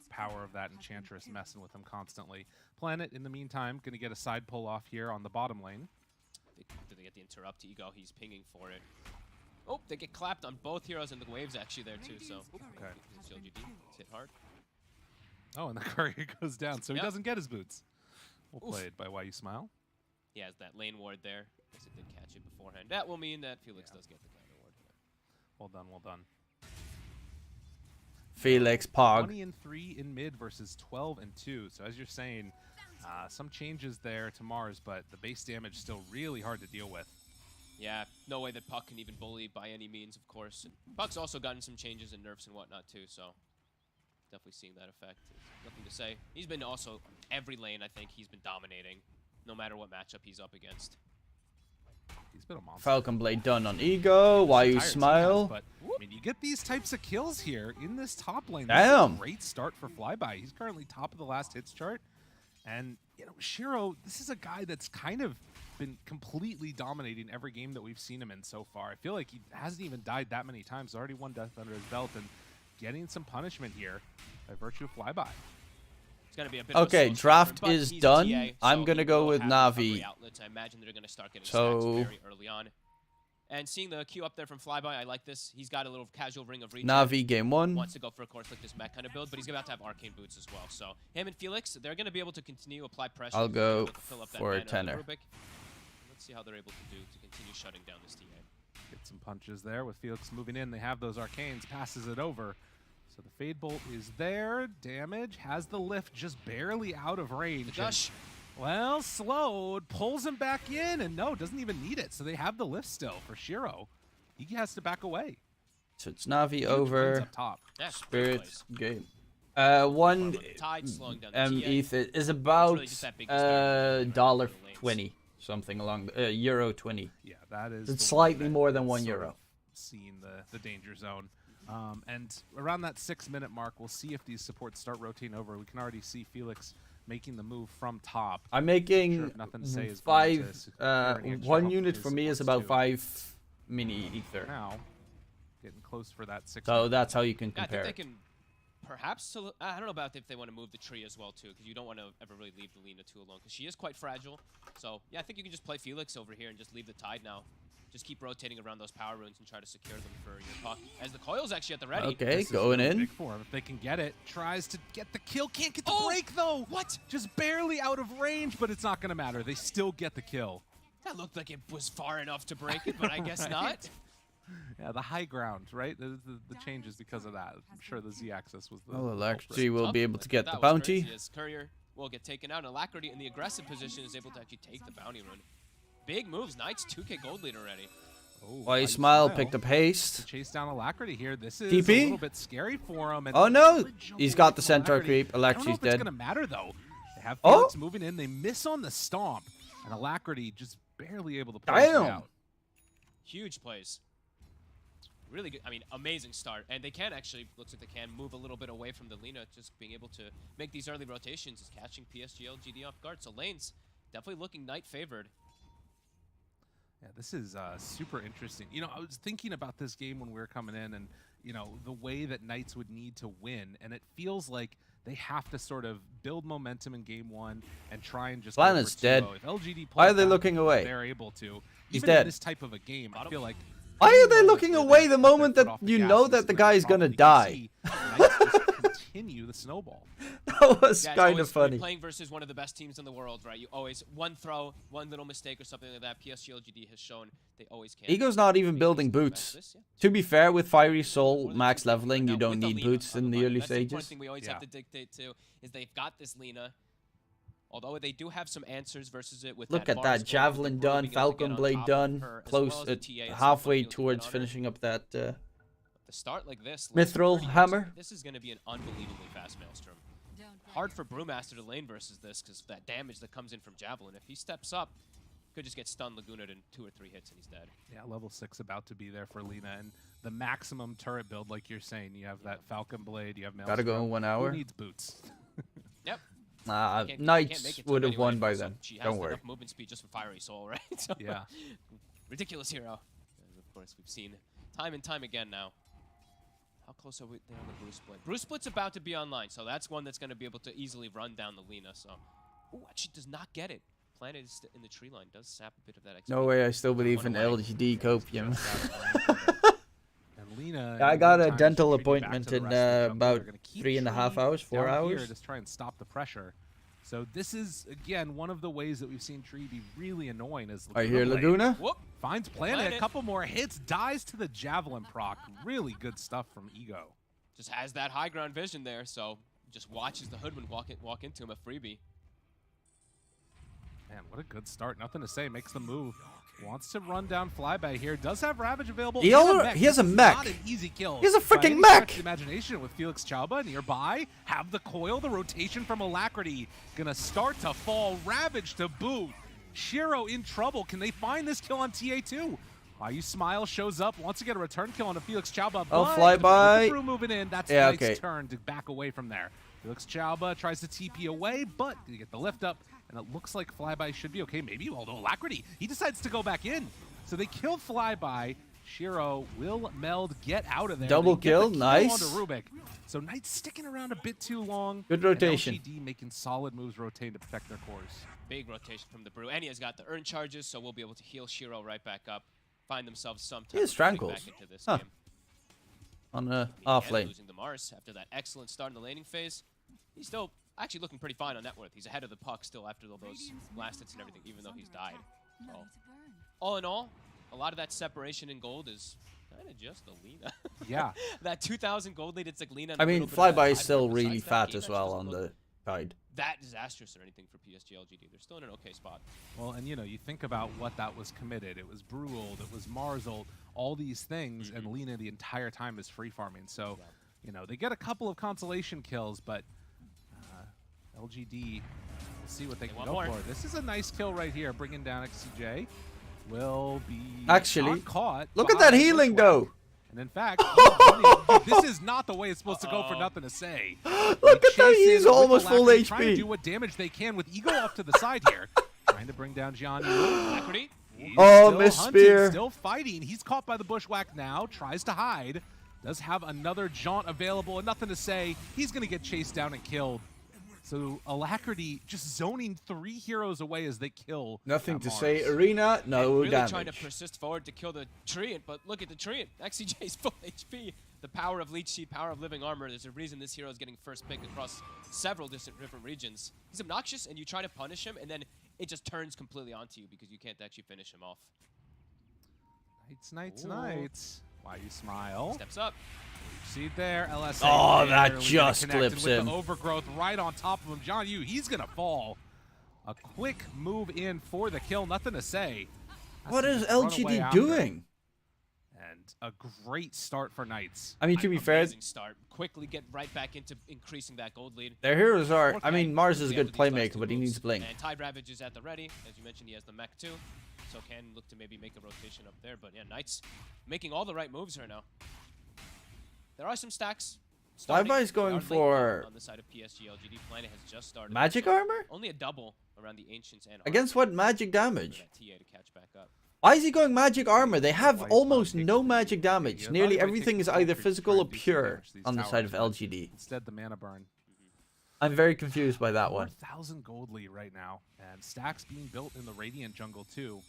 power of that Enchantress messing with him constantly. Planet, in the meantime, going to get a side pull off here on the bottom lane. Did they get the interrupt? Ego, he's pinging for it. Oh, they get clapped on both heroes, and the wave's actually there too. So, okay. LGD, it's hit hard. Oh, and the courier goes down, so Yep. he doesn't get his boots. Well Oof. played by Why You Smile. He has that lane ward there. Guess it did catch it beforehand. That will mean that Felix does get the counter ward. Well done, well done. Felix Pog. 20-3 in mid versus 12-2. So as you're saying, some changes there to Mars, but the base damage still really hard to deal with. Yeah, no way that Puck can even bully by any means, of course. And Puck's also gotten some changes in nerfs and whatnot too, so definitely seeing that effect. Nothing to say. He's been also every lane. I think he's been dominating, no matter what matchup he's up against. He's been a monster. Falcon Blade done on Ego. Why you Tired smile? sometimes, but I mean, you get these types of kills here in this top lane. Damn. This is a great start for Flyby. He's currently top of the last hits chart. And, you know, Shiro, this is a guy that's kind of been completely dominating every game that we've seen him in so far. I feel like he hasn't even died that many times. Already one death under his belt and getting some punishment here by virtue of Flyby. It's going to be a bit of a Okay, slow draft starter, but is he's a done. TA, I'm so gonna he go will with have Navi. recovery outlets. I imagine they're going to start getting So- stacks very early on. And seeing the queue up there from Flyby, I like this. He's got a little casual ring of reach. Navi game 1. Wants to go for a course like this mech kind of build, but he's about to have arcane boots as well. So him and Felix, they're going to be able to continue to apply pressure. I'll They're go able to fill up that for a mana of the tenor. Rubik. Let's see how they're able to do to continue shutting down this TA. Get some punches there with Felix moving in. They have those arcanes, passes it over. So the Fade Bolt is there. Damage has the lift just barely out of range. The gush. Well, slowed, pulls him back in, and no, doesn't even need it. So they have the lift still for Shiro. He has to back away. So it's Navi Wins over. up top. Yeah, Spirit game. One Tide slowing down the TA. ETH is It's about really just that big disparity $1.20, something along the Euro 20. Yeah, that is. It's the slightly one more that than is €1. sort of Seeing the danger zone. And around that 6-minute mark, we'll see if these supports start rotating over. We can already see Felix making the move from top. I'm making Sure, nothing to say is going 5. to secure any extra 1 help unit from for his me is supports about too. 5 mini ether. Now, getting close for that 6. So that's how you can Yeah, I compare. think they can perhaps. I don't know about if they want to move the tree as well too, because you don't want to ever really leave the Lina too alone, because she is quite fragile. So yeah, I think you can just play Felix over here and just leave the Tide now. Just keep rotating around those power runes and try to secure them for your puck. As the coil's actually at the ready. Okay, This is going really in. big for him. If they can get it, tries to get the kill, can't get the Oh! break though. What? Just barely out of range, but it's not going to matter. They still get the kill. That looked like it was far enough to break it, but I guess Right? not. Yeah, the high ground, right? The changes because of that. I'm sure the Z-axis was the. Well, culprit. Electricity will be able to get That the was bounty. crazy, as Courier will get taken out, and Alacrity in the aggressive position is able to actually take the bounty rune. Big moves. Knights 2K gold lead already. Oh, Why Smile picked up haste. Chase down Alacrity here. This is TP? a little bit scary for him. And Oh no! good jump He's away got the from centaur Alacrity. creep. I don't know Electrity's if it's dead. gonna matter though. They have Oh! Felix moving in. They miss on the stomp, and Alacrity just barely able to pull Damn. it out. Huge plays. Really good. I mean, amazing start. And they can actually, looks like they can move a little bit away from the Lina, just being able to make these early rotations is catching PSG LGD off guard. So lanes definitely looking Knight favored. Yeah, this is super interesting. You know, I was thinking about this game when we were coming in, and you know the way that Knights would need to win, and it feels like they have to sort of build momentum in game 1 and try and just. Planet's dead. If LGD Why are pulls they back, looking away? They're able to. He's Even dead. in this type of a game, I feel like. Why are they looking away the moment that you know that the guy's gonna die? Continue the snowball. That was Yeah, it's kind always of funny. playing versus one of the best teams in the world, right? You always, one throw, one little mistake or something like that. PSG LGD has shown they always can. Ego's not even building boots. To be fair, with Fiery Soul max leveling, you don't need boots in the early That's the important stages. thing we always have to dictate to, is they've got this Lina. Although they do have some answers versus it with Look that at Varus that ult, javelin with done, being able to get Falcon on Blade top of done, her, as close well as the TA itself halfway being able to get towards on her. finishing up that To start like this, Mithril pretty hammer. decent. This is going to be an unbelievably fast Maelstrom. Hard for Brewmaster to lane versus this because of that damage that comes in from Javelin. If he steps up, could just get stunned Lagunaed in 2 or 3 hits and he's dead. Yeah, level 6 about to be there for Lina, and the maximum turret build, like you're saying, you have that Falcon Blade, you have Maelstrom. Gotta go in 1 hour. Who needs boots? Yep. Knights make it to would him have won anyway, by so then. She has Don't worry. enough movement speed just for Fiery Soul, right? So, Yeah. ridiculous hero. And of course, we've seen time and time again now. How close are we there on the Bruce Split? Bruce Split's about to be online, so that's one that's going to be able to easily run down the Lina. So, ooh, actually does not get it. Planet is in the tree line. Does sap a bit of that XP. No way, I still believe in LGD copium. And Lina, I in got the a meantime, dental is retreating back appointment to the in rest of the jungle. about They're gonna keep 3.5 Tree hours, 4 down here hours. to try and stop the pressure. So this is, again, one of the ways that we've seen Tree be really annoying is I hear Blade Laguna. Whoop. finds Planet, a couple more hits, dies to the Javelin proc. Really good stuff from Ego. Just has that high ground vision there, so just watches the Hoodman walk into him, a freebie. Man, what a good start. Nothing to say. Makes the move. Wants to run down Flyby here. Does have Ravage available. He and a has a This is mech. Not an easy kill. He has a by freaking any mech. stretch of the imagination with Felix Chauba nearby. Have the coil. The rotation from Alacrity. Gonna start to fall. Ravage to boot. Shiro in trouble. Can they find this kill on TA2? You Smile shows up, wants to get a return kill on a Felix Chauba. Oh, but Flyby. with the crew moving in. That's Yeah, Knight's okay. turn to back away from there. Felix Chauba tries to TP away, but you get the lift up, and it looks like Flyby should be okay. Maybe, although Alacrity, he decides to go back in. So they kill Flyby, Shiro will meld, get out of there. Double They get the kill, nice. onto Rubik. So Knights sticking around a bit too long. Good rotation. And LGD making solid moves rotating to protect their cores. Big rotation from the Brew. And he has got the Earn charges, so we'll be able to heal Shiro right back up. Find themselves some He has time back strangles. into this Huh. game. On the off Again, lane. Losing the Mars after that excellent start in the laning phase. He's still actually looking pretty fine on net worth. He's ahead of the puck still after all those last hits and everything, even though he's died. So, all in all, a lot of that separation in gold is kind of just Alina. Yeah. That 2,000 gold lead, it's like Lina. I mean, Flyby is still really fat as well on the side. That disastrous or anything for PSG LGD. They're still in an okay spot. Well, and you know, you think about what that was committed. It was Brewald, it was Marzold, all these things, and Lina the entire time is free farming. So, you know, they get a couple of consolation kills, but LGD, we'll see what they can go for. This is a nice kill right here, bringing down XCJ. Will be Actually, caught. look at that healing though. And in fact, this is not the way it's supposed to go for nothing to say. Look at that, he's almost full Trying to HP. do what damage they can with Ego off to the side here. Trying to bring down Gianni. Alacrity. Oh, Still miss hunted, spear. Still fighting. He's caught by the bushwhack now. Tries to hide. Does have another jaunt available and nothing to say. He's going to get chased down and killed. So Alacrity just zoning 3 heroes away as they kill. Nothing to Mars. say. Arena, no Really damage. trying to persist forward to kill the Treant, but look at the Treant. XCJ's full HP. The power of Leech Seed, power of Living Armor. There's a reason this hero is getting first pick across several different regions. He's obnoxious, and you try to punish him, and then it just turns completely onto you because you can't actually finish him off. Knights. Why you smile? Steps up. See there, LSA. Oh, that barely just gonna connect, clips and with him. The overgrowth right on top of him. John Yu, he's gonna fall. A quick move in for the kill. Nothing to say. What is Has to just run away LGD after. doing? And a great start for Knights. I mean, to be fair, Amazing start. Quickly get right back into increasing that gold lead. their heroes are. I mean, Mars is a After good these last playmaker, two but he moves. needs Blink. And Tide Ravage is at the ready. As you mentioned, he has the mech too. So can look to maybe make a rotation up there. But yeah, Knights making all the right moves right now. There are some stacks. Flyby's going for on the side of PSG LGD. Planet has just started. magic So armor? Only a double around the Ancients and Against what magic damage? that TA to catch back up. Why is he going magic armor? They have almost no magic damage. Nearly everything is either physical or pure on the side of LGD. Instead, the mana burn. I'm very confused by that one. 4,000 gold lead right now. And stacks being built in the Radiant jungle too.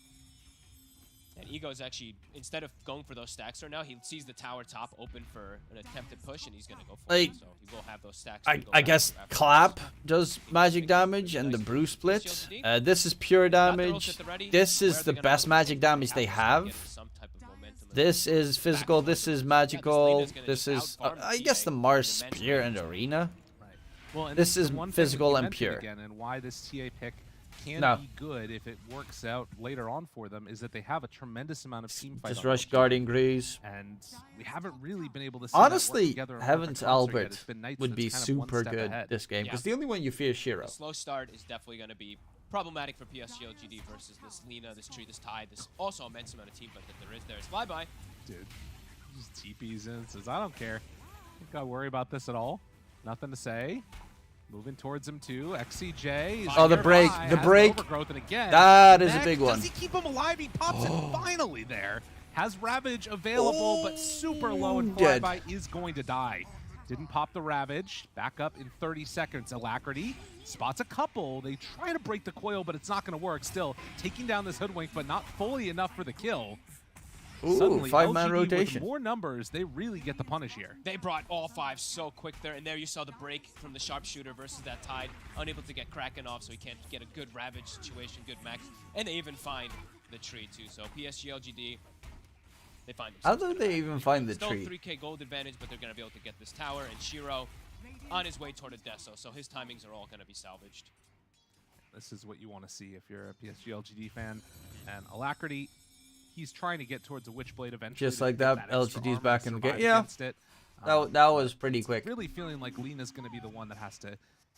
And Ego's actually, instead of going for those stacks right now, he sees the tower top open for an attempted push, and he's going to go for Like, it. So he will have those stacks. I guess Clap does magic damage and the Brew split. This is pure damage. This is the best magic damage they have. This is physical. This is magical. This is, I guess, the Mars Spear and Arena. Well, and This is one thing physical you and mentioned pure. Again, and why this TA pick can No. be good if it works out later on for them is that they have a tremendous amount of team fight. Just on rush both Guardian Greaves. And we haven't really been able to see that work Honestly, together in perfect Heaven's concert yet. Albert It's been Knights would that's be kind of one super step good ahead. this game, Yeah. because the only one you fear is Shiro. The slow start is definitely going to be problematic for PSG LGD versus this Lina, this Tree, this Tide, this also immense amount of team fight that there is there. It's Flyby. Dude, just TPs in and says, I don't care. Don't gotta worry about this at all. Nothing to say. Moving towards him too. XCJ is Oh, the break, nearby, the has break. overgrowth, and again, That is a Meg, big one. Does he keep him alive? He pops it finally there. Has Ravage available, but super low, and Dead. Flyby is going to die. Didn't pop the Ravage. Back up in 30 seconds. Alacrity spots a couple. They try to break the coil, but it's not going to work. Still taking down this hoodwink, but not fully enough for the kill. Ooh, Suddenly, 5-man LGD rotation. With more numbers, they really get the punish here. They brought all 5 so quick there, and there you saw the break from the sharpshooter versus that Tide. Unable to get Kraken off, so he can't get a good Ravage situation, good max. And they even find the tree too. So PSG LGD, they find How themselves. do they even find the Still tree? 3k gold advantage, but they're going to be able to get this tower. And Shiro on his way toward a Deso, so his timings are all going to be salvaged. This is what you want to see if you're a PSG LGD fan. And Alacrity, he's trying to get towards a Witchblade eventually. Just to like get that, extra LGD's armor back and in the game. survive Yeah, against it. that was pretty quick. Really feeling like Lena's going to be the one that has to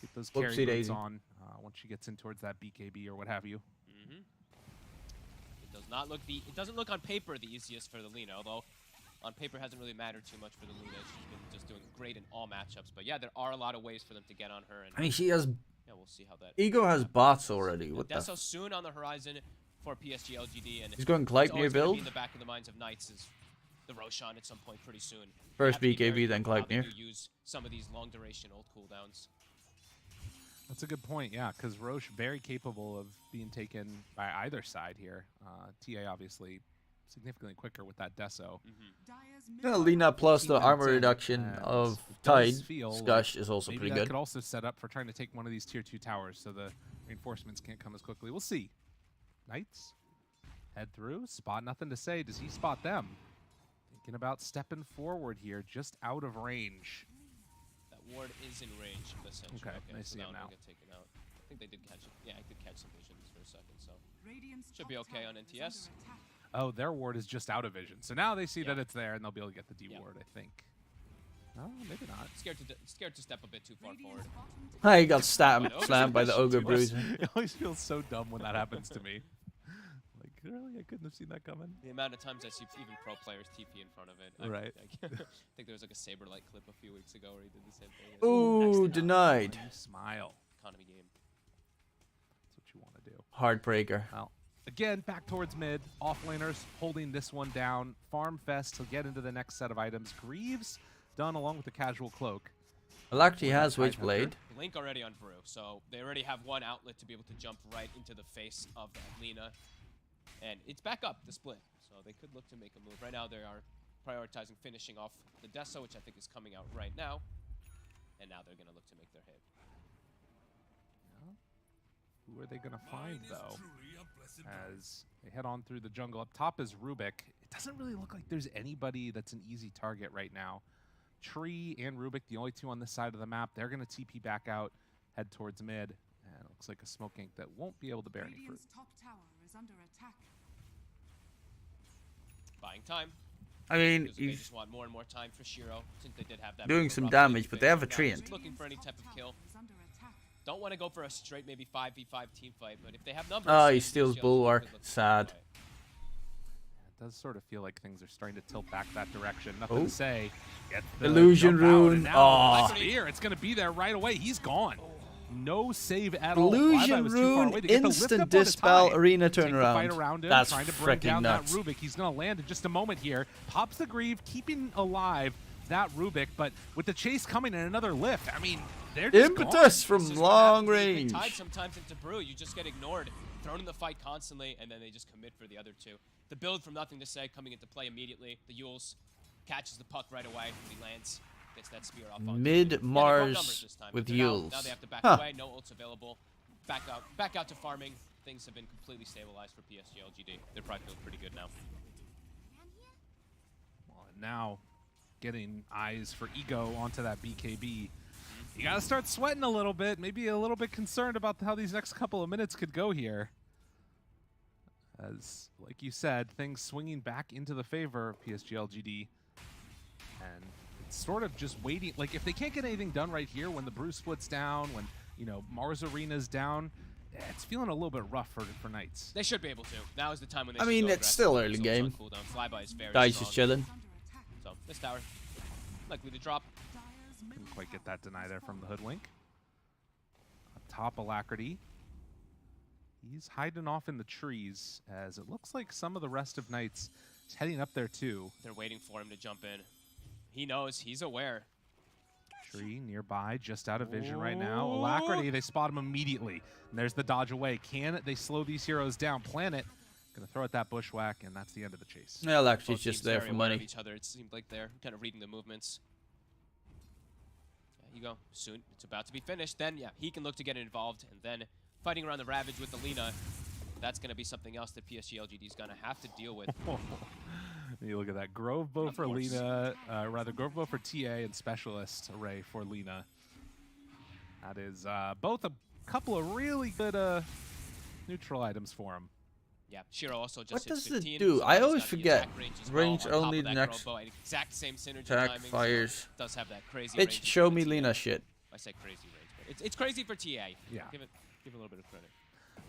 get those Whoopsie carry boots daisy. on once she gets in towards that BKB or what have you. It does not look it doesn't look on paper the easiest for the Lina, although on paper hasn't really mattered too much for the Lina. She's been just doing great in all matchups. But yeah, there are a lot of ways for them to get on her. And I mean, she has. yeah, we'll see how that. Ego has bots already. What the? Deso soon on the horizon for PSG LGD, and He's going it's Glype near always gonna build? be in the back of the minds of Knights is the Roshan at some point pretty soon. First You have to be very BKB, then careful how they Gleipnir. do use some of these long duration ult cooldowns. That's a good point, yeah, because Roche very capable of being taken by either side here. TA obviously significantly quicker with that Deso. Lina plus the 15 armor minutes in, reduction and of it does Tide feel Scush like is also maybe pretty that good. could also set up for trying to take one of these tier 2 towers so the reinforcements can't come as quickly. We'll see. Knights head through, spot nothing to say. Does he spot them? Thinking about stepping forward here, just out of range. That ward is in range of the Sentry. Okay, I see so him now. Get taken out. I think they did catch it. Yeah, I did catch some visions for a second, so should be okay on NTS. Oh, their ward is just out of vision. So now they see that it's there, and they'll be able to get the D ward, I think. No, maybe not. Scared to step a bit too far forward. He got slammed by the Ogre Bruiser. It always feels so dumb when that happens to me. Like, really? I couldn't have seen that coming? The amount of times I see even pro players TP in front of it. Right. I think there was like a Saberlight clip a few weeks ago where he did the same thing. Ooh, denied. You smile. Economy game. That's what you want to do. Heartbreaker. Well, again, back towards mid. Offlaners holding this one down. Farm Fest to get into the next set of items. Greaves done along with the casual cloak. Alacti has Witchblade. Link already on Brew, so they already have one outlet to be able to jump right into the face of that Lina. And it's back up, the split. So they could look to make a move. Right now they are prioritizing finishing off the Deso, which I think is coming out right now. And now they're going to look to make their hit. Yeah. Who are they going to find, though? As they head on through the jungle. Up top is Rubik. It doesn't really look like there's anybody that's an easy target right now. Tree and Rubik, the only two on this side of the map. They're going to TP back out, head towards mid. And it looks like a smoke ink that won't be able to bear any fruit. Top tower is under attack. Buying time. I mean, They just want more and more time for Shiro, since they did have that. doing some damage, but they have a treant. Looking for any type of kill. Don't want to go for a straight maybe 5v5 team fight, but if they have numbers... Oh, he steals Bulwark. Sad. It does sort of feel like things are starting to tilt back that direction. Nothing to say. Get the Illusion jump out, and Rune. now Spear, it's going to be there right away. He's gone. No save at all. Illusion Rune, instant dispel, arena turnaround. That's trying to bring freaking down nuts. that Rubik. He's going to land in just a moment here. Pops the Grieve, keeping alive that Rubik, but with the chase coming in another lift, I mean, they're just Impetus gone. from long range. Tied sometimes into Brew, you just get ignored, thrown in the fight constantly, and then they just commit for the other two. The build from nothing to say coming into play immediately. The Yules catches the puck right away when he lands. Gets that spear off on Mid Mars with Yules. Now they have to back away. No ults available. Back out to farming. Things have been completely stabilized for PSG LGD. They're probably feeling pretty good now. Well, and now getting eyes for Ego onto that BKB. You got to start sweating a little bit. Maybe a little bit concerned about how these next couple of minutes could go here. As, like you said, things swinging back into the favor of PSG LGD. And it's sort of just waiting. Like, if they can't get anything done right here, when the Brew splits down, when, you know, Mars Arena's down, it's feeling a little bit rough for Knights. They should be able to. Now is the time when they I mean, it's still early game. Flyby is very Dice strong. is chilling. So, this tower, likely to drop. Couldn't quite get that deny there from the Hoodwink. Up top, Alacrity. He's hiding off in the trees, as it looks like some of the rest of Knights is heading up there too. They're waiting for him to jump in. He knows, he's aware. Tree nearby, just out of vision right now. Alacrity, they spot him immediately. And there's the dodge away. Can they slow these heroes down? Planet, gonna throw at that bushwhack, and that's the end of the chase. Yeah, Alacrity's Both just teams there very for aware money. of each other. It seemed like they're kind of reading the movements. There you go. Soon, it's about to be finished. Then, yeah, he can look to get involved, and then fighting around the Ravage with the Lina. That's going to be something else that PSG LGD is going to have to deal with. You look at that. Grove Bow for Lina, rather Grove Bow for TA and Specialist Array for Lina. That is both a couple of really good neutral items for him. Yeah, Shiro also just What hits does 15, it do? so I he's always got the forget. attack range as Range well. On top only of the that next Grove Bow, exact same synergy attack timing, so fires. does have that crazy Bitch, range. show me Lina shit. I say crazy range, but it's crazy for TA. Yeah. Give it a little bit of credit.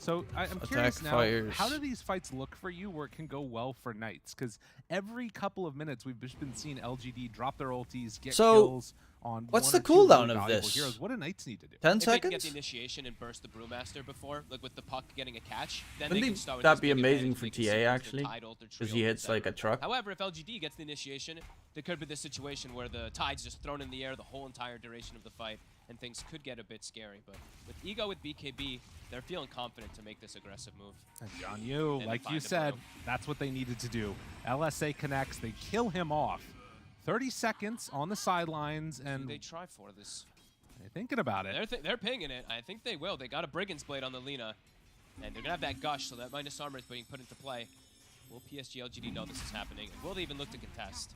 So I'm curious now, how do these fights look for you where it can go well for Knights? Because every couple of minutes we've just been seeing LGD drop their ultis, get kills on what's one the or two cooldown really of valuable this? heroes. What do Knights need to do? 10 if they can seconds? get the initiation and burst the Brewmaster before, like with the puck getting a catch, then Wouldn't they can start with that this be big amazing advantage. for They can TA sequence the actually? Tide ult or Because Tree he ult, hits like a etc. truck. However, if LGD gets the initiation, there could be this situation where the Tide's just thrown in the air the whole entire duration of the fight, and things could get a bit scary. But with Ego with BKB, they're feeling confident to make this aggressive move. And John Yu, like you said, that's what they needed to do. LSA connects, they kill him off. 30 seconds on the sidelines, and they try for this. They're thinking about it. They're pinging it. I think they will. They got a Brigand's Blade on the Lina, and they're gonna have that gush, so that minus armor is being put into play. Will PSG LGD know this is happening? Will they even look to contest?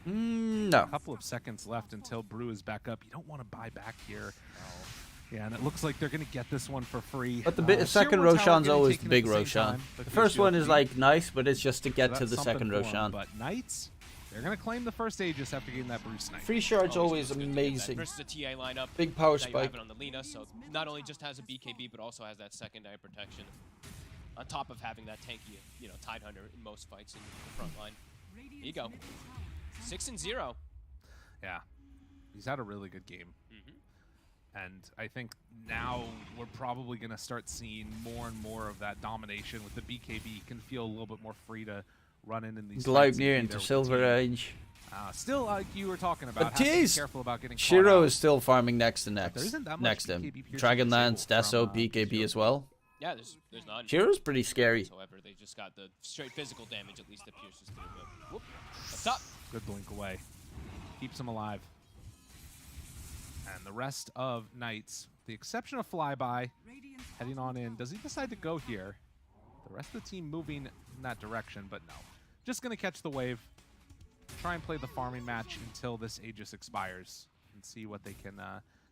No. A couple of seconds left until Brew is back up. You don't want to buy back here. Yeah, and it looks like they're going to get this one for free. But the second Roshan's always the big Roshan. The first one is like nice, but it's just to get to the second Roshan. But Knights, they're going to claim the first Aegis after getting that Bruce Knight. Free Shard's always amazing. Versus a TA lineup. Big power Now you spike. have it on the Lina, so not only just has a BKB, but also has that secondary protection. On top of having that tanky, Tide Hunter in most fights in the front line. Ego. 6-0. Yeah, he's had a really good game. And I think now we're probably going to start seeing more and more of that domination with the BKB. He can feel a little bit more free to run in these Glide near into Silver Age. Still, like you were talking about, But have to be geez, careful about getting Shiro caught is still farming next to next. there isn't that much Next to him. BKB piercing Dragonlance, disabled Deso, from, BKB as well. Yeah, there's none. Shiro's pretty scary. However, they just got the straight physical damage, at least that pierces through. But whoop, up top. Good blink away. Keeps him alive. And the rest of Knights, the exception of Flyby, heading on in. Does he decide to go here? The rest of the team moving in that direction, but no. Just going to catch the wave, try and play the farming match until this Aegis expires, and see what they can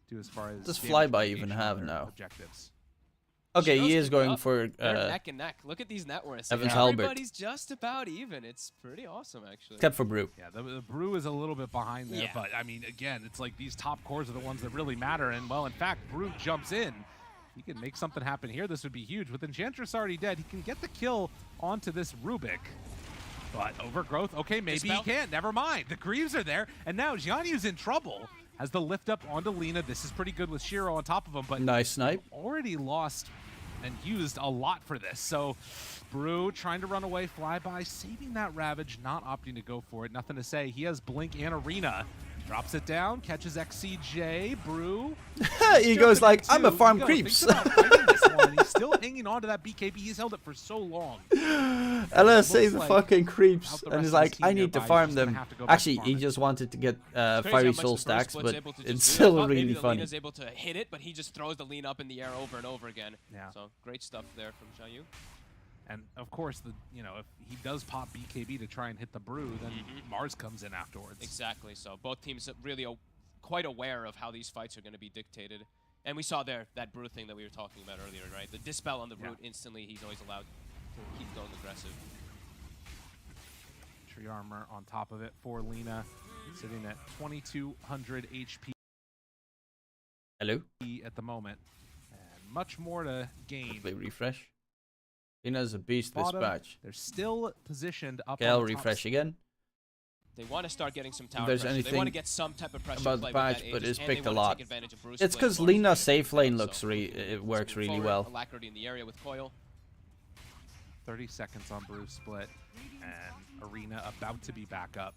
do as far as Does damage Flyby even mitigation have on their now? objectives. Okay, he Shiro's is going up. for They're neck and neck. Look at these net worths. Evans Halbert. Everybody's just about even. It's pretty awesome, actually. Except for Brew. Yeah, the Brew is a little bit behind there, Yeah. but I mean, again, it's like these top cores are the ones that really matter. And well, in fact, Brew jumps in. He can make something happen here. This would be huge. With Enchantress already dead, he can get the kill onto this Rubik. But Overgrowth, okay, maybe he can't. Never mind. The Greaves are there, and now Jianyu's in trouble. Has the lift up onto Lina. This is pretty good with Shiro on top of him, but nice snipe. Already lost and used a lot for this. So Brew trying to run away, Flyby, saving that Ravage, not opting to go for it. Nothing to say. He has Blink and Arena. Drops it down, catches XCJ, Brew. He goes like, I'm a farm Ego creeps. thinks about fighting this one. He's still hanging on to that BKB. He's held it for so long. LSA the like fucking creeps, the and rest he's of like, his team I need to nearby, farm he's just gonna them. have to go back Actually, farm he it. just wanted to get Crazy how Fiery much Soul the Bruce stacks, Split's but able to it's just do that. still I thought really maybe the funny. Lina's able to hit it, but he just throws the Lina up in the air over and over again. Yeah. So great stuff there from Xiaoyu. And of course, if he does pop BKB to try and hit the Brew, then Mars comes in afterwards. Exactly. So both teams are really quite aware of how these fights are going to be dictated. And we saw there that Brew thing that we were talking about earlier, right? The dispel on the root instantly, he's always allowed to keep going aggressive. Tree armor on top of it for Lina, sitting at 2200 HP. Hello? At the moment. And much more to gain. Quickly refresh. Lina's a beast this Bottom, batch. They're still positioned up Okay, on I'll the top refresh again. They want to start getting some tower There's pressure. They anything want to get some type of pressure about play the patch, with that but Aegis, it's and they picked a want to lot. take advantage of Bruce It's Blade because Mars' Lina's safe lane so looks it works moving really forward, well. Alacrity in the area with Coil. 30 seconds on Brew split, and Arena about to be back up.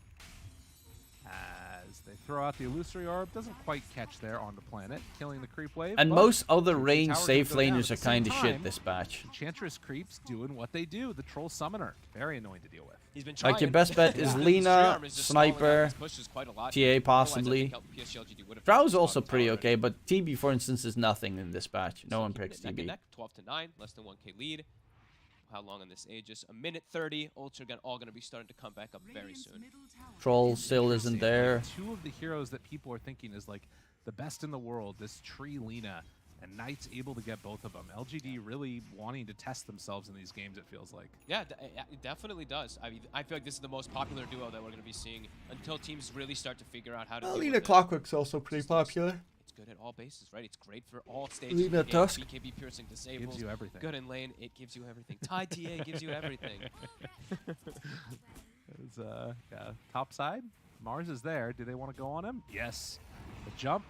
As they throw out the Illusory Orb, doesn't quite catch there on the planet, killing the creep wave. And but most other the range tower safe can go down. laners At are the same kind of time, shit this batch. Enchantress creeps doing what they do. The Troll Summoner, very annoying to deal with. He's been Like your trying. best bet is Yeah. Lina, Strearm is just stalling out Sniper, his pushes quite a lot. TA Otherwise, I possibly. think PSG would have Drow's fought also the pretty tower okay, but TB, for instance, is nothing in this batch. No one keeping picks it neck and TB. neck, 12-9, less than 1k lead. How long on this Aegis? A minute 30. Ults are all going to be starting to come back up very soon. Troll still isn't there. Two of the heroes that people are thinking is like the best in the world, this Tree Lina, and Knight's able to get both of them. LGD really wanting to test themselves in these games, it feels like. Yeah, it definitely does. I mean, I feel like this is the most popular duo that we're going to be seeing until teams really start to figure out how to deal Lina with it. Clockwork's also pretty popular. It's good at all bases, right? It's great for all stages. Lena of the game. Tusk BKB piercing disables. Gives you everything. Good in lane, it gives you everything. Tide TA gives you everything. Yeah, top side. Mars is there. Do they want to go on him? Yes. The jump,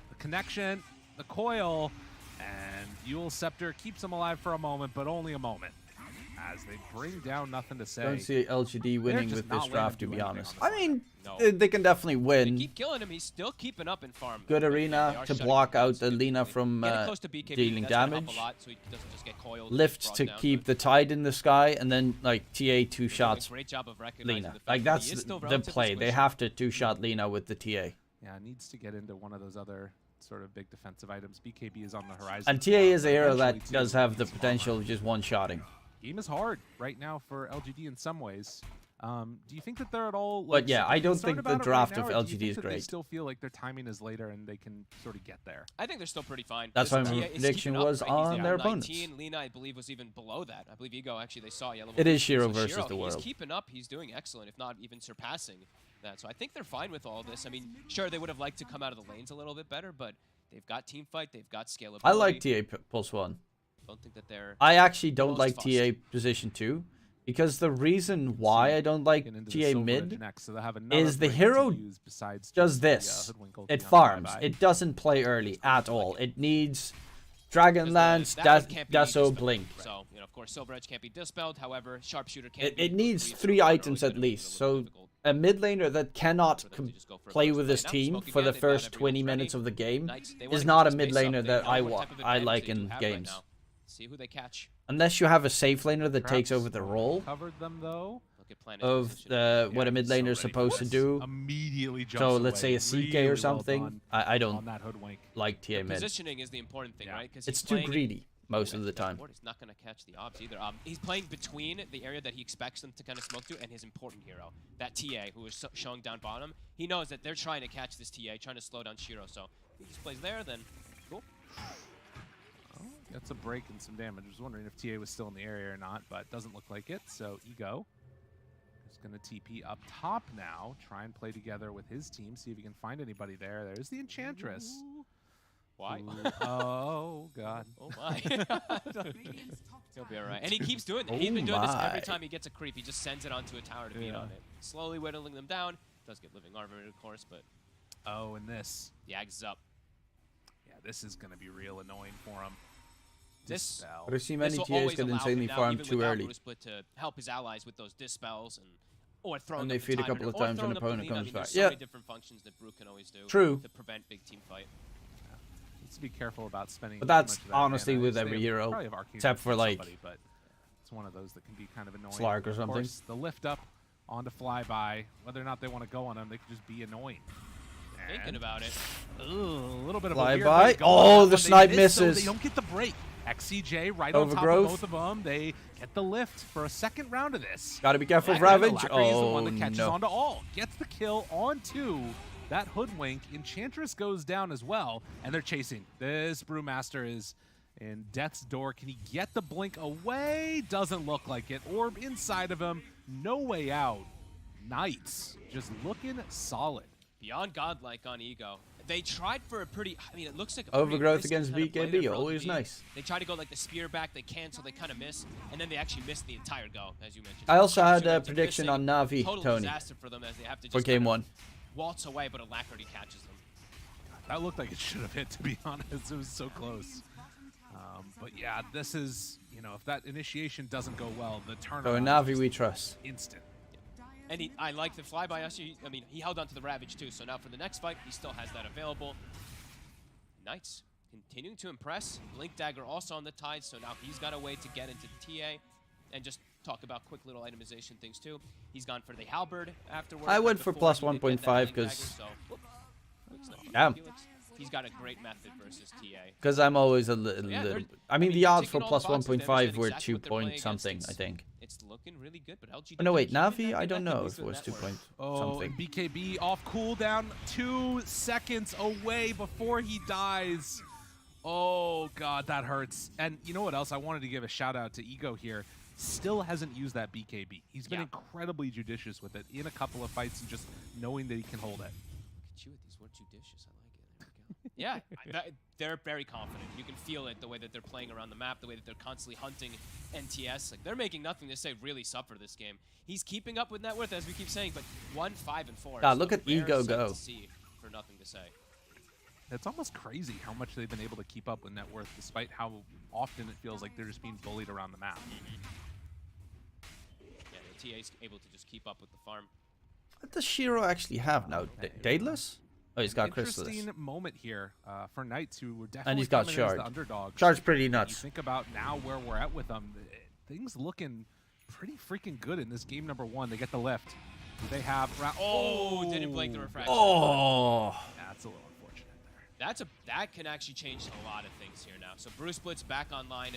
the connection, the coil, and Yule Scepter keeps him alive for a moment, but only a moment. As they bring down Nothing to Say. Don't see LGD winning just with not this letting draft, to him do be anything honest. on I mean, No. they can definitely They win. keep killing him. He's still keeping up in farm. Good They arena are to shutting block him down out the Lena from Getting close to BKB, dealing that's gonna help damage. a lot, so he doesn't just get coiled and Lift brought to down, keep but the Tide in the sky, and then like TA they're two doing shots a great job of recognizing Lena. the fact Like that that's he is still the relatively play. They squishy. have to two-shot Lena with the TA. Yeah, needs to get into one of those other sort of big defensive items. BKB is on the horizon. And TA is a hero Eventually, that too, does have the needs potential of just one-shotting. Game is hard right now for LGD in some ways. Do you think that they're at all? But Like, yeah, I don't concerned think the about it draft right now, of or do you LGD think is that They great. still feel like their timing is later and they can sort of get there. I think they're still pretty fine. That's This why my TA is prediction keeping up, was right? He's on level their opponents. 19. Lena, I believe, was even below that. I believe Ego actually they saw yellow. It is 15, Shiro so versus the world. He's keeping up. He's doing excellent, if not even surpassing that. So I think they're fine with all this. I mean, sure, they would have liked to come out of the lanes a little bit better, but they've got team fight. They've got scalability. I like TA +1. Don't think that they're. I actually don't most like fussed. TA position 2. Because the reason why I don't like TA mid is the hero does this. It farms. It doesn't play early at all. It needs Dragonlance, Dasso, Blink. So, you know, of course, Silver Edge can't be dispelled. However, Sharpshooter can be. It needs 3 items at least. So a mid laner that cannot play with his team for the first 20 minutes of the game is not a mid laner that I like in games. See who they catch. Unless you have a safe laner that takes over the role Covered them though. of what a mid laner is supposed to do. Immediately jumps So let's say away. a CK Really or well something. done I don't on that hoodwink. like TA mid. Positioning is the important thing, right? Because It's too greedy most of the time. He's not going to catch the obs either. He's playing between the area that he expects them to kind of smoke to and his important hero, that TA, who is showing down bottom. He knows that they're trying to catch this TA, trying to slow down Shiro. So if he just plays there, then cool. Gets a break and some damage. I was wondering if TA was still in the area or not, but doesn't look like it. So Ego is going to TP up top now, try and play together with his team, see if he can find anybody there. There's the Enchantress. Why? Oh, God. Oh, my. He'll be all right. And he keeps doing that. He's been doing this every time he gets a creep. He just sends it onto a tower to beat on it. Slowly whittling them down. Does get living armor, of course, but... Oh, and this. The Ags is up. Yeah, this is going to be real annoying for him. This, But I see many TAs get insanely farmed too early. Split to help his allies with those dispels or throwing And they up the feed a timer, couple of or times throwing when up the opponent lead. I comes mean, back. there's so many different functions that Brew can always do True. to prevent big team fight. Needs to be careful about spending. But too that's much of that honestly mana. with They every hero, probably have Arcane except for, with like, somebody, but it's one of those that can be kind of annoying. Slark or Of something. course, the lift up onto flyby. Whether or not they want to go on them, they could just be annoying. Thinking about it. Ooh, a little bit of Flyby. a weird way to go Oh, on the that one. snipe They miss, so misses. They don't get the break. XCJ right on top Overgrowth. of both of them. They get the lift for a second round of this. Gotta be careful of And then Ravage. Alacrity is the Oh, one that catches no. onto all. Gets the kill onto that hoodwink. Enchantress goes down as well, and they're chasing. This Brewmaster is in death's door. Can he get the blink away? Doesn't look like it. Orb inside of him. No way out. Knights just looking solid. Beyond godlike on Ego. They tried for a pretty, I mean, it looks like a pretty Overgrowth risky against kind of play BKB, there for always LGD. nice. They try to go like the spear back, they can, so they kind of miss, and then they actually miss the entire go, as you mentioned. I also had Sharpshooter a ends up prediction missing. on Na'Vi, Total Tony, disaster for them as they have to for just game kind of 1. waltz away, but Alacrity catches them. That looked like it should have hit, to be honest. It was so close. But yeah, this is, you know, if that initiation doesn't go well, the turnaround So in is Na'Vi just we trust. And instant. I like the flyby. Actually, I mean, he held on to the Ravage too, so now for the next fight, he still has that available. Knights continuing to impress. Blink Dagger also on the Tide, so now he's got a way to get into TA and just talk about quick little itemization things too. He's gone for the Halberd afterwards. I went for before plus he did get that 1.5 Blink Dagger, because so, quick snap. Damn. Felix, he's got a great method versus TA. Because I'm always a little. Yeah, I mean, they're the odds for ticking all plus the boxes, they 1.5 understand were exactly 2 what they're playing point against. something, I think. It's looking really good, but LGD. Oh, no, wait, can't keep Na'Vi? it I back don't in know the if it was 2 network. point Oh, something. and BKB off cooldown, 2 seconds away before he dies. Oh, God, that hurts. And you know what else? I wanted to give a shout out to Ego here. Still hasn't used that BKB. He's been incredibly judicious with it in a couple of fights and just knowing that he can hold it. Look at you with these words, judicious. I like it. There we go. Yeah, they're very confident. You can feel it, the way that they're playing around the map, the way that they're constantly hunting NTS. Like, they're making Nothing to Say really suffer this game. He's keeping up with net worth, as we keep saying, but 1, 5, and 4. God, look at Ego go. To see for Nothing to Say. It's almost crazy how much they've been able to keep up with net worth, despite how often it feels like they're just being bullied around the map. Yeah, the TA's able to just keep up with the farm. What does Shiro actually have now? Daedalus? Oh, he's got Chrysalis. Interesting moment here for Knights, who were definitely And he's got coming in as Shard. the underdogs. Shard's pretty nuts. You think about now where we're at with them, things looking pretty freaking good in this game number 1. They get the lift. They have... Oh, didn't blink the refraction. Oh! That's a little unfortunate there. That can actually change a lot of things here now. So Bruce Split's back online.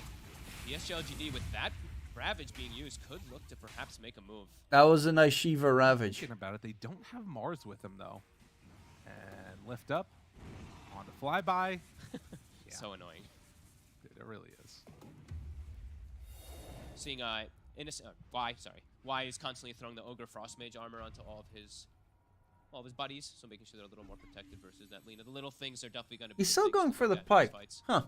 PSGLGD with that Ravage being used could look to perhaps make a move. That was a nice Shiva Ravage. Thinking about it, they don't have Mars with them though. And lift up on the flyby. Yeah. So annoying. It really is. Seeing Y is constantly throwing the Ogre Frost Mage armor onto all of his buddies, so making sure they're a little more protected versus that Lina. The little things are definitely going to be. He's still going for the pipe. Huh.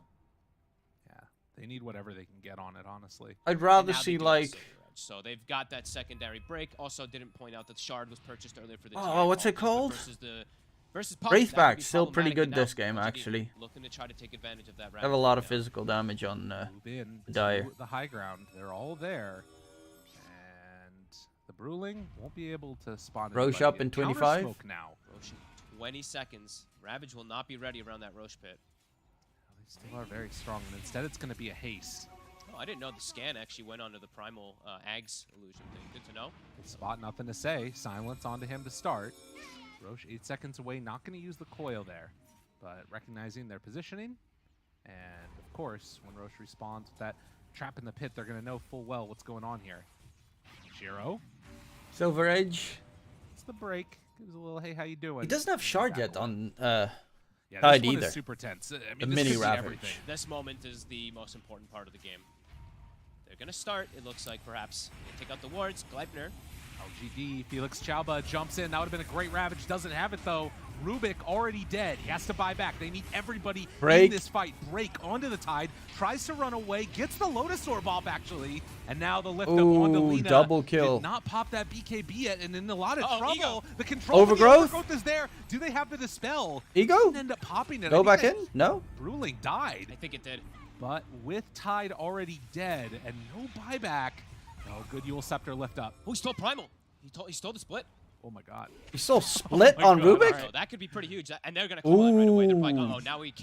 Yeah, they need whatever they can get on it, honestly. I'd rather see like... So they've got that secondary break. Also didn't point out that Shard was purchased earlier for this. Oh, what's it called? Versus Puck, Wraithback, still pretty good this game, LGD actually. Looking to try to take advantage of that. Have a lot of physical damage on Dire. The high ground, they're all there. And the Bruling won't be able to spawn Roche up in 25. Now. Roche 20 seconds. Ravage will not be ready around that Roche pit. They still are very strong, and instead it's going to be a haste. Oh, I didn't know the scan actually went onto the primal Ags illusion thing. Good to know. Spot Nothing to Say. Silence onto him to start. Roche 8 seconds away, not going to use the coil there, but recognizing their positioning. And of course, when Roche respawns with that trap in the pit, they're going to know full well what's going on here. Shiro. Silver Edge. It's the break. Gives a little, hey, how you doing? He doesn't have Shard yet on yeah, Tide this one either. Is super tense. I mean, the this mini could be Ravage. everything. This moment is the most important part of the game. They're going to start, it looks like, perhaps. They take out the wards. Gleipnir. LGD, Felix Chauba jumps in. That would have been a great Ravage. Doesn't have it, though. Rubik already dead. He has to buy back. They need everybody in this fight. Break onto the Tide. Tries to run away. Gets the Lotus Orb off, actually. And now the lift up onto Lina. Double kill. Did not pop that BKB yet, and in a lot of trouble. Ego. The control Overgrowth? of the Overgrowth is there. Do they have the Dispel? Ego? Didn't end up popping it. Go back in? No? Bruling died. I think it did. But with Tide already dead and no buyback. Oh, good Yule Scepter lift up. Oh, he stole primal. He stole the split. Oh my god. He still split on God. Rubik? So that could be pretty huge. And they're going to call it right away. They're probably going, oh, now we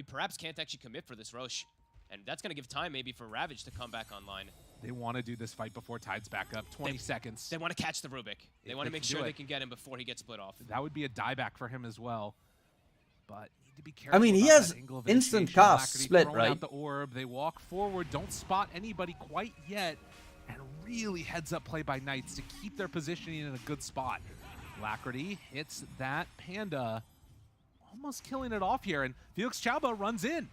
perhaps can't actually commit for this Roche. And that's going to give time maybe for Ravage to come back online. They want to do this fight before Tide's back up. 20 seconds. They want to catch the Rubik. They want to make sure they can get him before he gets split off. That would be a dieback for him as well. But need to be careful. I mean, he has instant cast split, right? Out the orb. They walk forward. Don't spot anybody quite yet. And really heads up play by Knights to keep their positioning in a good spot. Lacrity hits that Panda, almost killing it off here, and Felix Chauba runs in.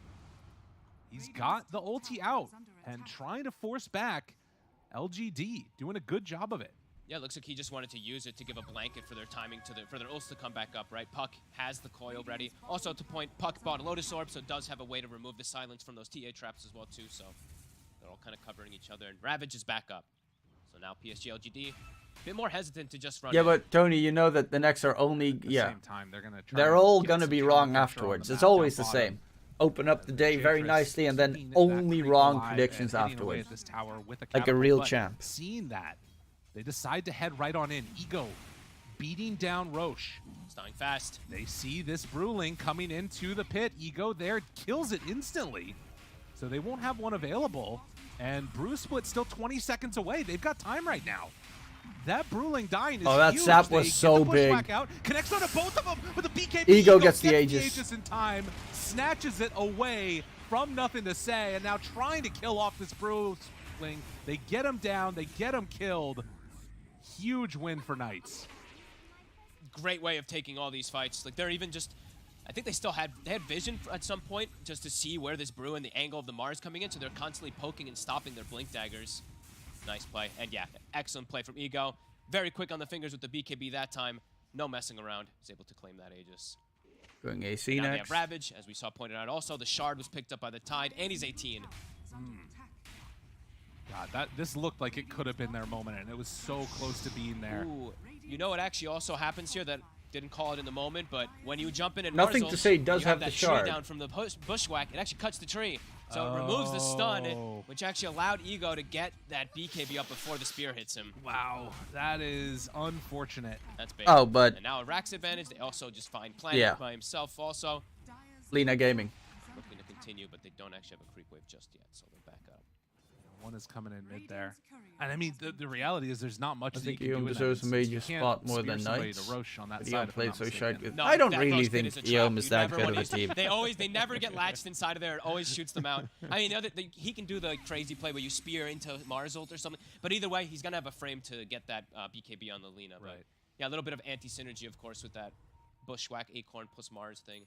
He's got the ulti out and trying to force back LGD, doing a good job of it. Yeah, it looks like he just wanted to use it to give a blanket for their timing, for their ults to come back up, right? Puck has the coil ready. Also, to point, Puck bought a Lotus Orb, so it does have a way to remove the silence from those TA traps as well, too, so they're all kind of covering each other, and Ravage is back up. So now PSG LGD, a bit more hesitant to just run in. But Tony, you know that the next are only, At the same time, they're gonna try they're and all get going to some be counter wrong control on afterwards. the It's map always the down same. bottom. Open up the day very nicely and then only wrong predictions afterwards. This tower with Like a catapult, real but champ. Seeing that, they decide to head right on in. Ego beating down Roche. It's dying fast. They see this Bruling coming into the pit. Ego there kills it instantly. So they won't have one available. And Bruce Split still 20 seconds away. They've got time right now. That Bruling dying is that huge. sap They was get so the push big. back out. Connects onto both of them with a BKB. Ego gets the Aegis. In time. Snatches it away from Nothing to Say. And now trying to kill off this Bruling. They get him down. They get him killed. Huge win for Knights. Great way of taking all these fights. Like, they're even just... I think they had vision at some point just to see where this brew and the angle of the Mars coming in, so they're constantly poking and stopping their blink daggers. Nice play. And yeah, excellent play from Ego. Very quick on the fingers with the BKB that time. No messing around. He's able to claim that Aegis. Going AC Now they next. have Ravage, as we saw pointed out. Also, the Shard was picked up by the Tide, and he's 18. God, this looked like it could have been their moment, and it was so close to being there. Ooh, you know what actually also happens here that didn't call it in the moment, but when you jump in and Nothing Marzel, to say, does you have that the shard. tree down from the bushwhack, it actually cuts the tree. So it removes the stun, which actually allowed Ego to get that BKB up before the spear hits him. Wow, that is unfortunate. That's big. Oh, but... And now a Rax advantage. They also just find Planet by himself also. Lina Gaming. Looking to continue, but they don't actually have a creep wave just yet, so they're back up. One is coming in mid there. And I mean, the reality is there's not much I that you think can do Eom in that deserves a instance. major You can't spot more spear than somebody Knights. to Roche on that But side, Eom if I'm played not so mistaken. shite. No, I don't that really Roche pit think is a trap. Eom is You that never good of wanna- a team. They never get latched inside of there. It always shoots them out. I mean, he can do the crazy play where you spear into Marzult or something. But either way, he's gonna have a frame to get that BKB on the Lina. But Right. yeah, a little bit of anti-synergy, of course, with that Bushwhack Acorn plus Mars thing.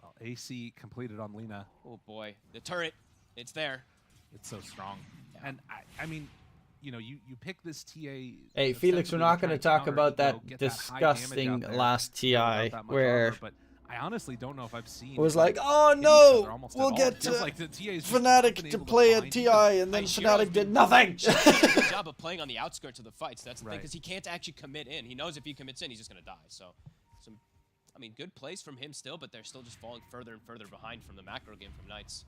Well, AC completed on Lina. Oh boy, the turret, it's there. It's so strong. And I mean, you know, you pick this TA. Hey, Felix, we're not going to talk about that disgusting last TI where but I honestly don't know if I've seen. it was like, oh no, we'll get Fnatic to play at TI, and then Fnatic did nothing. He did a good job of playing on the outskirts of the fights. That's the thing, because he can't actually commit in. He knows if he commits in, he's just going to die. So, I mean, good plays from him still, but they're still just falling further and further behind from the macro game from Knights.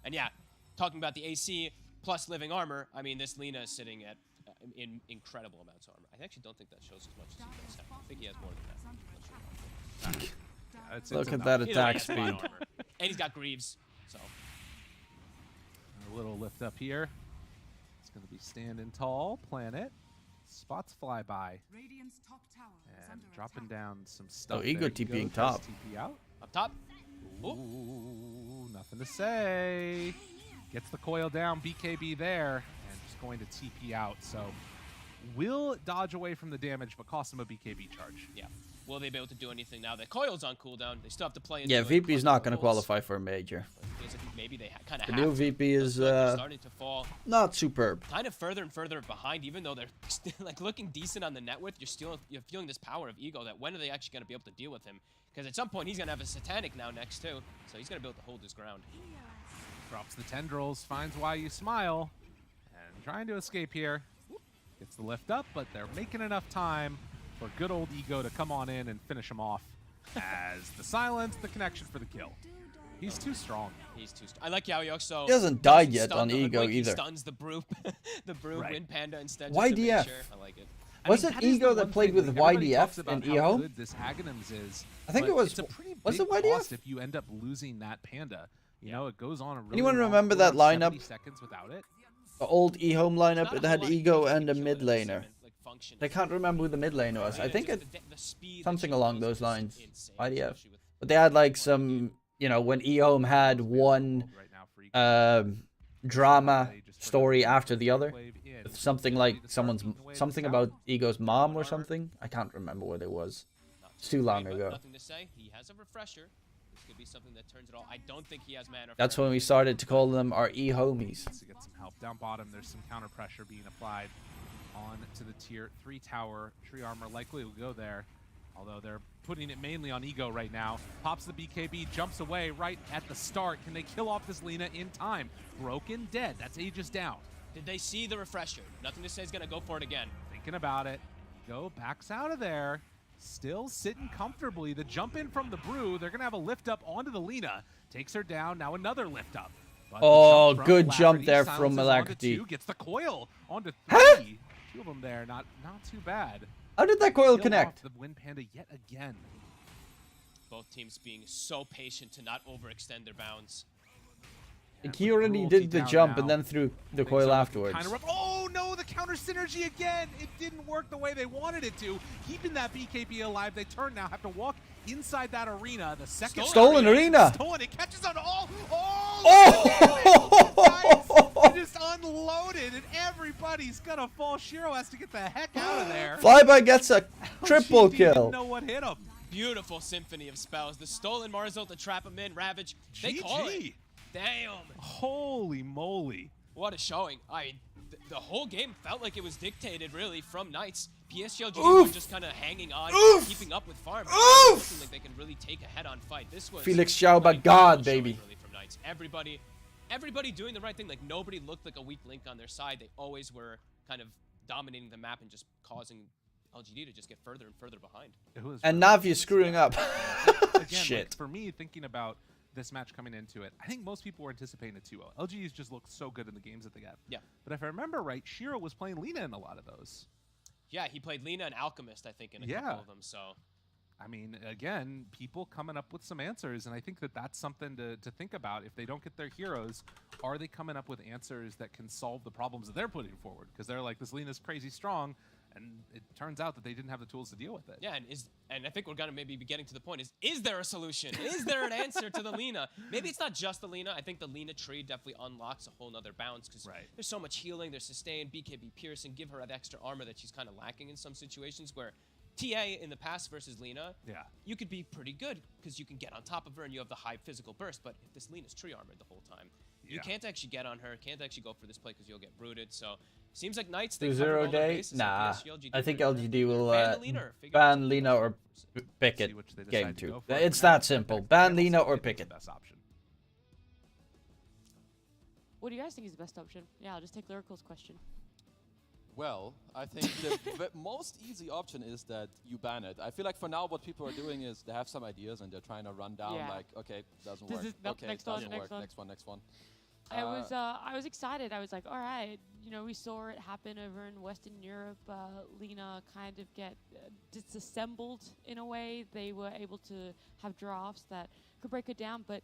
And yeah, talking about the AC plus living armor, I mean, this Lina is sitting at in incredible amounts of armor. I actually don't think that shows as much as he does have. I think he has more than that. Look at that attack speed. And he's got Greaves, so. A little lift up here. It's going to be standing tall, Planet. Spots fly by. And dropping down some stuff. Oh, Ego TPing top. TP out. Up top. Ooh, nothing to say. Gets the coil down, BKB there, and just going to TP out. So will dodge away from the damage, but cost him a BKB charge. Yeah. Will they be able to do anything now that coil's on cooldown? They still have to play into Yeah, it, VP is plus not the going to rolls. qualify for a major. Feels like maybe they kind of The have new to. VP is They're starting to fall. not superb. Kind of further and further behind, even though they're still like looking decent on the net width. You're feeling this power of Ego. That when are they actually going to be able to deal with him? Because at some point he's going to have a Satanic now next too, so he's going to be able to hold his ground. Drops the tendrils, finds why you smile, and trying to escape here. Gets the lift up, but they're making enough time for good old Ego to come on in and finish him off. As the silence, the connection for the kill. He's too strong. He's too strong. I like Yao Yoxo. He hasn't died yet on Ego either. He stuns the Brew, the Brew Wind Panda instead. Just YDF. to make sure. I like it. Was it Ego that played with YDF and EO? This Aghanims is, I think it was. It's a pretty Was big it YDF? cost if you end up losing that Panda. You know, it goes on a really Anyone long remember that course, lineup? 70 seconds without it. The old E-Home lineup, it had Ego and a mid laner. I can't remember who the mid laner was. I think it's something along those lines. IDF. But they had like some, you know, when E-Home had one drama story after the other. With something like something about Ego's mom or something. I can't remember what it was. It's too long ago. Nothing to say. He has a refresher. This could be something that turns it all. I don't think he has mana. That's when we started to call them our E-Homies. To get some help. Down bottom, there's some counter pressure being applied on to the tier 3 tower. Tree armor likely will go there, although they're putting it mainly on Ego right now. Pops the BKB, jumps away right at the start. Can they kill off this Lina in time? Broken, dead. That's Aegis down. Did they see the refresher? Nothing to say. He's gonna go for it again. Thinking about it. Go backs out of there. Still sitting comfortably. The jump in from the Brew. They're gonna have a lift up onto the Lina. Takes her down. Now another lift up. But Oh, the jump from good jump Alacrity there from silences onto Alacrity. 2, gets the coil onto 3. 2 of them there. Not too bad. How did that coil Kill connect? off the Wind Panda yet again. Both teams being so patient to not overextend their bounds. Like he already did the jump and then threw the coil afterwards. Kind of rough. Oh no, the counter synergy again. It didn't work the way they wanted it to. Keeping that BKB alive, they turn now, have to walk inside that arena. The second Stolen arena. Stolen. It catches on all. Oh! It just unloaded, and everybody's gonna fall. Shiro has to get the heck out of there. Flyby gets a triple GG kill. Didn't know what hit him. Beautiful symphony of spells. The stolen Marzult to trap him in. Ravage. They call it. Damn. Holy moly. What a showing. I mean, the whole game felt like it was dictated, really, from Knights. PSG LGD were just kind of hanging on, keeping up with Farm. It looking like they can really take a head-on fight. This was Felix Xiaoba, God, baby. Really from Knights. Everybody doing the right thing. Like, nobody looked like a weak link on their side. They always were kind of dominating the map and just causing LGD to just get further and further behind. And Navi screwing up. Again, Shit. Like, for me, thinking about this match coming into it, I think most people were anticipating a 2-0. LGD's just looked so good in the games that they got. Yeah. But if I remember right, Shiro was playing Lina in a lot of those. Yeah, he played Lina and Alchemist, I think, in a couple of them. So, I mean, again, people coming up with some answers, and I think that that's something to think about. If they don't get their heroes, are they coming up with answers that can solve the problems that they're putting forward? Because they're like, this Lina's crazy strong, and it turns out that they didn't have the tools to deal with it. Yeah, and I think we're gonna maybe be getting to the point: is there a solution? Is there an answer to the Lina? Maybe it's not just the Lina. I think the Lina tree definitely unlocks a whole nother bounce because there's so much healing, there's sustain, BKB piercing, give her that extra armor that she's kind of lacking in some situations where TA in the past versus Lina, you could be pretty good because you can get on top of her and you have the high physical burst. But if this Lina's tree armored the whole time, you can't actually get on her, can't actually go for this play because you'll get rooted. So seems like Knights, they covered all their bases. Nah, PSG, I think LGD will ban Lina or pick it. Game 2. It's that simple. Ban Lina or pick it. What do you guys think is the best option? Yeah, I'll just take Lyrical's question. Well, I think the most easy option is that you ban it. I feel like for now what people are doing is they have some ideas and they're trying to run down like, okay, doesn't work. Okay, next doesn't one, work. next one. Next one. I was excited. I was like, all right, you know, we saw it happen over in Western Europe. Lina kind of get disassembled in a way. They were able to have drafts that could break it down, but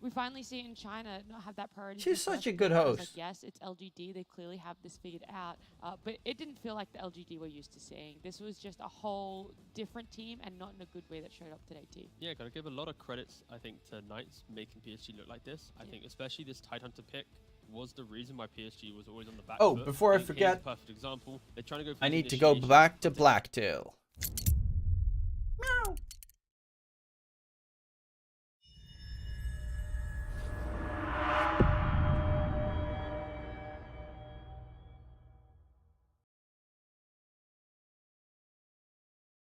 we finally see it in China not have that priority. She's such a good host. Like, yes, it's LGD. They clearly have this figured out. But it didn't feel like the LGD we're used to seeing. This was just a whole different team and not in a good way that showed up today, too. Yeah, gotta give a lot of credits, I think, to Knights making PSG look like this. I think especially this Tidehunter pick was the reason why PSG was always on the back foot. Oh, before I forget, perfect example. They're trying to go for I need to go back to Blacktail. Meow.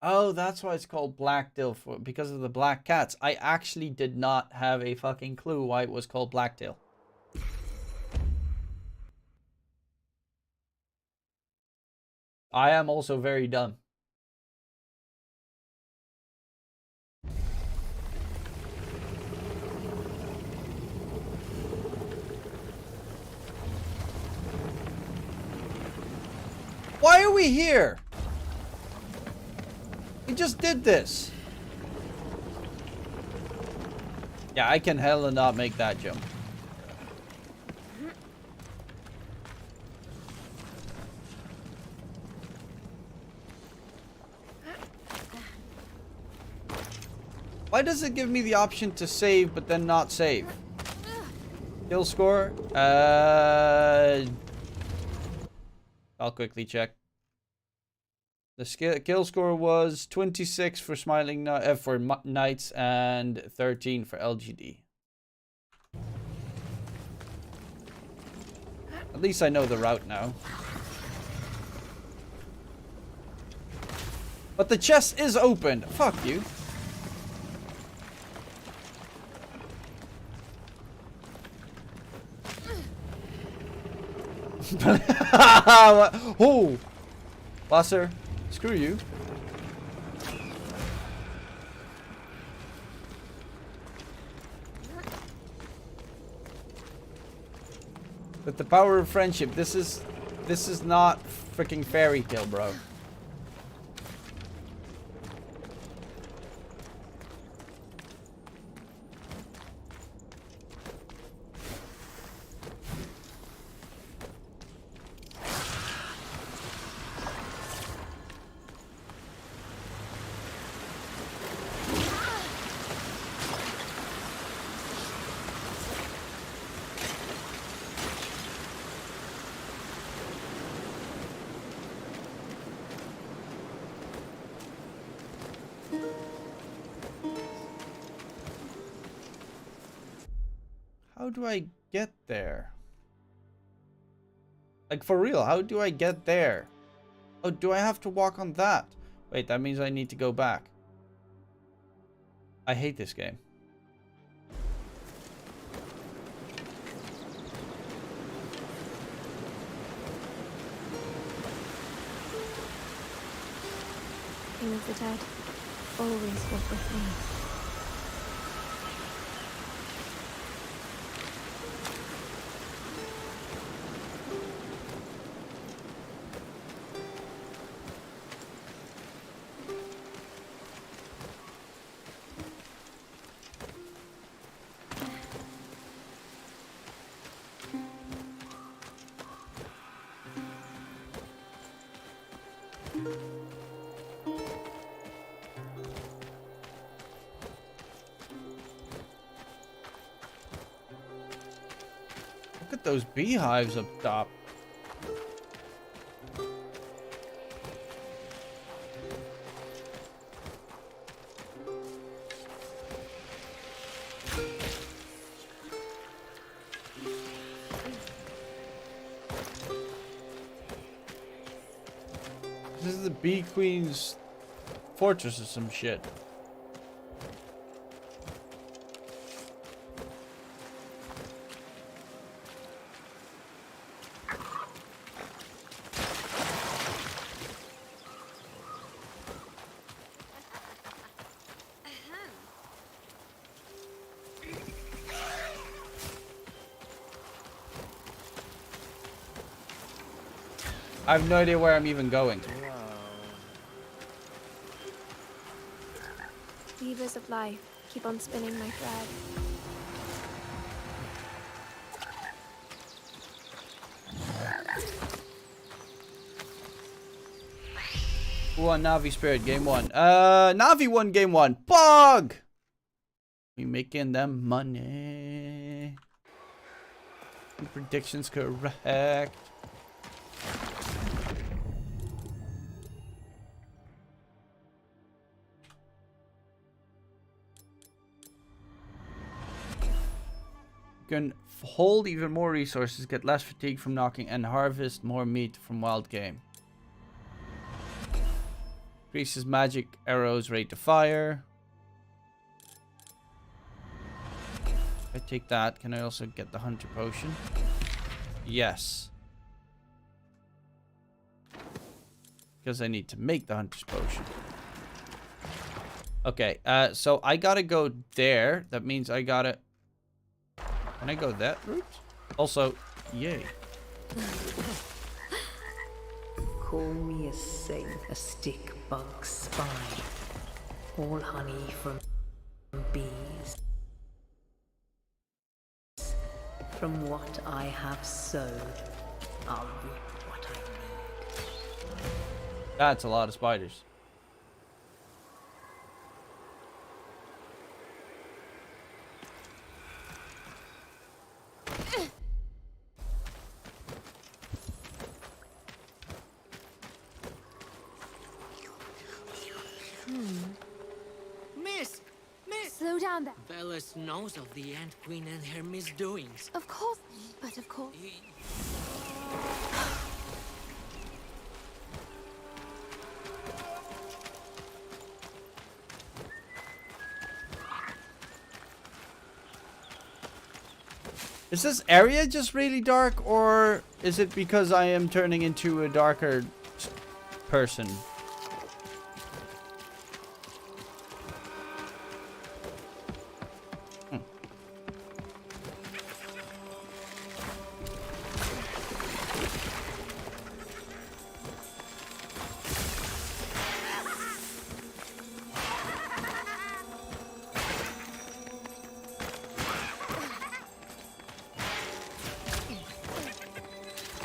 Oh, that's why it's called Blacktail, because of the black cats. I actually did not have a fucking clue why it was called Blacktail. I am also very dumb. Why are we here? We just did this. Yeah, I can hella not make that jump. Why does it give me the option to save but then not save? Kill score? I'll quickly check. The kill score was 26 for for Knights and 13 for LGD. At least I know the route now. But the chest is opened. Fuck you. Oh, Wasser, screw you. With the power of friendship, this is not freaking fairy tale, bro. How do I get there? Like, for real, how do I get there? Oh, do I have to walk on that? Wait, that means I need to go back. I hate this game. King of the dead, always walk with me. Look at those beehives up top. This is the Bee Queen's fortress or some shit. I have no idea where I'm even going. Weavers of life, keep on spinning my thread. Who won Navi Spirit game 1? Navi won game 1. Bug! We making them money. Your predictions correct. Can hold even more resources, get less fatigue from knocking, and harvest more meat from wild game. Increases magic arrows rate to fire. If I take that, can I also get the hunter potion? Yes. Because I need to make the hunter's potion. Okay, so I gotta go there. That means I gotta... Can I go that route? Also, yay. Call me a saint, a stick bug spine. All honey from bees. From what I have sowed, I'll reap what I need. That's a lot of spiders. Miss! Slow down there. Velas knows of the Ant Queen and her misdoings. Of course, but of course. Is this area just really dark, or is it because I am turning into a darker person?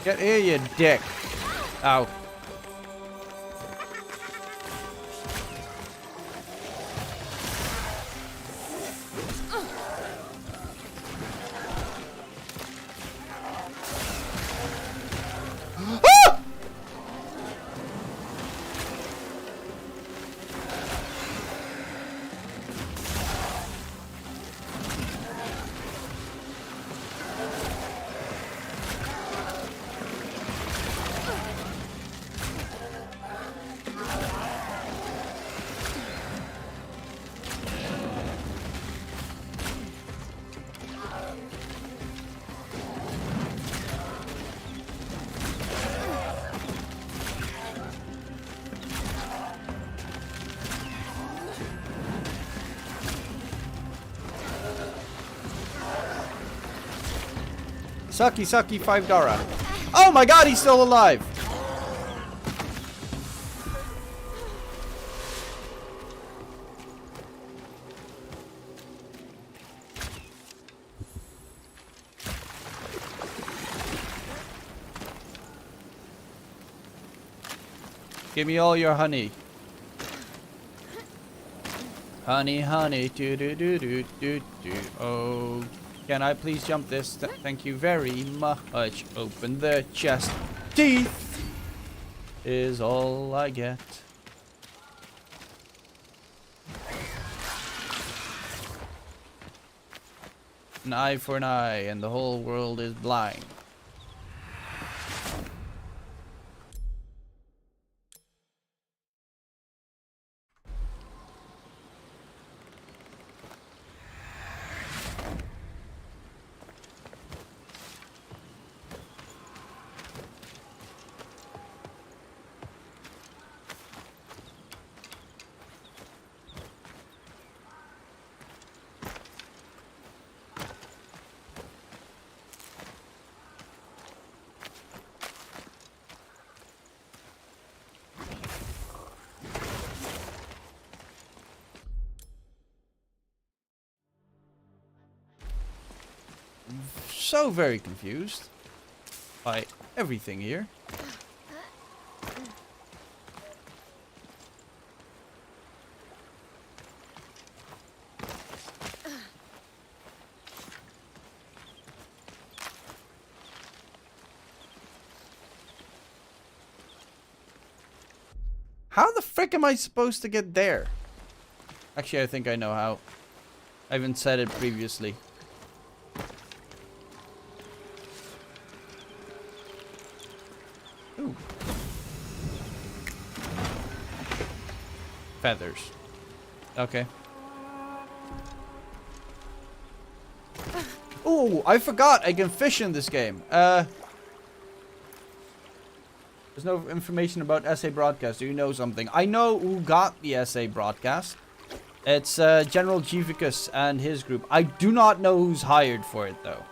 Get here, you dick. Ow. Sucky, sucky, $5. Oh my god, he's still alive! Give me all your honey. Honey, honey, do do do do do do. Oh, can I please jump this? Thank you very much. Open the chest. Teeth is all I get. An eye for an eye, and the whole world is blind. So very confused by everything here. How the frick am I supposed to get there? Actually, I think I know how. I haven't said it previously. Ooh. Feathers. Okay. Oh, I forgot I can fish in this game. There's no information about SA Broadcast. Do you know something? I know who got the SA Broadcast. It's General Jivicus and his group. I do not know who's hired for it, though.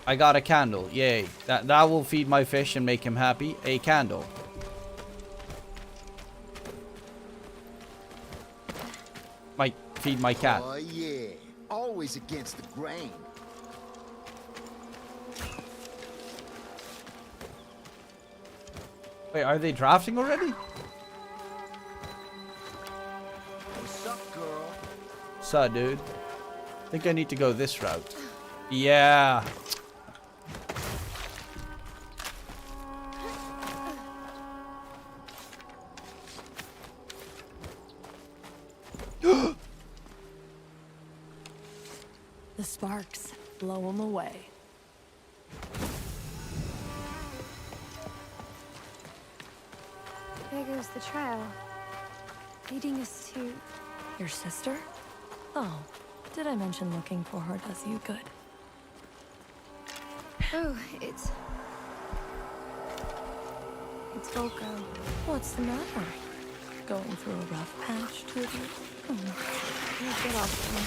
I got a candle. Yay. That will feed my fish and make him happy. A candle. Might feed my cat. Oh, yeah. Always against the grain. Wait, are they drafting already? What's up, girl? Sup, dude? I think I need to go this route. Yeah. The sparks blow them away. There goes the trail, leading us to... Your sister? Oh, did I mention looking for her does you good? Oh, it's Volko. What's the matter? Going through a rough patch, Judy? Get off me.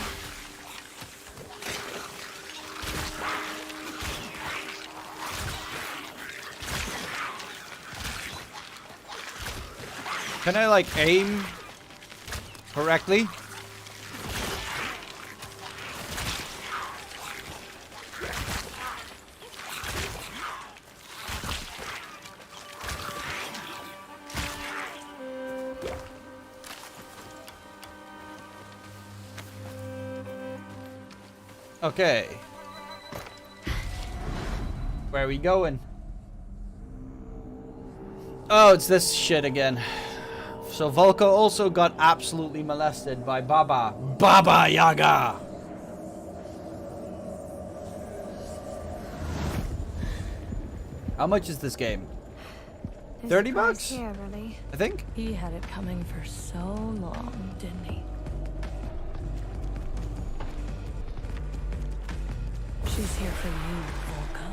Can I, like, aim correctly? Okay. Where are we going? Oh, it's this shit again. So Volko also got absolutely molested by Baba Yaga. How much is this game? 30 bucks? Here, really. I think. He had it coming for so long, didn't he? She's here for you, Volko.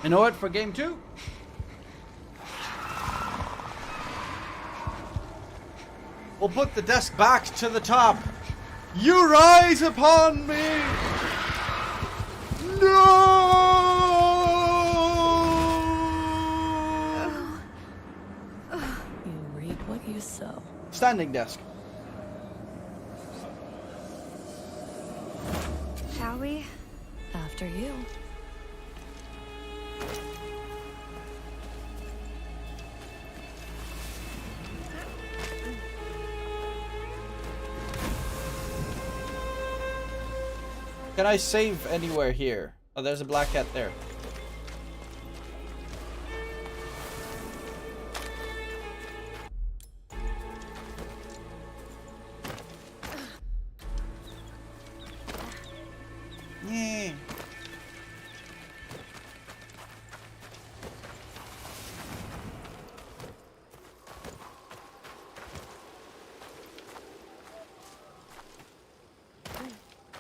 You know what? For game 2, we'll put the desk back to the top. You rise upon me. No. You reap what you sow. Standing desk. Shall we? After you. Can I save anywhere here? Oh, there's a black cat there. Yeah.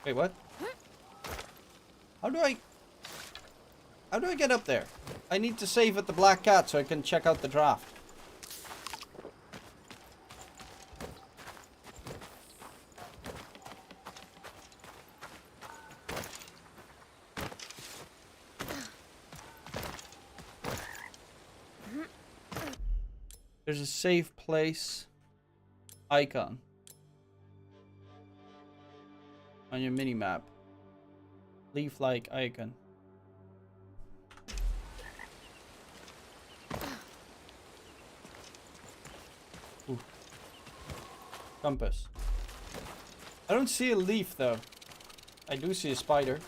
Wait, what? How do I get up there? I need to save at the Black Cat so I can check out the draft. There's a save place icon on your mini-map. Leaf-like icon. Ooh. Compass. I don't see a leaf though. I do see a spider.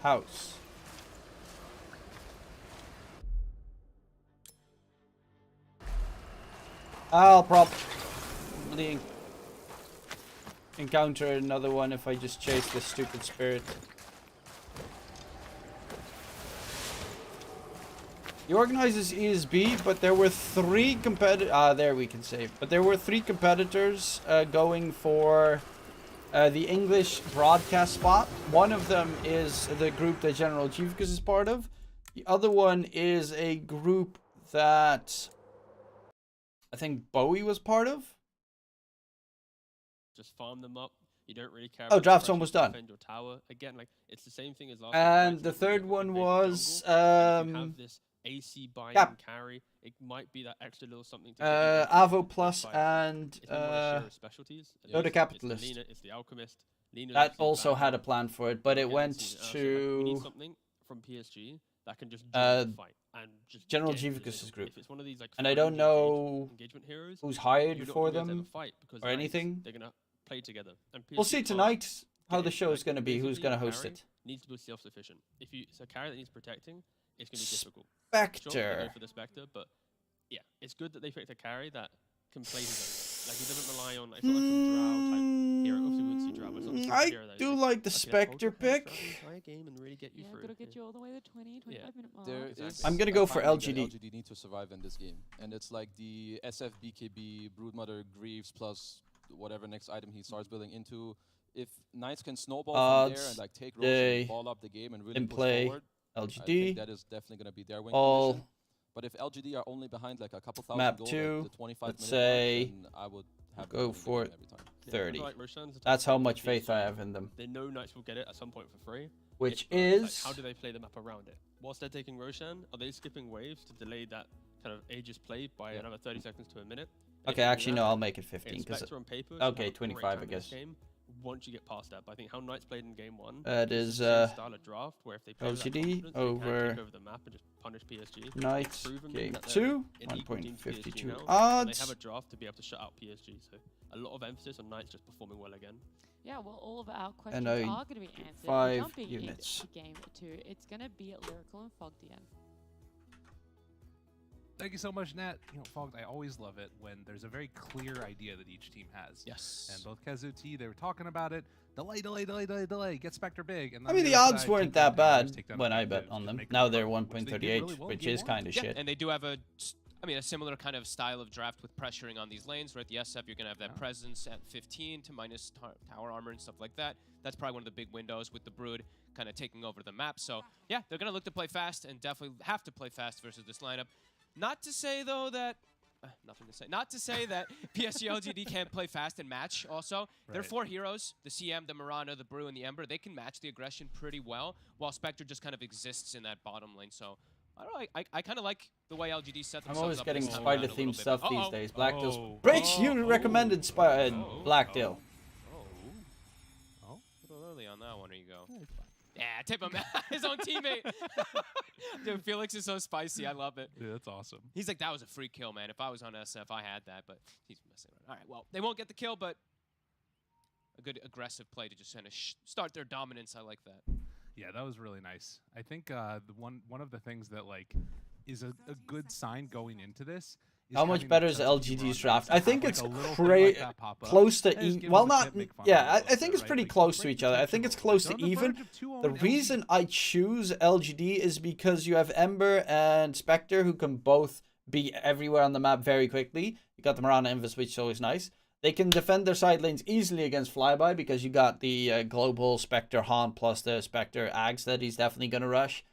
House. I'll probably encounter another one if I just chase this stupid spirit. The organizers ESB, but there were 3 competitors. There we can save. But there were 3 competitors going for the English broadcast spot. One of them is the group that General Jivkas is part of. The other one is a group that I think Bowie was part of. Just farm them up. You don't really care. Oh, draft's almost done. Defend your tower. Again, like it's the same thing as last. And the third one was if you have this AC buy and carry, it might be that extra little something. To Avo Plus and specialties. Dota Capitalist. It's the Lina, it's the Alchemist. Lina that also had a plan for it, but it went to. We need something from PSG that can just join the fight and just General Jivkas' group. If it's one of these, like, and I don't know engagement heroes, who's hired for them or anything. They're gonna play together. And we'll see tonight how the show is going to be, who's going to host it. Needs to be self-sufficient. If it's a carry that needs protecting, it's going to be difficult. Spectre. Sure, they go for the Spectre, but yeah, it's good that they picked a carry that can play his own. Like he doesn't rely on. It's not like some Drow type hero. Obviously, we wouldn't see Drow, but it's not I do like the Spectre pick. Game and really get you through. Gotta get you all the way to 25 minute mark. I'm gonna go for LGD. LGD need to survive in this game, and it's like the SF BKB Broodmother Greaves plus whatever next item he starts building into. If Knights can snowball from there and like take roles and ball up the game and really push forward, LGD. I think that is definitely going to be their win condition. But if LGD are only behind like a couple thousand map gold 2, at the 25 let's minute say mark, then I would have go for it. every time. 30. Like That's how much faith I have in them. They know Knights will get it at some point for free. Which is is how do they play the map around it? Whilst they're taking Roshan, are they skipping waves to delay that kind of Aegis play by another 30 seconds to a minute? Okay, actually no, I'll make it 15 because okay, 25 I guess. Once you get past that, but I think how Knights played in game 1. That is style of draft where if they play LGD over the map and just punish PSG. Knights game 2 1.52 odds. odds. They have a draft to be able to shut out PSG, so a lot of emphasis on Knights just performing well again. Yeah, well, all of our questions And are going to be answered. 5 Jumping units. into game 2, it's going to be Lyrical and Fogdian. Thank you so much, Nat. You know, Fogged, I always love it when there's a very clear idea that each team has. Yes. And both Kazu T, they were talking about it. Delay, get Spectre big. And I mean, the odds weren't that bad when I bet on them. Now they're 1.38, which is kind of shit. And they do have a similar kind of style of draft with pressuring on these lanes, right? The SF, you're going to have that presence at 15 to minus tower armor and stuff like that. That's probably one of the big windows with the Brood kind of taking over the map. So, yeah, they're going to look to play fast and definitely have to play fast versus this lineup. Not to say, though, that... nothing to say. Not to say that PSG LGD can't play fast and match also. They're 4 heroes, the CM, the Mirana, the Brew, and the Ember. They can match the aggression pretty well, while Spectre just kind of exists in that bottom lane. So, I don't know, I kind of like the way LGD set themselves up. I'm always getting spider-themed stuff these days. Oh. Blacktail's... Breach! You recommended Blacktail. A little early on that one. There you go. Yeah, tip him. His own teammate. Dude, Felix is so spicy. I love it. Yeah, that's awesome. He's like, that was a free kill, man. If I was on SF, I had that, but he's messing around. All right, well, they won't get the kill, but a good aggressive play to just kind of start their dominance. I like that. Yeah, that was really nice. I think one of the things that is a good sign going into this. How much better is LGD's draft? I think it's close to well, not yeah. I think it's pretty close to each other. I think it's close to even. The reason I choose LGD is because you have Ember and Spectre who can both be everywhere on the map very quickly. You got the Mirana Invis, which is always nice. They can defend their side lanes easily against Flyby because you got the global Spectre Haunt plus the Spectre Ags that he's definitely gonna rush,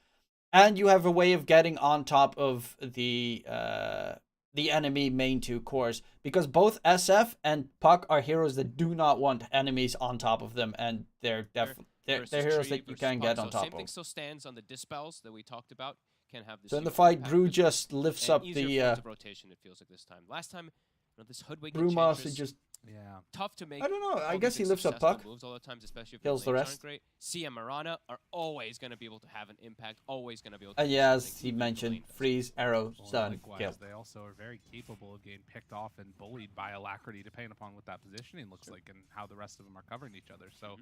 and you have a way of getting on top of the enemy main 2 cores, because both SF and Puck are heroes that do not want enemies on top of them, and they're heroes that you can get on top of. Same thing still stands on the dispels that we talked about. Can have this. So in the fight, Brew just lifts up the rotation. It feels like this time. Last time, this hoodwink Brew Master just tough to make. I don't know. I guess he lifts up Puck. Moves all the times, especially if kills the rest. Great. CM Mirana are always going to be able to have an impact. Always going to be able to. And yeah, as he mentioned, freeze, arrow, stun, kill. They also are very capable of getting picked off and bullied by Alacrity, depending upon what that positioning looks like and how the rest of them are covering each other. So.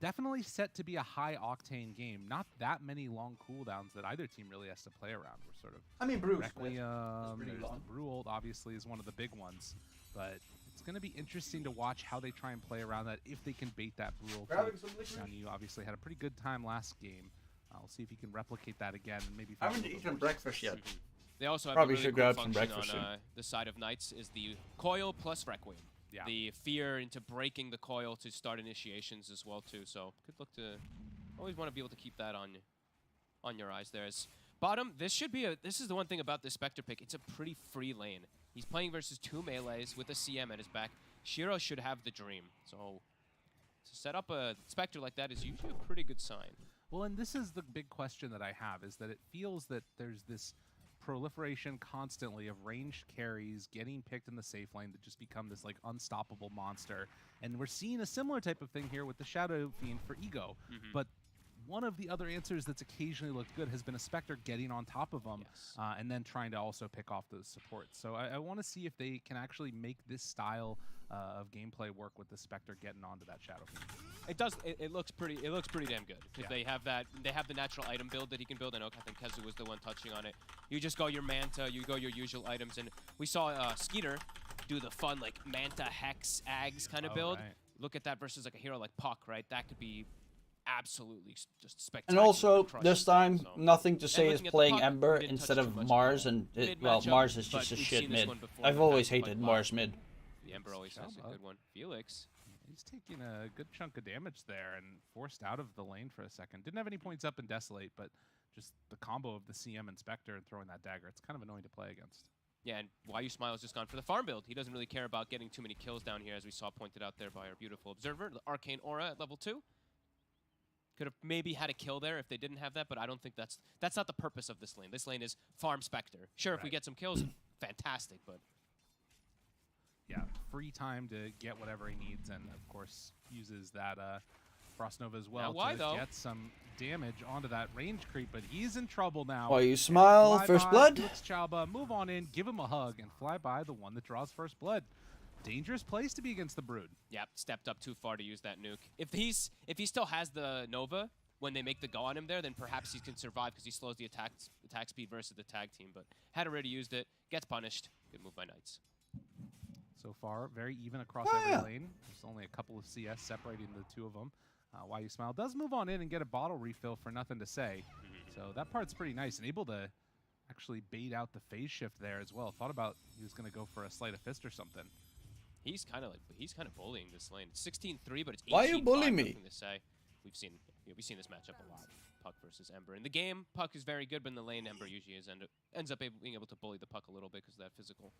Definitely set to be a high-octane game. Not that many long cooldowns that either team really has to play around. We're sort of... I mean, Brew. Requiem, the Brew ult, obviously, is one of the big ones. But it's going to be interesting to watch how they try and play around that, if they can bait that Brew ult. You obviously had a pretty good time last game. We'll see if he can replicate that again. And maybe I haven't eaten breakfast yet. They also have probably a really should cool grab some function breakfast on the side of Knights is the coil plus Requiem. Yeah. The fear into breaking the coil to start initiations as well too. So could look to always want to be able to keep that on your eyes there. As bottom, this is the one thing about this Spectre pick. It's a pretty free lane. He's playing versus 2 melees with a CM at his back. Shiro should have the dream. So to set up a Spectre like that is usually a pretty good sign. Well, and this is the big question that I have, is that it feels that there's this proliferation constantly of ranged carries getting picked in the safe lane that just become this unstoppable monster. And we're seeing a similar type of thing here with the Shadow Fiend for Ego. But one of the other answers that's occasionally looked good has been a Spectre getting on top of them and then trying to also pick off those supports. So I want to see if they can actually make this style of gameplay work with the Spectre getting onto that Shadow Fiend. It does. It looks pretty damn good because they have that. They have the natural item build that he can build. I think Kezu was the one touching on it. You just go your Manta, you go your usual items, and we saw Skeeter do the fun Manta Hex Ags kind of build. Right. Look at that versus a hero like Puck, right? That could be absolutely just spectacular. And also, this time, nothing to say is playing Ember instead of Mars, and Mars is just a shit mid. I've always hated Mars mid. The Ember always has a good one. Felix. He's taking a good chunk of damage there and forced out of the lane for a second. Didn't have any points up in Desolate, but just the combo of the CM and Spectre and throwing that dagger, it's kind of annoying to play against. Yeah, and YU Smile's just gone for the farm build. He doesn't really care about getting too many kills down here, as we saw pointed out there by our beautiful observer. The Arcane Aura at level 2. Could have maybe had a kill there if they didn't have that, but I don't think that's not the purpose of this lane. This lane is farm Spectre. Sure, if we get some kills, fantastic, but... Yeah, free time to get whatever he needs, and of course uses that Frost Nova as well to get some damage onto that range creep, but he's in trouble now. YU Smile, first blood. Felix Chauba, move on in, give him a hug, and fly by the one that draws first blood. Dangerous place to be against the Brood. Yep, stepped up too far to use that nuke. If he still has the Nova, when they make the go on him there, then perhaps he can survive because he slows the attack speed versus the tag team. But had already used it, gets punished. Good move by Knights. So far, very even across every lane. There's only a couple of CS separating the two of them. Why You Smile does move on in and get a bottle refill for nothing to say. So that part's pretty nice, and able to actually bait out the phase shift there as well. Thought about he was going to go for a sleight of fist or something. He's kind of bullying this lane. It's 16-3, but it's 18-5. Why you bullying me? Nothing to say. We've seen this matchup a lot. Puck versus Ember. In the game, Puck is very good, but in the lane, Ember usually ends up being able to bully the puck a little bit because of that physical.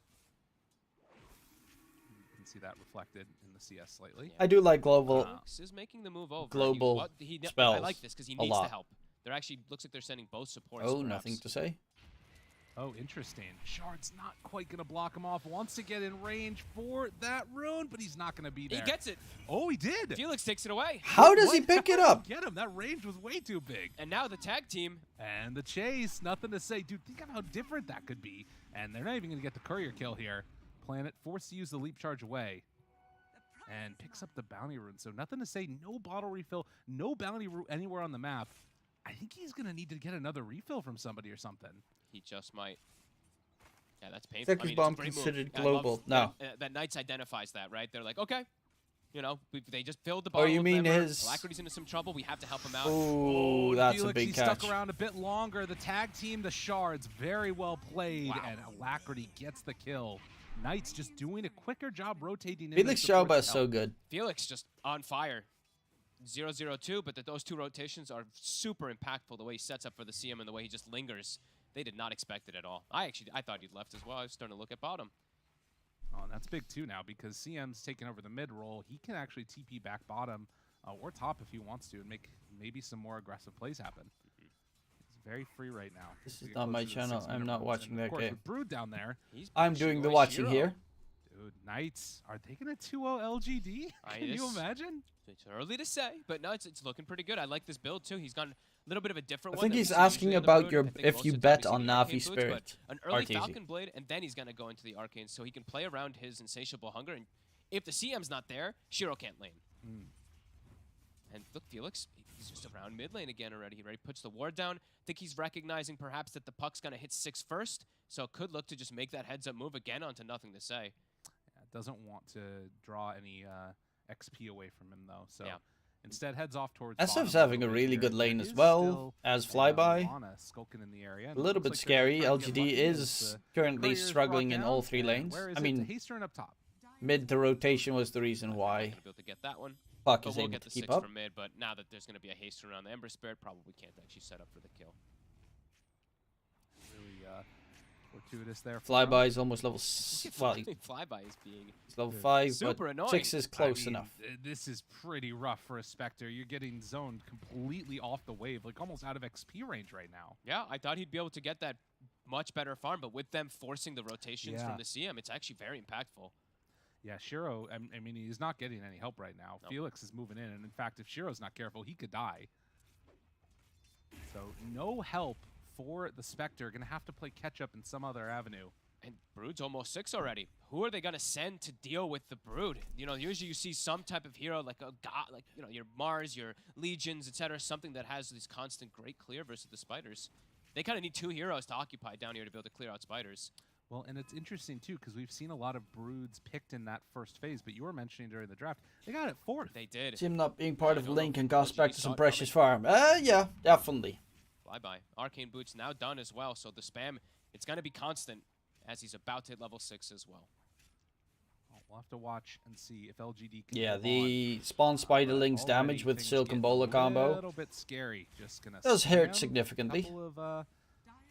You can see that reflected in the CS slightly. I do like global. Is making the move over. Global spells. I like this because he needs the help. They're actually looks like they're sending both supports. Oh, nothing to say. Oh, interesting. Shard's not quite going to block him off. Wants to get in range for that rune, but he's not going to be there. He gets it. Oh, he did. Felix takes it away. How does he pick it up? Get him. That range was way too big. And now the tag team. And the chase. Nothing to say. Dude, think of how different that could be. And they're not even going to get the courier kill here. Planet forced to use the leap charge away. And picks up the bounty rune. So nothing to say. No bottle refill. No bounty rune anywhere on the map. I think he's going to need to get another refill from somebody or something. He just might. Yeah, that's painful. Second bomb considered global. No. That Knights identifies that, right? They're like, okay, you know, they just filled the ball. Oh, you mean his... Alacrity's into some trouble. We have to help him out. Oh, that's Felix, a big he catch. Stuck around a bit longer. The tag team, the Shards, very well played, and Alacrity gets the kill. Knights just doing a quicker job rotating. Felix Schauba is so good. Felix just on fire. 0-0-2, but those two rotations are super impactful. The way he sets up for the CM and the way he just lingers. They did not expect it at all. I thought he'd left as well. I was starting to look at bottom. Oh, and that's big too now because CM's taking over the mid role. He can actually TP back bottom or top if he wants to and make maybe some more aggressive plays happen. He's very free right now. This is not my channel. I'm not watching that game. With Brood down there. I'm doing the watching here. Dude, Knights, are they going to 2-0 LGD? Can you imagine? It's early to say, but no, it's looking pretty good. I like this build too. He's gone a little bit of a different one. I think he's asking about your if you bet on Navi Spirit. An early Falcon Blade, and then he's going to go into the Arcane, so he can play around his insatiable hunger. And if the CM's not there, Shiro can't lane. And look, Felix, he's just around mid lane again already. He already puts the ward down. I think he's recognizing perhaps that the puck's going to hit 6 first, so could look to just make that heads-up move again onto nothing to say. Yeah, doesn't want to draw any XP away from him, though. So instead heads off towards SF's having a really good lane as well as Flyby. A little bit scary. LGD is currently struggling in all 3 lanes. I mean, up top. Mid to rotation was the reason why Puck is able to keep up. From mid, but now that there's going to be a haste around the Ember Spirit, probably can't actually set up for the kill. Really fortuitous there. Flyby is almost level. Well, Flyby is being he's level 5, super but annoying. 6 is close enough. This is pretty rough for a Spectre. You're getting zoned completely off the wave, like almost out of XP range right now. Yeah, I thought he'd be able to get that much better farm, but with them forcing the rotations from the CM, it's actually very impactful. Yeah, Shiro, I mean, he's not getting any help right now. Nope. Felix is moving in, and in fact, if Shiro's not careful, he could die. So no help for the Spectre. Going to have to play catch-up in some other avenue. And Brood's almost 6 already. Who are they going to send to deal with the Brood? You know, usually you see some type of hero like a god, like, you know, your Mars, your Legions, etc., something that has this constant great clear versus the Spiders. They kind of need 2 heroes to occupy down here to be able to clear out Spiders. Well, and it's interesting, too, because we've seen a lot of Broods picked in that first phase, but you were mentioning during the draft, they got it 4th. They did. Him not being part of Link and cost back to some precious farm. Yeah, definitely. Flyby. Arcane Boots now done as well, so the spam, it's going to be constant as he's about to hit level 6 as well. We'll have to watch and see if LGD can the spawn spiderling's damage with Silk and Bola combo a little bit scary. Just gonna does hurt significantly. Couple of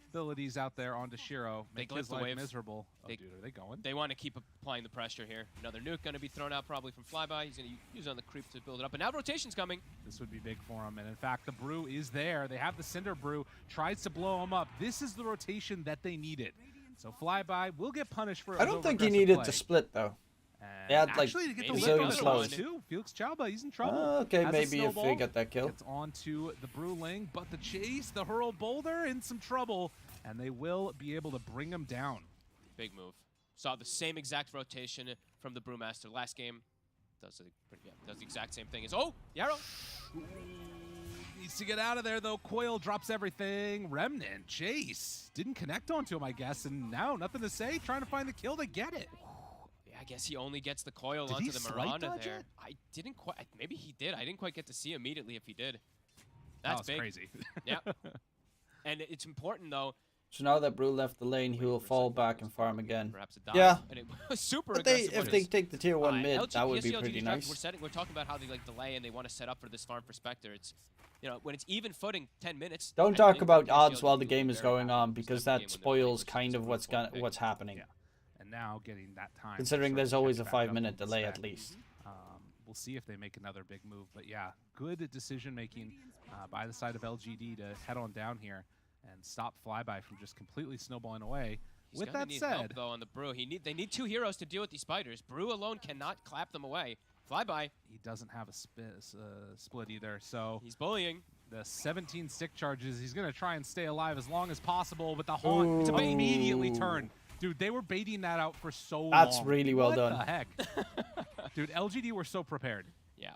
abilities out there onto Shiro. They Make his the life wave. miserable. Oh, dude, are they going? They want to keep applying the pressure here. Another nuke going to be thrown out probably from Flyby. He's going to use it on the creep to build it up. And now rotation's coming. This would be big for him. And in fact, the Brew is there. They have the Cinder Brew. Tries to blow him up. This is the rotation that they needed. So Flyby will get punished for. I don't think he needed to split though. And they had like actually, to get the zillion slows. Too. Felix Chauba, he's in trouble. Okay, maybe if we get that kill. It's onto the Brewling, but the chase, the hurl boulder, in some trouble, and they will be able to bring him down. Big move. Saw the same exact rotation from the Brewmaster last game. Does the exact same thing as Yarrow. Needs to get out of there, though. Coil drops everything. Remnant, Chase. Didn't connect onto him, I guess, and now nothing to say. Trying to find the kill to get it. Yeah, I guess he only gets the coil Did onto he the slight Miranda dodge there. it? I didn't quite. Maybe he did. I didn't quite get to see immediately if he did. That That's was big. crazy. Yeah. And it's important, though. So now that Brew left the lane, he will fall back and farm again. Perhaps a dive. Yeah. And it was super But aggressive. if they take the tier 1 mid, LG, that would be PSG, pretty LGD nice. We're talking about how they like delay and they want to set up for this farm for Spectre. It's, you know, when it's even footing, 10 minutes. Don't I talk think about PSG odds while the will be game is very going happy on, with this because type of that game when they're spoils playing kind of versus what's happening. Yeah. And now getting that time. to Considering start there's to always catch a back up 5-minute on the delay stack. at least. We'll see if they make another big move. But yeah, good decision making by the side of LGD to head on down here and stop Flyby from just completely snowballing away. He's With gonna that need said, help, though, on the Brew. They need 2 heroes to deal with these spiders. Brew alone cannot clap them away. Flyby. he doesn't have a split either. So He's bullying. the 17 stick charges, he's going to try and stay alive as long as possible. But the haunt immediately turned. Dude, they were baiting that out for so long. That's really well What done. the heck? Dude, LGD were so prepared. Yeah.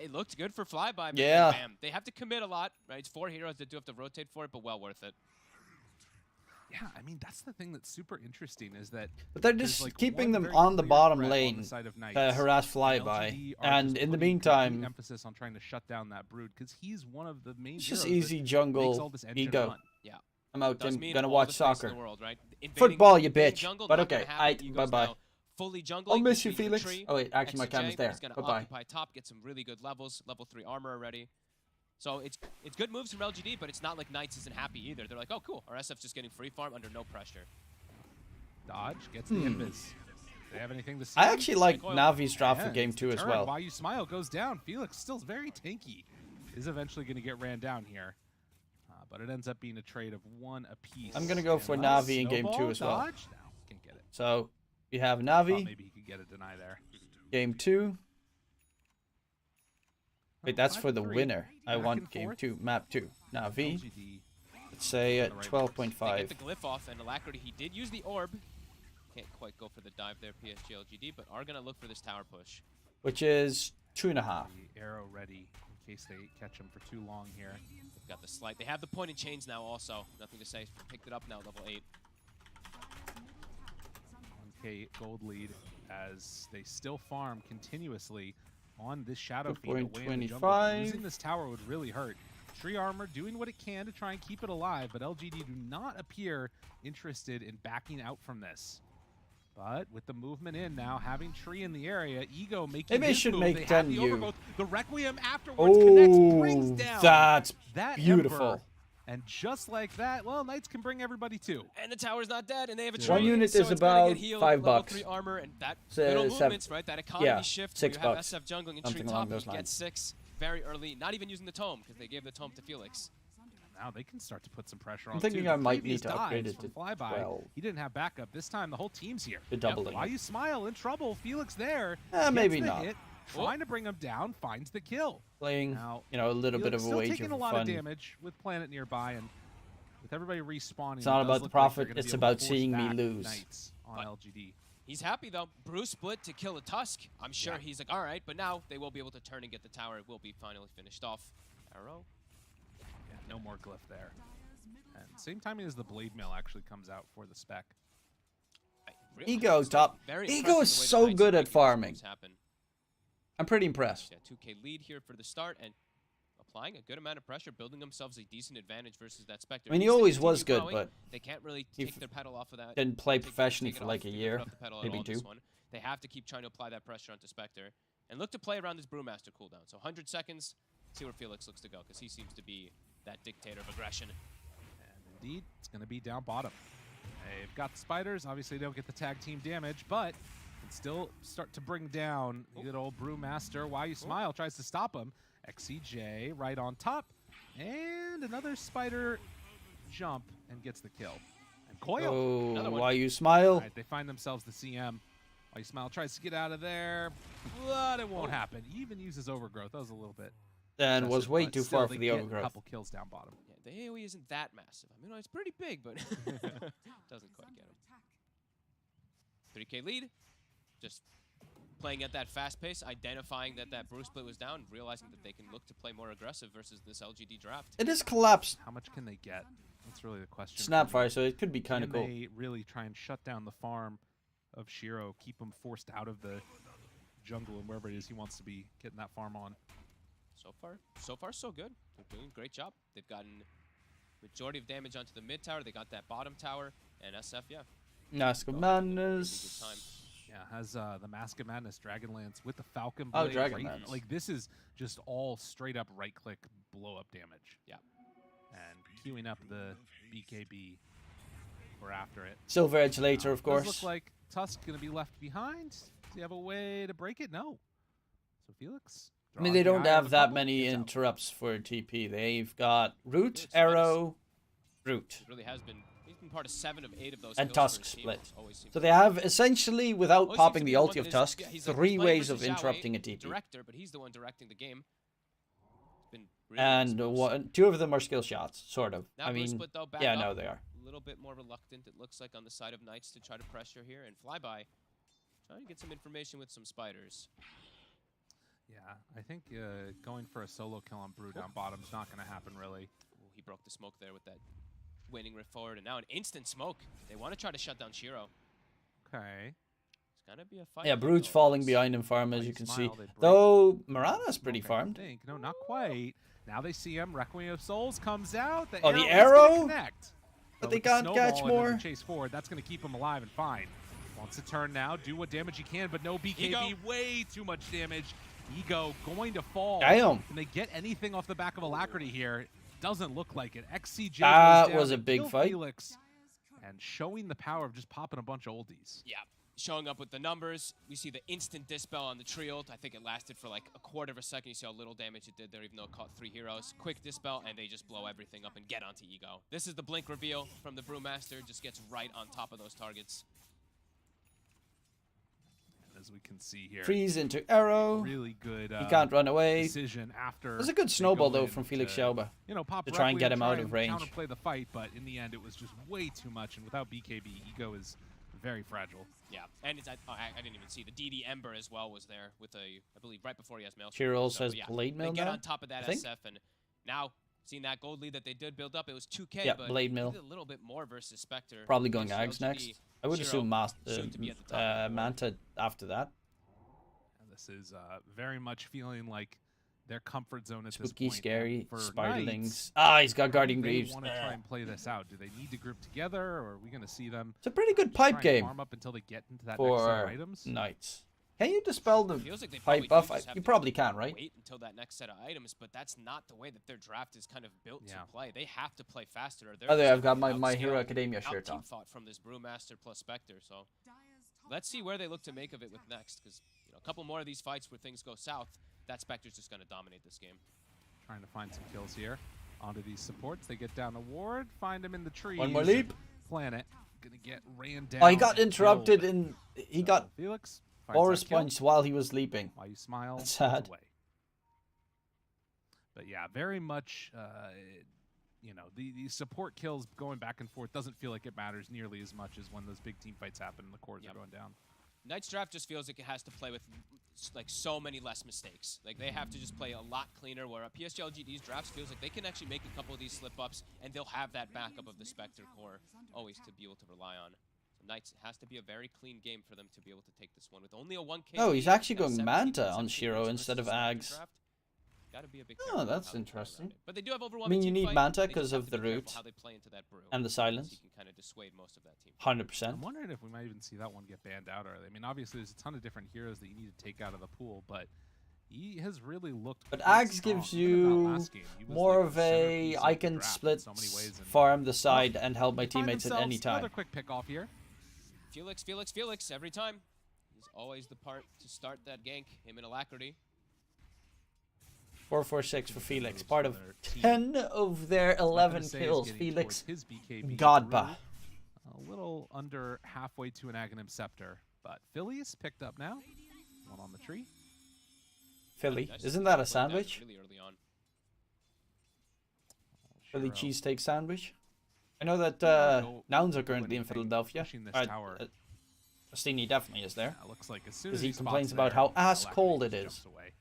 It looked good for Flyby. But Yeah. Bam. They have to commit a lot, right? It's 4 heroes that do have to rotate for it, but well worth it. Yeah, I mean, that's the thing that's super interesting is that... But they're there's, just like, keeping one them very on the clear bottom threat on lane the side of to Knights, harass and Flyby. LGD are And just in the putting complete meantime, emphasis on trying to shut down that Brood because he's one of the main it's just heroes easy that makes jungle all this engine ego. run. Yeah. I'm out, Does Tim. mean Gonna all watch the place in soccer. the world, right? Football, you invading bitch. jungle, But not gonna okay, happen. Ego's bye-bye. now fully jungling. I'll miss you, Beat the Felix. tree. Oh wait, actually my XJ camera's there. is gonna Bye-bye. occupy top, get some really good levels, level 3 armor already. So it's good moves from LGD, but it's not like Knights isn't happy either. They're like, oh cool, our SF's just getting free farm under no pressure. Dodge gets the invis. Do they have anything to see? I actually like Coil. Navi's draft for Yeah, game it's 2 the as turn. well. While you smile goes down. Felix still very tanky. Is eventually going to get ran down here. But it ends up being a trade of 1 apiece. I'm gonna go And for well, Navi in game 2 snowball, as well. Dodge? No, can't get it. So we have Thought Navi, maybe he could get a deny there. game 2. Wait, that's for the 5-3. winner. I Back want and game forth. 2, map 2. Navi, LGD. let's say at on the right 12.5. They get the glyph off, and Alacrity, he did use the orb. Can't quite go for the dive there, PSG LGD, but are going to look for this tower push. Which is 2.5. The arrow ready in case they catch him for too long here. They've got the slight. They have the point and chains now also. Nothing to say. Picked it up now, level 8. 1k gold lead as they still farm continuously on this shadow feed away in the jungle. 2.25. Losing this tower would really hurt. Tree Armor doing what it can to try and keep it alive, but LGD do not appear interested in backing out from this. But with the movement in now, having Tree in the area, Ego making Maybe I his should move. make They have 10 the you. overgrowth. The Requiem afterwards connects, brings Oh, down that's that beautiful. Ember. And just like that, well, Knights can bring everybody too. And the tower's not dead, and they have a Yeah. tree. One unit so is it's gonna about get healed, $5 level bucks. 3 armor, and that So, little 7 movements, right? That economy yeah, shift. $6 You have bucks. SF jungling and Something tree along top. those You get lines. 6 very early, not even using the tome, because they gave the tome to Felix. Now they can start to put some pressure I'm on. thinking too. I The might previous need to upgrade dives it to from Flyby, 12. he didn't have backup. This time the whole team's here. The doubling. Why you smile in trouble? Felix there. Maybe gets the not. hit, trying to bring him down, finds the kill. Playing, Now, you know, a little bit Felix of a still wager taking for a lot fun. of damage with Planet nearby, and with everybody respawning. It's not it does about the look like profit, they're gonna it's be able to about force seeing me back lose. Knights on LGD. He's happy, though. Bruce split to kill a Tusk. I'm sure he's like, all right, but now they will be able to turn and get the tower. It will be finally finished off. Arrow. Yeah, no more glyph there. And same timing as the Blade Mill actually comes out for the spec. Ego top. Very Ego impressive is the way the so Knights good are at making these farming. moves happen. I'm pretty impressed. Yeah, 2K lead here for the start, and applying a good amount of pressure, building themselves a decent advantage versus that Spectre. I mean, he Needs to always was continue good, growing. but they can't really he take their pedal off of that. didn't play take professionally it for off, like a take their year, foot off the pedal at maybe all in this 2. one. They have to keep trying to apply that pressure onto Spectre, and look to play around this Brewmaster cooldown. So 100 seconds, see where Felix looks to go, because he seems to be that dictator of aggression. And indeed, it's going to be down bottom. They've got the spiders. Obviously, they don't get the tag team damage, but can still start to bring down the good old Brewmaster. Why You Smile tries to stop him. XCJ right on top. And another spider jump and gets the kill. And Coil. Oh, another one. Why You Smile. All right, they find themselves the CM. Why You Smile tries to get out of there, but it won't happen. He even uses Overgrowth. That was a little bit. And was excessive, way but too still, far they for the get overgrowth. A couple kills down bottom. Yeah, the AoE isn't that massive. I mean, it's pretty big, but doesn't quite get him. 3K lead. Just playing at that fast pace, identifying that that brew split was down, realizing that they can look to play more aggressive versus this LGD draft. It is collapsed. How much can they get? That's really the question. Snapfire, so it could be kind of cool. Can they really try and shut down the farm of Shiro, keep him forced out of the jungle and wherever it is he wants to be, getting that farm on? So far, so good. They're doing a great job. They've gotten majority of damage onto the mid tower. They got that bottom tower, and SF, yeah. Mask of Madness. Yeah, has the Mask of Madness Dragonlance with the Falcon Blade. Oh, Dragonlance. Like, this is just all straight up right-click blow-up damage. Yeah. And queuing up the BKB. We're after it. Silver Edge later, of course. Does look like Tusk going to be left behind. Does he have a way to break it? No. So Felix. I mean, they don't have that many interrupts for TP. They've got Root, Arrow, Root. It really has been. He's been part of 7 of 8 of those. And kills Tusk for his team. split. So they have essentially, without always popping seems to the be one ulti that of is- Tusk, yeah, he's like 3 playing ways versus of Xiao interrupting a Wei, TP. Director, but he's the one directing the game. It's been really And 2 of them are skill shots, sort of. Now I Blue mean, Split, though, back yeah, up. no, they are. A little bit more reluctant, it looks like, on the side of Knights to try to pressure here. And Flyby trying to get some information with some spiders. Yeah, I think going for a solo kill on Brew down bottom is not going to happen, really. Ooh, he broke the smoke there with that winning rift forward. And now an instant smoke. They want to try to shut down Shiro. Okay. It's going to be a fight. Yeah, Brood's falling behind in farm, as you can see. Smile, they break. Though, Mirana's pretty Okay, farmed. I think. No, not quite. Now they see him. Requiem of Souls comes out. Oh, the is gonna arrow? connect. But But they with the can't snowball catch and then more. the chase forward. That's going to keep him alive and fine. Wants to turn now. Do what damage he can, but no BKB. Ego. Way too much damage. Ego going to fall. Damn. Can they get anything off the back of Alacrity here? Doesn't look like it. XCJ That goes down was a to big kill fight. Felix, and showing the power of just popping a bunch of oldies. Yeah. Showing up with the numbers. We see the instant dispel on the trio. I think it lasted for like a quarter of a second. You see how little damage it did there, even though it caught 3 heroes. Quick dispel, and they just blow everything up and get onto Ego. This is the blink reveal from the Brewmaster. Just gets right on top of those targets. And as we can see here, Freeze into Arrow. really good. He can't run away. Decision after. It was a good they snowball, go though, in from Felix to, Schauber You know, pop to try and Requiem, get him out try of and range. Counterplay the fight, but in the end, it was just way too much. And without BKB, Ego is very fragile. Yeah, and it's, I didn't even see the DD Ember as well was there with a, I believe, right before he has Maelstrom. Shiro also has yeah, Blade Mill They get now, on top of that I think? SF, and now seeing that gold lead that they did build up, it was 2K, Yeah, but Blade Mill. a little bit more versus Spectre. Probably going Versus Ags LGD, next. I would Shiro assume soon to be at the top of the board. Manta after that. And this is very much feeling like their comfort zone at Spooky, this point. scary, For spiderlings. Knights, Ah, he's got how do Guardian they Greaves. want to try and play this out? Do they need to group together, or are we going to see them? It's a pretty good just try pipe and game farm up until they get into that next set of for items? Knights. Can you dispel the Feels like they pipe probably buff? do just have You to probably can, right? Wait until that next set of items, but that's not the way that their draft is kind of built Yeah. to play. They have to play faster. Or they're Oh, there, just I've got gonna my be My Hero outscaled, Academia shirt on. out-team-fought from this Brewmaster plus Spectre. So let's see where they look to make of it with next, because a couple more of these fights where things go south, that Spectre's just going to dominate this game. Trying to find some kills here. Onto these supports. They get down the ward, find him in the trees. One more leap. Planet. Gonna get ran down. Oh, he got and interrupted killed. in. He got Felix Boris finds that kill. punched while he was leaping. While you smile, That's goes sad. away. But yeah, very much, you know, the support kills going back and forth doesn't feel like it matters nearly as much as when those big team fights happen and the cores are going down. Knight's draft just feels like it has to play with like so many less mistakes. Like they have to just play a lot cleaner, where PSG LGD's drafts feels like they can actually make a couple of these slip-ups and they'll have that backup of the Spectre core always to be able to rely on. So Knights, it has to be a very clean game for them to be able to take this one with only a 1K. Oh, he's lead, actually got a going 17 Manta on 17 Shiro versus instead of the Spectre Ags. draft. Gotta be a big Oh, careful that's how they play interesting. around it. But they do have I overwhelming mean, you team need fight. Manta They just because have of to the be careful root how they play into that brew, and the so silence. you can kind of dissuade most of that team. 100%. I'm wondering if we might even see that one get banned out early. I mean, obviously, there's a ton of different heroes that you need to take out of the pool, but he has really looked. But quite Ags strong. gives Even in that you last game, he was more like of the a centerpiece I of the can draft in split, so many ways, and farm the side, and help my find teammates at themselves any time. Another quick pick off here. Felix, every time. He's always the part to start that gank, him and Alacrity. 446 for Felix. Part of 10 of their 11 kills. Felix His BKB Godba. a little under halfway to an Aghanim Scepter, but Philly's picked up now. One on the tree. Philly. Nice. Isn't that a Played sandwich? Really early on. Philly Shiro. cheesesteak sandwich? I know that go Nouns are currently in anything, Philadelphia. pushing this Uh, tower. uh, Stini definitely is there. Yeah, looks like as soon Because as he spots complains there, about how ass Alacrity cold it just is. jumps away.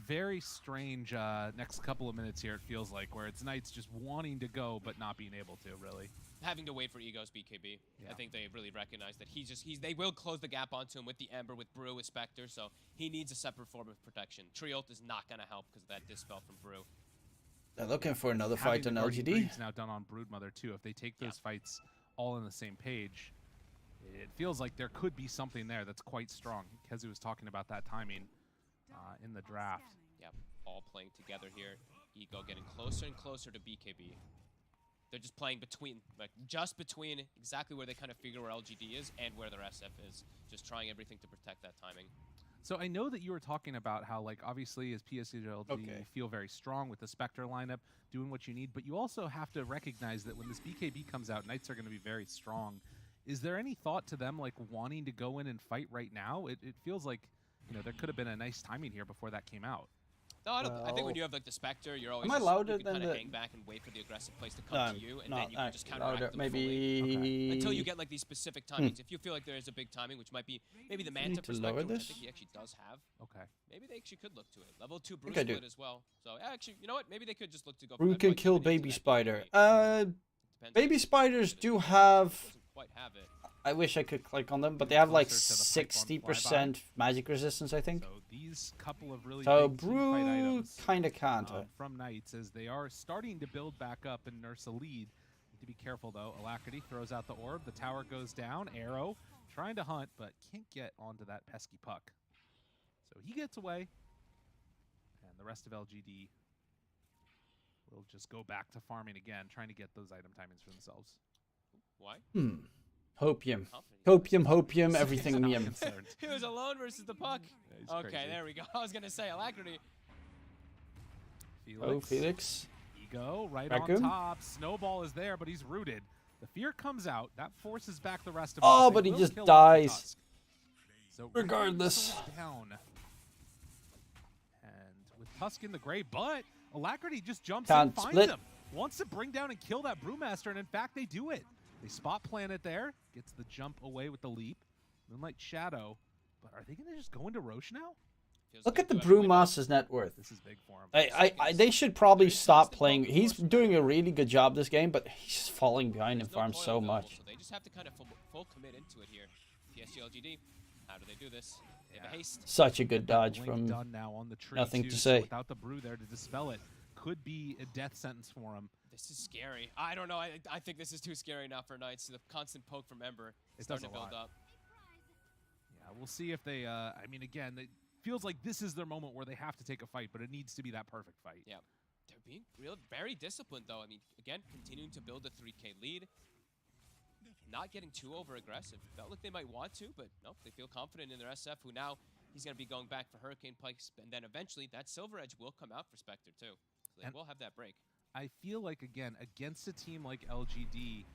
Very strange next couple of minutes here, it feels like, where it's Knights just wanting to go but not being able to, really. Having to wait for Ego's BKB. Yeah. I think they really recognize that they will close the gap onto him with the Ember, with Brew, with Spectre, so he needs a separate form of protection. Triult is not going to help because of that Dispel from Brew. They're looking for another Having fight on the Guardian LGD. Greaves now done on Broodmother, too. If they take those fights all on the same page, it feels like there could be something there that's quite strong. Kezu was talking about that timing in the draft. Yep, all playing together here. Ego getting closer and closer to BKB. They're just playing between, like just between exactly where they kind of figure where LGD is and where their SF is. Just trying everything to protect that timing. So I know that you were talking about how, like, obviously as PSG LGD, you feel very strong with the Spectre lineup, doing what you need, but you also have to recognize that when this BKB comes out, Knights are going to be very strong. Is there any thought to them, like, wanting to go in and fight right now? It feels like, you know, there could have been a nice timing here before that came out. No, I think when you have like the Spectre, you're always Am I louder you can than kind of the... hang back and wait for the aggressive plays to come to you, and then you can just counteract louder, them maybe... fully. Until you get like these specific timings. If you feel like there is a big timing, which might be maybe the Manta perspective, which I think he actually does have. Okay. Maybe they actually could look to it. Level 2 Brew I do. split as well. So actually, you know what? Maybe they could just look to go. Brew can kill Baby Spider. Baby Spiders do have... Quite have it. I wish I could click on them, but they have like 60% magic resistance, I think. So these couple of really so big team fight Brew items kind of can't. From Knights as they are starting to build back up and nurse a lead. Need to be careful though. Alacrity throws out the orb. The tower goes down. Arrow trying to hunt, but can't get onto that pesky puck. So he gets away, and the rest of LGD will just go back to farming again, trying to get those item timings for themselves. Why? Hopium. Hopium, everything He yum. He was alone versus the puck. Yeah, okay, crazy. there we go. I was gonna say Alacrity. Oh, Felix. Ego right Raccoon? on top. Snowball is there, but he's rooted. The fear comes out. That forces back the rest of Oh, us. They but he will just kill off dies. Tusk. So Regardless. Raccoon down. And with Tusk in the gray, but Alacrity just jumps in, Can't finds split. him. Wants to bring down and kill that Brewmaster, and in fact, they do it. They spot plant it there. Gets the jump away with the leap. Moonlight Shadow. But are they going to just go into Roche now? Look at the Brewmaster's net worth. This is big for him. They should probably stop playing. He's doing a really good job this game, but he's falling behind in farm so much. So they just have to kind of full commit into it here. PSG LGD. How do they do this? They have a haste. Such a good dodge Blink from done now on the tree nothing too, to so say. without the Brew there to dispel it, could be a death sentence for him. This is scary. I don't know. I think this is too scary now for Knights. The constant poke from Ember is starting to build up. Yeah, we'll see if they. I mean, again, it feels like this is their moment where they have to take a fight, but it needs to be that perfect fight. Yeah, they're being very disciplined though. I mean, again, continuing to build a 3K lead. Not getting too over-aggressive. Felt like they might want to, but nope, they feel confident in their SF, who now he's going to be going back for Hurricane Pikes, and then eventually that Silver Edge will come out for Spectre too. So they will have that break. I feel like, again, against a team like LGD...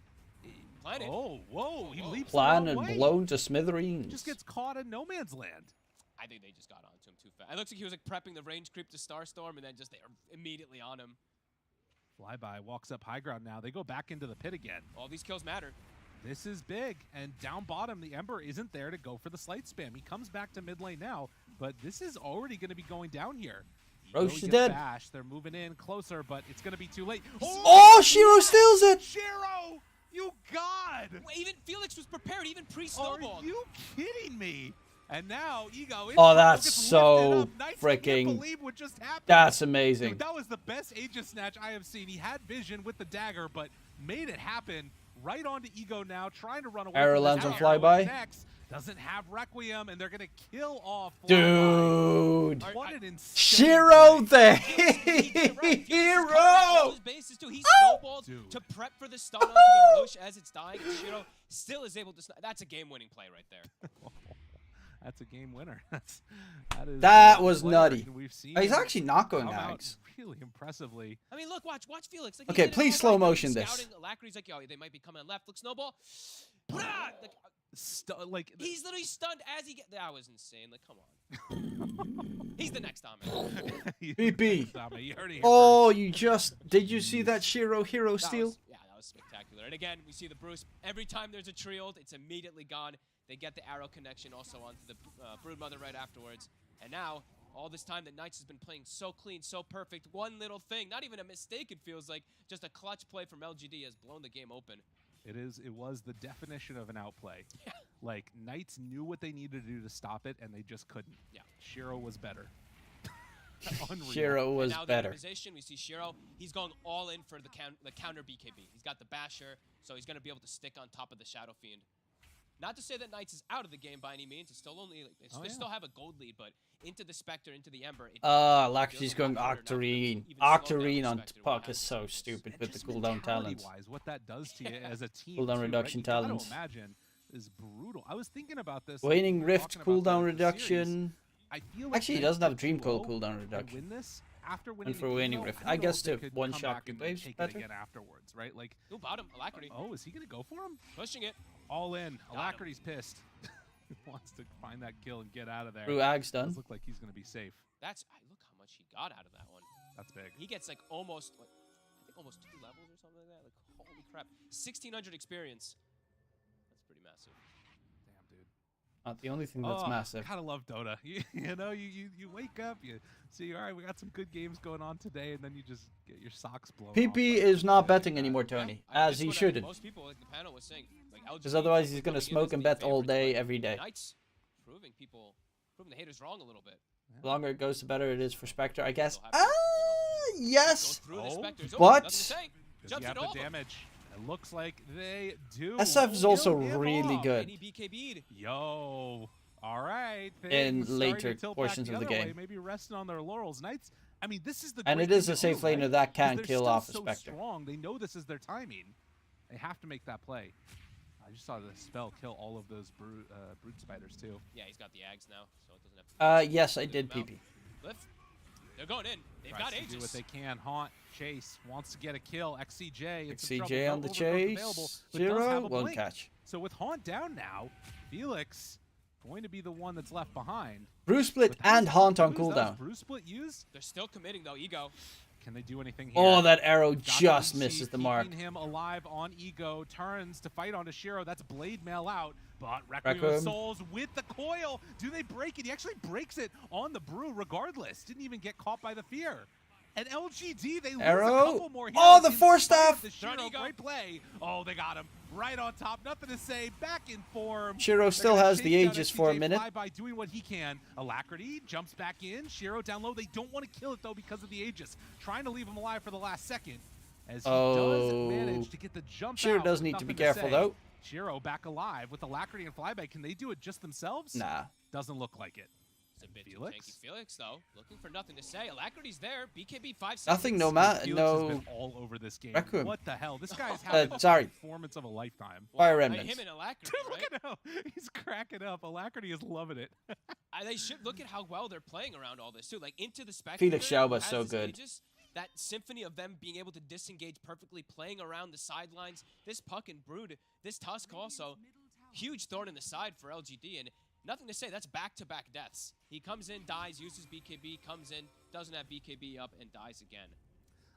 Planted. Oh, whoa, he leaps Plan the and wrong way. blown to smithereens. Just gets caught in no man's land. I think they just got onto him too fast. It looks like he was like prepping the range creep to Starstorm, and then just they are immediately on him. Flyby walks up high ground now. They go back into the pit again. All these kills matter. This is big, and down bottom, the Ember isn't there to go for the slight spam. He comes back to mid lane now, but this is already going to be going down here. Roche Gets is dead. bashed. They're moving in closer, but it's going to be too late. Oh, Shiro steals it! Shiro! You god! Wait, even Felix was prepared, even pre-snowball. Are you kidding me? And now Ego. Oh, that's so freaking. That's amazing. Dude, that was the best Aegis snatch I have seen. He had vision with the dagger, but made it happen right onto Ego now, trying to run away. Arrow from lands the on tower. Flyby. Next, doesn't have Requiem, and they're going to kill off Dude. What an insane Shiro the hero! Bases too. He snowballed to prep for the stun onto the Roche as it's dying. And Shiro still is able to. That's a game-winning play right there. That's a game winner. That was nutty. We've seen He's actually not going come out Ags. really impressly. I mean, look, watch Felix. Like, Okay, he did it please all slow right. motion He's this. scouting. Alacrity's like, yo, they might be coming left. Look, snowball. Like, he's literally stunned as he gets. That was insane. Like, come on. He's the next dominant. BP. Oh, did you see that Shiro hero steal? Yeah, that was spectacular. And again, we see the Bruce. Every time there's a trio, it's immediately gone. They get the arrow connection also onto the Broodmother right afterwards. And now, all this time that Knights has been playing so clean, so perfect, one little thing, not even a mistake it feels like, just a clutch play from LGD has blown the game open. It was the definition of an outplay. Yeah. Like, Knights knew what they needed to do to stop it, and they just couldn't. Yeah. Shiro was better. Shiro was now better. The organization, we see Shiro, he's going all in for the counter BKB. He's got the Basher, so he's going to be able to stick on top of the Shadow Fiend. Not to say that Knights is out of the game by any means. It's still only, they still have a gold lead, but into the Spectre, into the Ember. Laxy's going Octarine. Octarine on Puck is so stupid with the cooldown talents. What that does to you as a team. Cooldown reduction talents. Imagine is brutal. I was thinking about this. Waning Rift cooldown reduction. I feel like actually, he doesn't have Dream Coil cooldown reduction. Win this after and for Waning Rift, I guess the one-shot waves better. Again afterwards, right? Like, who bottom? Alacrity. Oh, is he gonna go for him? Pushing it. All in. Alacrity's pissed. He wants to find that kill and get out of there. Through Ag's done. Does look like he's gonna be safe. That's look how much he got out of that one. That's big. He gets like almost, I think almost 2 levels or something like that. Like holy crap, 1,600 experience. That's pretty massive. Damn, dude. Not the only thing that's massive. I gotta love Dota. You know, you wake up, you see, all right, we got some good games going on today, and then you just get your socks blown. PP is not betting anymore, Tony, as he shouldn't. Most people, like the panel was saying, because otherwise he's gonna smoke and bet all day, every day. Knights proving the haters wrong a little bit. The longer it goes, the better it is for Spectre, I guess. Yes. But Jumps you have it the damage. It looks like they do. SF is also really good. Yo, all right. In later portions of the game. Maybe resting on their laurels. Knights. I mean, this is the. And it is a safe laner that can kill off a so Spectre. Strong. They know this is their timing. They have to make that play. I just saw the spell kill all of those brute spiders too. Yeah, he's got the Ags now, so it doesn't have to. Yes, I did PP. Lift. They're going in. They've got Aegis. Do what they can. Haunt, Chase wants to get a kill. XCJ. XCJ on the chase. Zero, won't catch. So with Haunt down now, Felix going to be the one that's left behind. Bruce Split and Haunt on cooldown. Bruce Split used. They're still committing though. Ego. Can they do anything here? Oh, that arrow just misses the mark. Keeping him alive on Ego. Turns to fight onto Shiro. That's Blade Mail out. But Requiem of Souls with the coil. Do they break it? He actually breaks it on the Brew regardless. Didn't even get caught by the fear. And LGD, they lose a couple more heroes. Oh, the Force Staff. The Shiro, great play. Oh, they got him right on top. Nothing to say. Back in form. Shiro still has the Aegis for a minute. By doing what he can. Alacrity jumps back in. Shiro down low. They don't want to kill it though because of the Aegis. Trying to leave him alive for the last second. As he does manage to get the jump out. Shiro does need to be careful though. Shiro back alive with Alacrity and Flyback. Can they do it just themselves? Nah. Doesn't look like it. It's a bit too tanky. Felix, though, looking for nothing to say. Alacrity's there. BKB 5 seconds. Nothing, no Felix has been all over this game. Requiem. What the hell? This guy's having sorry. the performance of a lifetime. Fire Remnants. Him and Alacrity, Look at him. He's cracking up. Alacrity is loving it. They should look at how well they're playing around all this, too. Like, into the Spectre. Felix Xiaoba's so good. Aegis, that symphony of them being able to disengage perfectly, playing around the sidelines. This Puck and Brood, this Tusk also. Huge thorn in the side for LGD, and nothing to say. That's back-to-back deaths. He comes in, dies, uses BKB, comes in, doesn't have BKB up, and dies again.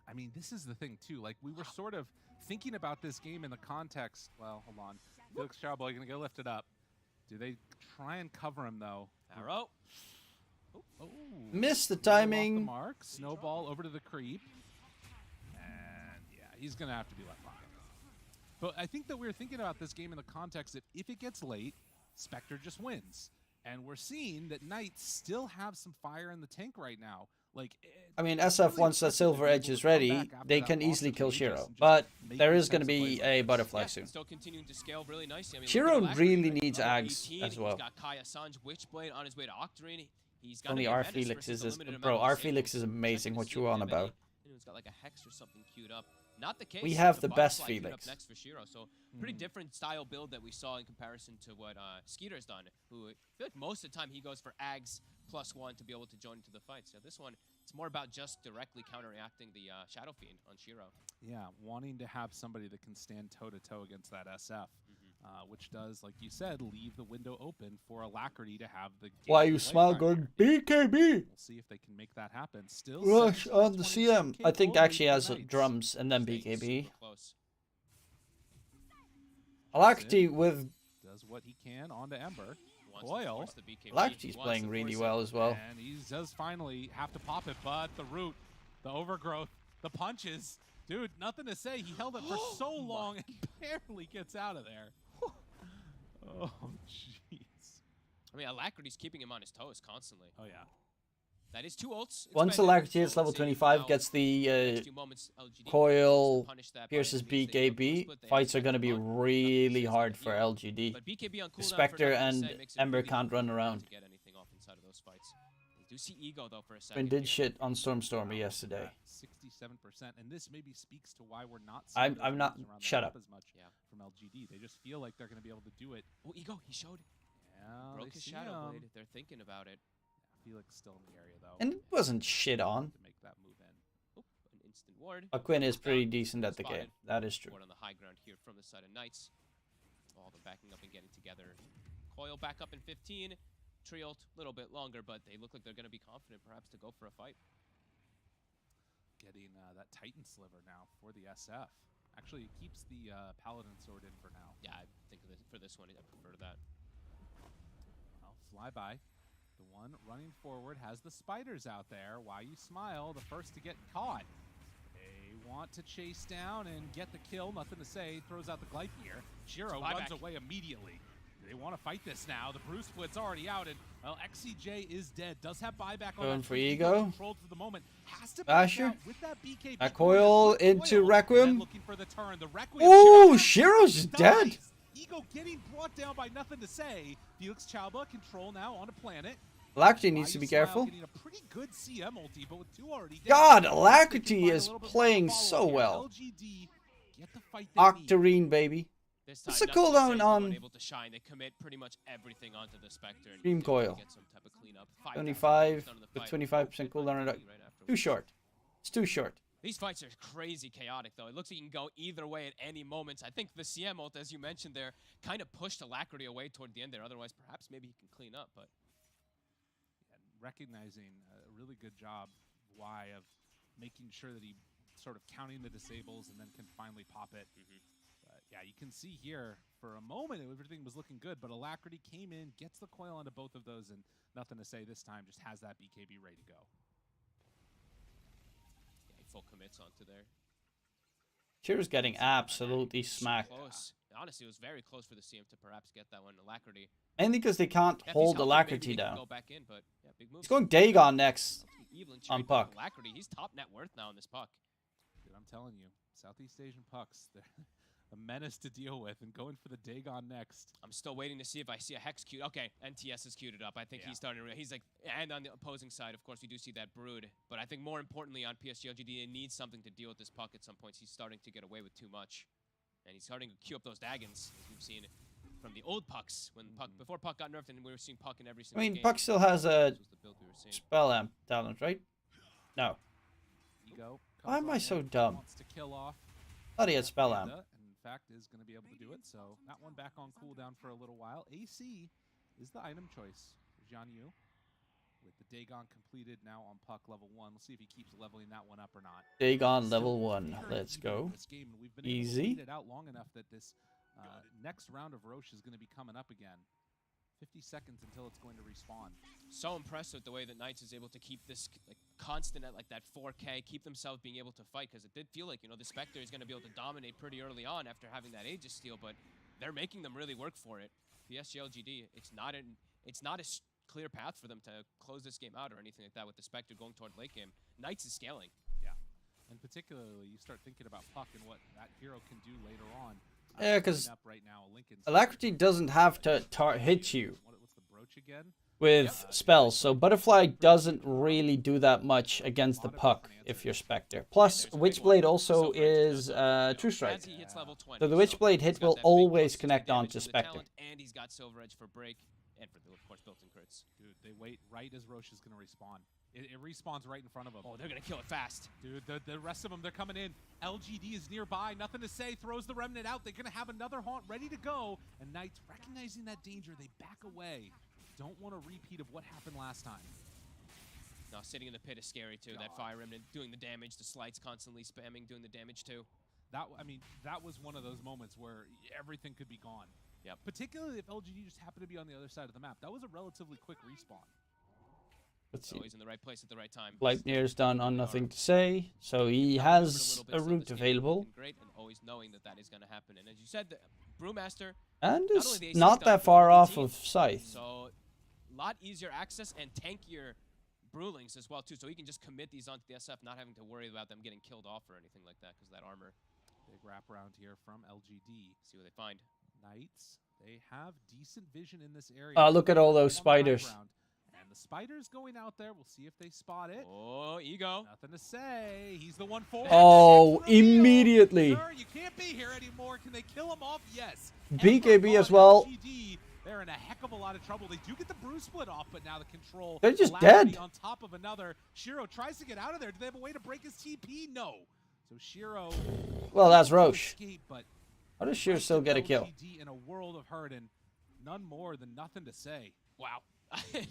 I mean, this is the thing, too. Like, we were sort of thinking about this game in the context. Well, hold on. Felix Charbel, you're going to go lift it up. Do they try and cover him, though? Arrow. Oh. Missed the timing. Off the mark. Snowball over to the creep. And, yeah, he's going to have to be left behind. But I think that we were thinking about this game in the context that if it gets late, Spectre just wins. And we're seeing that Knights still have some fire in the tank right now. Like, I mean, SF, once that Silver Edge is ready, they can easily kill Shiro. But there is going to be a butterfly soon. Still continuing to scale really nicely. I mean, Shiro really needs Ags as well. He's got Kaya Sanj Witchblade on his way to Octarine. He's got only our Felix is bro. Our Felix is amazing. What you on about? He's got like a hex or something queued up. Not the case. We have the best Felix. Up next for Shiro, so pretty different style build that we saw in comparison to what Skeeter's done. Who I feel like most of the time he goes for Ags +1 to be able to join into the fight. So this one, it's more about just directly counteracting the Shadow Fiend on Shiro. Yeah, wanting to have somebody that can stand toe-to-toe against that SF. Which does, like you said, leave the window open for Alacrity to have the game. Why you smile good BKB? We'll see if they can make that happen. Still Rush on the CM. I think actually has drums and then BKB. Alacrity with does what he can onto Ember. Wants to Coil. force the BKB. Alacrity's Wants playing to really force well it. as well. And he does finally have to pop it, but the root, the overgrowth, the punches. Dude, nothing to say. He held it for so long and barely gets out of there. Oh, jeez. I mean, Alacrity's keeping him on his toes constantly. Oh, yeah. That is 2 ults. Once expended, Alacrity so hits level let's see 25, how gets the next few moments LGD coil, wants to punish that by pierces any means they can. BKB, Split the fights are air going to be on. really hard for heal. LGD. But BKB on The cooldown for Spectre nothing to and say makes it Ember really can't run difficult around. to get anything off inside of those fights. They do see Ego though for a Quinn second. did shit on Stormy yesterday. 67%, and this maybe speaks to why we're not seeing I'm not. those around the Shut map up. as much from LGD. They just feel like they're going to be able to do it. Oh, Ego, he showed. Yeah, Broke they his see Shadow him. Blade. They're thinking about it. Felix still in the area though. And it wasn't shit on. To make that move in. Oop, an instant ward. Quinn is pretty decent at the game. Spotted. That is true. Ward on the high ground here from the side of Knights. All them backing up and getting together. Coil back up in 15. Triult a little bit longer, but they look like they're going to be confident perhaps to go for a fight. Getting that Titan sliver now for the SF. Actually, it keeps the Paladin sword in for now. Yeah, I think for this one, I prefer that. Well, flyby. The one running forward has the spiders out there. Why you smile, the first to get caught. They want to chase down and get the kill. Nothing to say. Throws out the Glide Gear. Shiro runs away immediately. They want to fight this now. The Bruce Split's already out, and well, XCJ is dead. Does have buyback on Going that for tree. Ego. Controlled for the moment. Has to Basher. back out with that BKB. A coil into Requiem. Looking for the turn. The Requiem. Ooh, Shiro's dead. Ego getting brought down by nothing to say. Felix Chauba control now on a planet. Alacrity needs to be careful. Getting a pretty good CM ulti, but with 2 already dead. God, Alacrity is playing so well. LGD get the fight they need. Octarine, baby. This time, What's the nothing to say, cooldown no on one able to shine. They commit pretty much everything onto the Spectre. And Dream Coil? Get some type of cleanup. 25 with 25% cooldown. Too short. It's too short. These fights are crazy chaotic, though. It looks like you can go either way at any moment. I think the CM ult, as you mentioned there, kind of pushed Alacrity away toward the end there. Otherwise, perhaps maybe he can clean up, but... Recognizing a really good job, Y, of making sure that he sort of counting the disables and then can finally pop it. But yeah, you can see here, for a moment, everything was looking good, but Alacrity came in, gets the coil onto both of those, and nothing to say this time, just has that BKB ready to go. Yeah, he full commits onto there. Shiro's getting absolutely smacked. Close. Honestly, it was very close for the CM to perhaps get that one. Alacrity. Mainly because they can't hold Alacrity down. Go back in, but yeah, big move. He's going Dagon next Evelyn on Puck. Alacrity, he's top net worth now on this Puck. Dude, I'm telling you, Southeast Asian Pucks, they're a menace to deal with, and going for the Dagon next. I'm still waiting to see if I see a Hex queued. Okay, NTS is queued up. I think he's starting to... He's like... And on the opposing side, of course, we do see that Brood. But I think more importantly on PSG LGD, they need something to deal with this Puck at some points. He's starting to get away with too much. And he's starting to queue up those Dagons, as we've seen from the old Pucks. When Puck... Before Puck got nerfed, and we were seeing Puck in every single game. Puck still has a spell amp talent, right? No. Ego Why am I so dumb? Wants to kill off. Thought he had spell amp. And in fact, is going to be able to do it. So that one back on cooldown for a little while. AC is the item choice for Jian Yu. With the Dagon completed now on Puck level 1. Let's see if he keeps leveling that one up or not. Dagon level 1. Let's go. Easy. It out long enough that this next round of Roche is going to be coming up again. 50 seconds until it's going to respawn. So impressed with the way that Knights is able to keep this like constant at like that 4K, keep themselves being able to fight, because it did feel like, you know, the Spectre is going to be able to dominate pretty early on after having that Aegis steal, but they're making them really work for it. PSG LGD, it's not a clear path for them to close this game out or anything like that with the Spectre going toward late game. Knights is scaling. Yeah, and particularly you start thinking about Puck and what that hero can do later on. Yeah, because Alacrity doesn't have to hit you with spells, so Butterfly doesn't really do that much against the Puck if you're Spectre. Plus, Witchblade also is True Strike, so the Witchblade hit will always connect onto Spectre. And he's got Silver Edge for break, and for the, of course, built-in crits. Dude, they wait right as Roche is going to respawn. It respawns right in front of them. Oh, they're going to kill it fast. Dude, the rest of them, they're coming in. LGD is nearby. Nothing to say. Throws the Remnant out. They're going to have another haunt ready to go. And Knights, recognizing that danger, they back away. Don't want a repeat of what happened last time. No, sitting in the pit is scary, too. God. That Fire Remnant doing the damage. The slides constantly spamming, doing the damage, too. that was one of those moments where everything could be gone. Yep. Particularly if LGD just happened to be on the other side of the map. That was a relatively quick respawn. Let's see. Always in the right place at the right time. Lightyear's done on nothing to say, so he has a route available. Great, and always knowing that is going to happen. And as you said, the Brewmaster And is not that far off of Scythe. So a lot easier access and tankier Brewlings as well too. So he can just commit these onto the SF, not having to worry about them getting killed off or anything like that because of that armor. Big wrap around here from LGD. See what they find. Knights, they have decent vision in this area. Look at all those spiders. And the spider's going out there. We'll see if they spot it. Oh, Ego. Nothing to say. He's the one for Oh, immediately. Sir, you can't be here anymore. Can they kill him off? Yes. BKB as well. LGD, they're in a heck of a lot of trouble. They do get the brew split off, but now the control. They're just dead. On top of another. Shiro tries to get out of there. Do they have a way to break his TP? No. So Shiro. Well, that's Roche. Escape, but how does Shiro still get a kill? In a world of hurt and none more than nothing to say. Wow.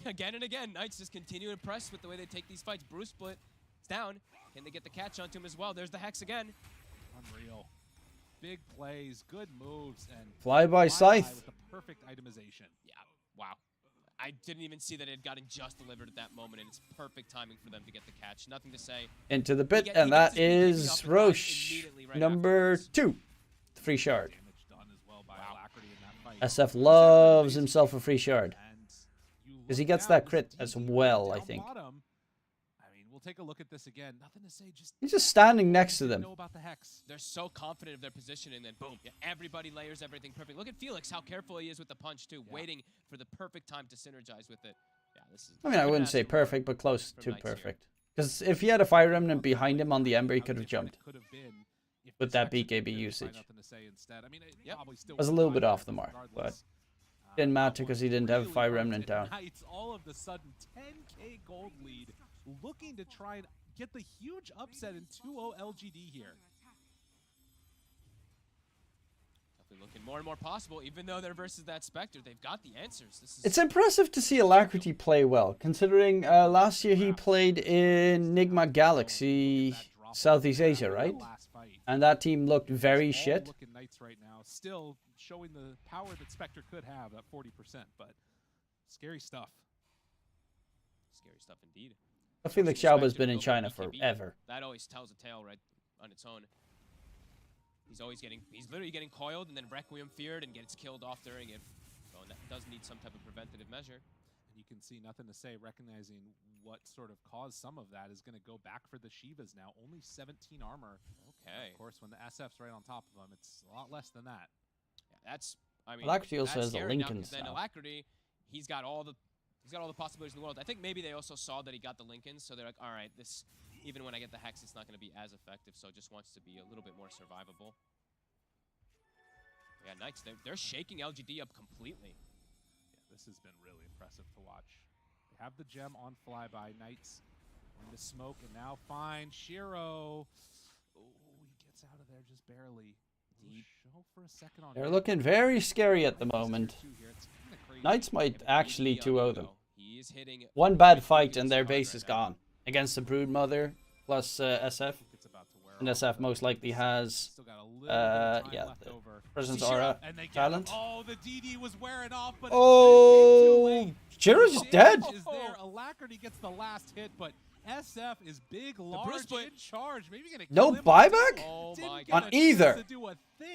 Again and again, Knights just continue to press with the way they take these fights. Brew split. It's down. Can they get the catch onto him as well? There's the Hex again. Unreal. Big plays, good moves, and Fly by Scythe. With the perfect itemization. Yeah, wow. I didn't even see that it had gotten just delivered at that moment, and it's perfect timing for them to get the catch. Nothing to say. Into the pit, and that is Roche, number 2. The free shard. SF loves himself a free shard. Because he gets that crit as well, I think. We'll take a look at this again. Nothing to say. He's just standing next to them. Know about the Hex. They're so confident of their position, and then boom, everybody layers everything perfect. Look at Felix, how careful he is with the punch too, waiting for the perfect time to synergize with it. Yeah, this is. I mean, I wouldn't say perfect, but close to perfect. Because if he had a Fire Remnant behind him on the Ember, he could have jumped. With that BKB usage. It was a little bit off the mark, but didn't matter because he didn't have a Fire Remnant down. Knights all of a sudden 10k gold lead, looking to try and get the huge upset in 2-0 LGD here. Definitely looking more and more possible, even though they're versus that Spectre. They've got the answers. It's impressive to see Alacrity play well, considering last year he played in Nigma Galaxy, Southeast Asia, right? And that team looked very shit. Looking Knights right now, still showing the power that Spectre could have at 40%, but scary stuff. Scary stuff indeed. I feel like Xiaoba's been in China forever. That always tells a tale right on its own. He's literally getting coiled and then Requiem feared and gets killed off during it. So that does need some type of preventative measure. And you can see nothing to say, recognizing what sort of caused some of that is going to go back for the Shivas now. Only 17 armor. Okay. Of course, when the SF's right on top of them, it's a lot less than that. Yeah, that's, I mean, Alacrity also has scary the Lincolns then now. Alacrity, he's got all the possibilities in the world. I think maybe they also saw that he got the Lincolns, so they're like, all right, this, even when I get the Hex, it's not going to be as effective, so just wants to be a little bit more survivable. Yeah, Knights, they're shaking LGD up completely. Yeah, this has been really impressive to watch. They have the gem on flyby. Knights into smoke, and now find Shiro. Oh, he gets out of there just barely. Show for a second on They're looking very scary at the moment. Knights might actually 2-0 them. One bad fight and their base is gone. Against the Broodmother plus SF. And SF most likely has, yeah, the Presence Aura talent. Oh, the DD was wearing off, but oh, Shiro's just dead. Is there. Alacrity gets the last hit, but SF is big, large, in charge. Maybe gonna no buyback on either.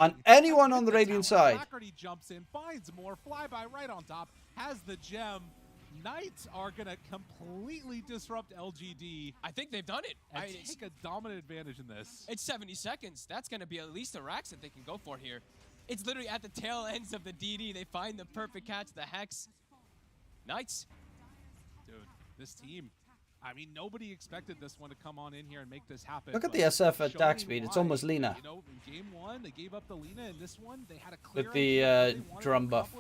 On anyone on the Radiant side. Alacrity jumps in, finds more, flyby right on top, has the gem. Knights are going to completely disrupt LGD. I think they've done it. And take a dominant advantage in this. It's 70 seconds. That's going to be at least a Rax that they can go for here. It's literally at the tail ends of the DD. They find the perfect catch, the Hex. Knights. Dude, this team. I mean, nobody expected this one to come on in here and make this happen. Look at the SF attack speed. It's almost Lina. You know, in game 1, they gave up the Lina. In this one, they had a clear with the drum buff.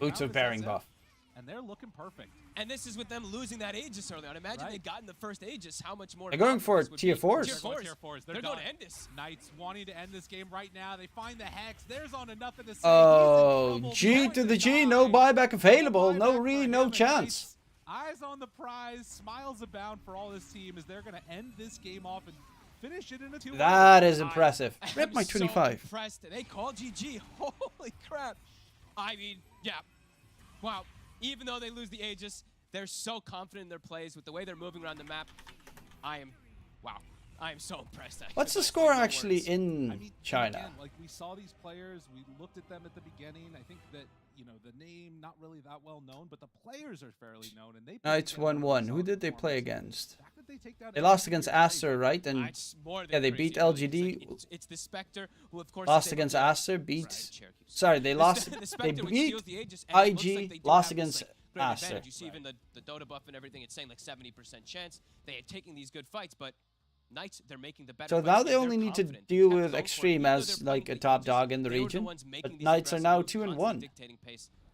Boots of Bearing buff. And they're looking perfect. And this is with them losing that Aegis early on. Imagine they'd gotten the first Aegis, how much more... They're going for tier 4s. Tier 4s. They're going to end this. Knights wanting to end this game right now. They find the Hex. There's on nothing to say. Oh, G to the G. No buyback available. No re, no chance. Eyes on the prize. Smiles abound for all this team as they're going to end this game off in finish it in a 2-1. That is impressive. Rip my I'm 25. So impressed. They call GG. Holy crap. I mean, yeah. Wow. Even though they lose the Aegis, they're so confident in their plays with the way they're moving around the map. Wow. I am so impressed. Actually. What's the score actually in China? Again, like we saw these players, we looked at them at the beginning. I think that, you know, the name not really that well known, but the players are fairly known, and they. Knights 1-1. Who did they play against? They lost against Aster, right? And yeah, they beat LGD. It's the Spectre, who of course lost against Aster. Beat. Sorry, they lost. They beat IG. Lost against Aster. You see even the Dota buff and everything. It's saying like 70% chance. They are taking these good fights, but Knights, they're making the better. So now they only need to deal with Extreme as like a top dog in the region. But Knights are now 2-1.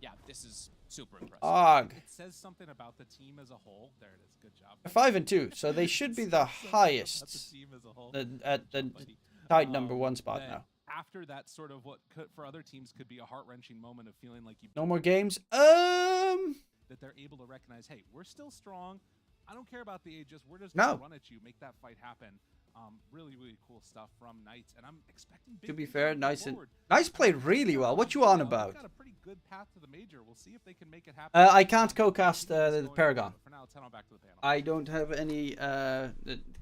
Yeah, this is super impressive. Og. It says something about the team as a whole. There it is. Good job. 5-2, so they should be the highest at the tied #1 spot now. After that, sort of what could, for other teams could be a heart-wrenching moment of feeling like you. No more games. That they're able to recognize, hey, we're still strong. I don't care about the Aegis. We're just going to run at you, make that fight happen. Really, really cool stuff from Knights, and I'm expecting big. To be fair, Knights played really well. What you on about? Got a pretty good path to the major. We'll see if they can make it happen. I can't co-cast the Paragon. For now, let's head on back to the panel. I don't have any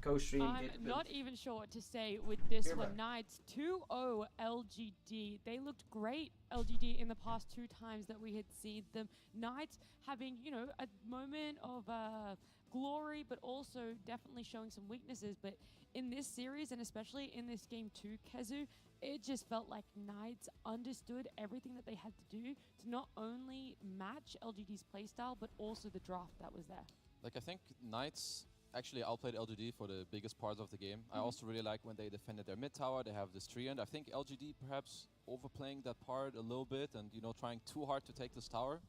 co-stream. I'm not even sure what to say with this one. Knights 2-0 LGD. They looked great, LGD, in the past 2 times that we had seen them. Knights having, you know, a moment of glory, but also definitely showing some weaknesses. But in this series, and especially in this game too, Kezu, it just felt like Knights understood everything that they had to do to not only match LGD's playstyle, but also the draft that was there. Like, I think Knights actually outplayed LGD for the biggest parts of the game. I also really like when they defended their mid tower. They have this tree end. I think LGD perhaps overplaying that part a little bit and, you know, trying too hard to take this tower.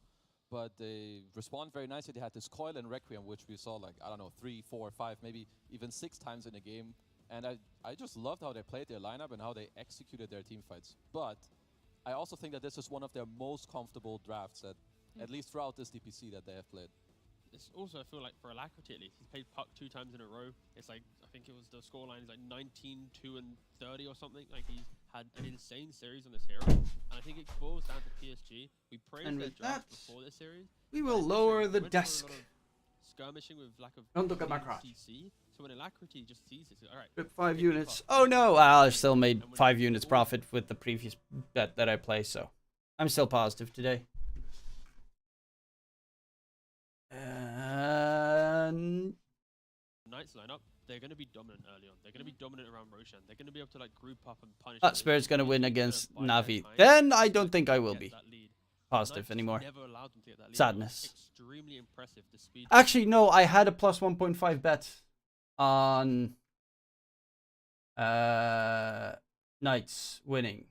But they respond very nicely. They had this Coil and Requiem, which we saw like, I don't know, 3, 4, 5, maybe even 6 times in a game. And I just loved how they played their lineup and how they executed their team fights. But I also think that this is one of their most comfortable drafts, at least throughout this DPC that they have played. It's also, I feel like, for Alacrity at least, he's played Puck 2 times in a row. It's like, I think it was the scoreline is like 19, 2, and 30 or something. Like, he's had an insane series on this hero. And I think it boils down to PSG. We praised their draft before this series. We will lower the desk. Skirmishing with lack of Don't look at my crotch. CC. So when Alacrity just sees it, all right. Rip 5 units. Oh no! Well, I still made 5 units profit with the previous bet that I placed, so I'm still positive today. Knights lineup, they're going to be dominant early on. They're going to be dominant around Roshan. They're going to be able to like group up and punish. Spirit's going to win against Navi. Then I don't think I will be positive anymore. Never allowed them to get that lead. Sadness. Extremely impressive. The speed. Actually, no. I had a plus 1.5 bet on Knights winning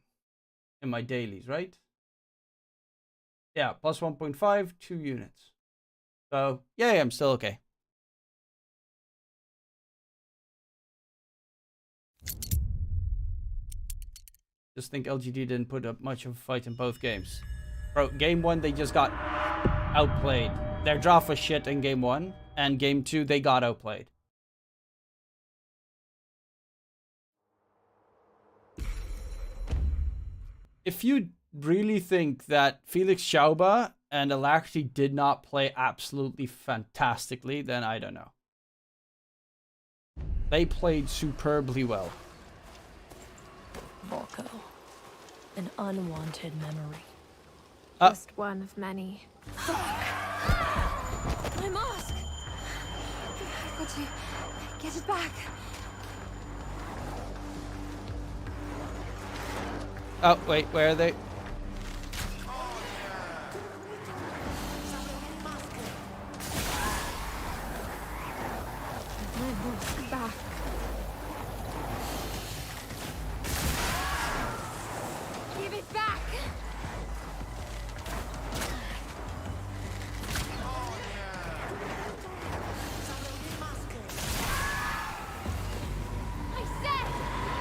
in my dailies, right? Yeah, plus 1.5, 2 units. So yeah, I'm still okay. Just think LGD didn't put up much of a fight in both games. Bro, game 1 they just got outplayed. Their draft was shit in game 1, and game 2 they got outplayed. If you really think that Felix Schauber and Alacrity did not play absolutely fantastically, then I don't know. They played superbly well. Volko, an unwanted memory. Just one of many. My mask! I've got to get it back. Oh, wait, where are they? Back. Give it back. I said,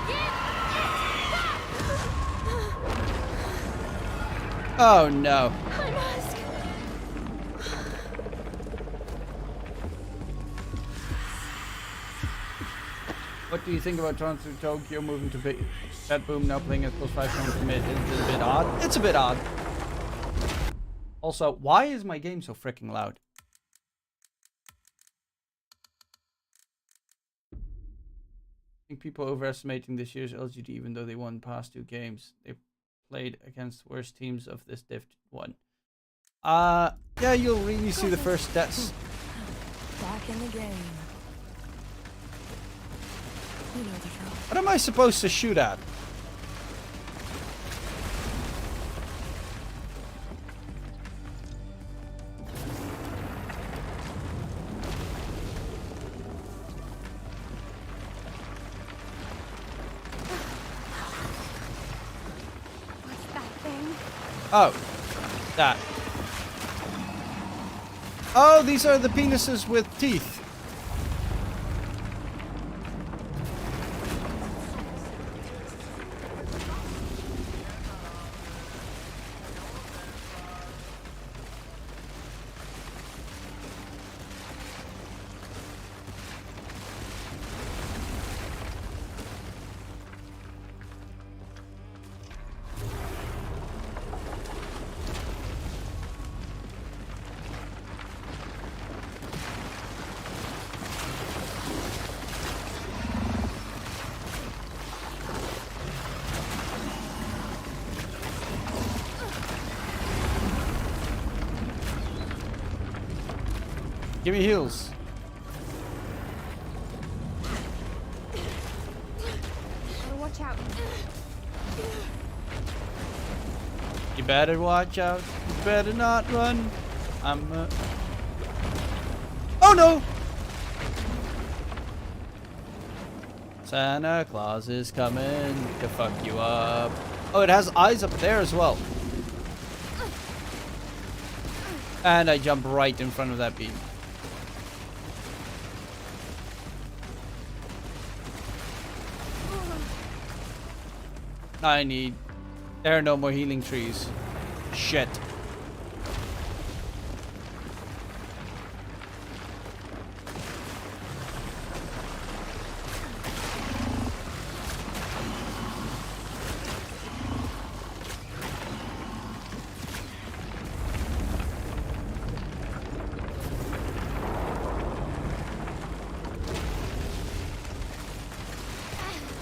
give it back. Oh no. My mask. What do you think about Toronto to Tokyo moving to Pet Boom now playing at +5 points mid? Is it a bit odd? It's a bit odd. Also, why is my game so freaking loud? I think people overestimating this year's LGD even though they won past 2 games. They played against worst teams of this Div 1. Yeah, you'll really see the first stats. Back in the game. You know the drill. What am I supposed to shoot at? What's that thing? Oh, that. Oh, these are the penises with teeth. Give me heals. Gotta watch out. You better watch out. You better not run. Oh no! Santa Claus is coming to fuck you up. Oh, it has eyes up there as well. And I jump right in front of that beam. There are no more healing trees. Shit.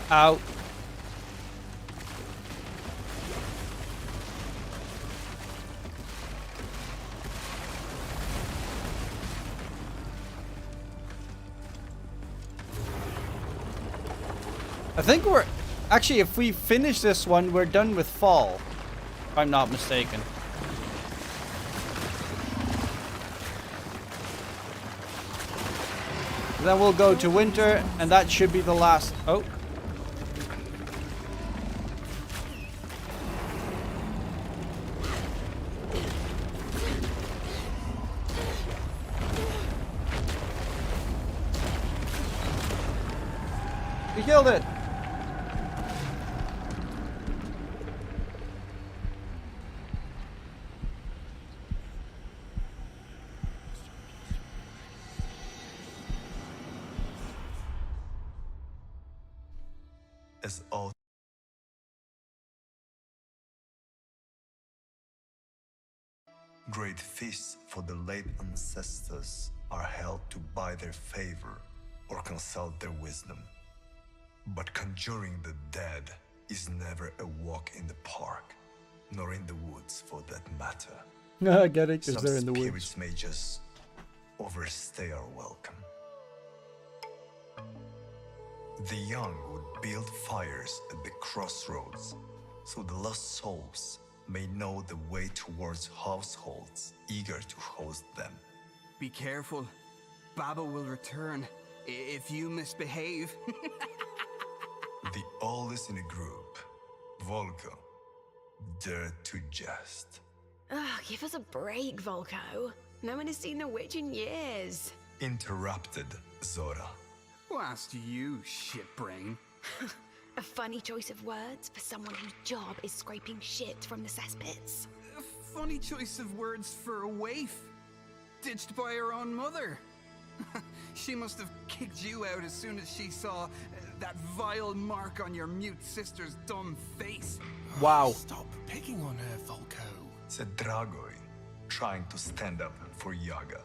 Ow. I think we're... Actually, if we finish this one, we're done with fall. If I'm not mistaken. Then we'll go to winter, and that should be the last... Oh. We killed it! As all great feasts for the late ancestors are held to buy their favor or consult their wisdom. But conjuring the dead is never a walk in the park, nor in the woods for that matter. I get it, because they're in the woods. Spirits may just overstay our welcome. The young would build fires at the crossroads, so the lost souls may know the way towards households eager to host them. Be careful. Baba will return if you misbehave. The oldest in the group, Volko, dared to jest. Ugh, give us a break, Volko. No one has seen the witch in years. Interrupted Zora. Who asked you, shitbrain? A funny choice of words for someone whose job is scraping shit from the cesspits. A funny choice of words for a waif. Ditched by her own mother. She must have kicked you out as soon as she saw That vile mark on your mute sister's dumb face. Wow. Stop picking on her, Volko. Said Dragoi, trying to stand up for Yaga.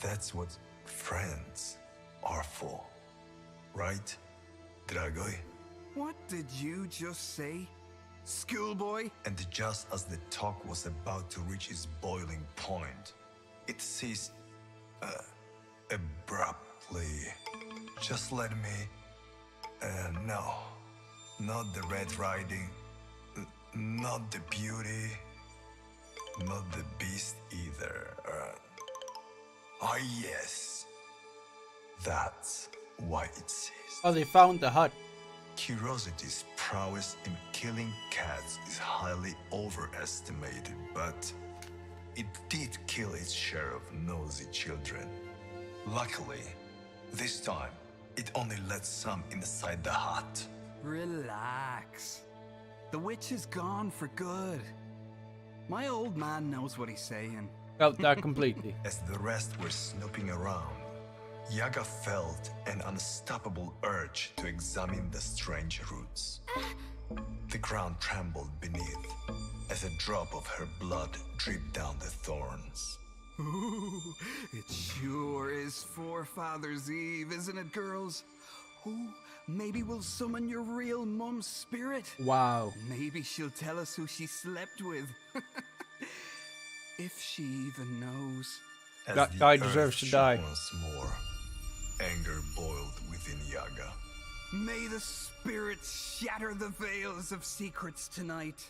That's what friends are for. Right, Dragoi? What did you just say? Schoolboy? And just as the talk was about to reach its boiling point, it ceased abruptly. Just let me... no. Not the Red Riding. Not the beauty. Not the beast either. Yes. That's why it says. Oh, they found the hut. Curiosity's prowess in killing cats is highly overestimated, but it did kill its share of nosy children. Luckily, this time, it only let some inside the hut. Relax. The witch is gone for good. My old man knows what he's saying. Felt that completely. As the rest were snooping around, Yaga felt an unstoppable urge to examine the strange roots. The ground trembled beneath as a drop of her blood dripped down the thorns. Ooh, it sure is Forefathers' Eve, isn't it, girls? Ooh, maybe we'll summon your real mum's spirit. Wow. Maybe she'll tell us who she slept with. If she even knows. That guy deserves to die. Once more, anger boiled within Yaga. May the spirits shatter the veils of secrets tonight.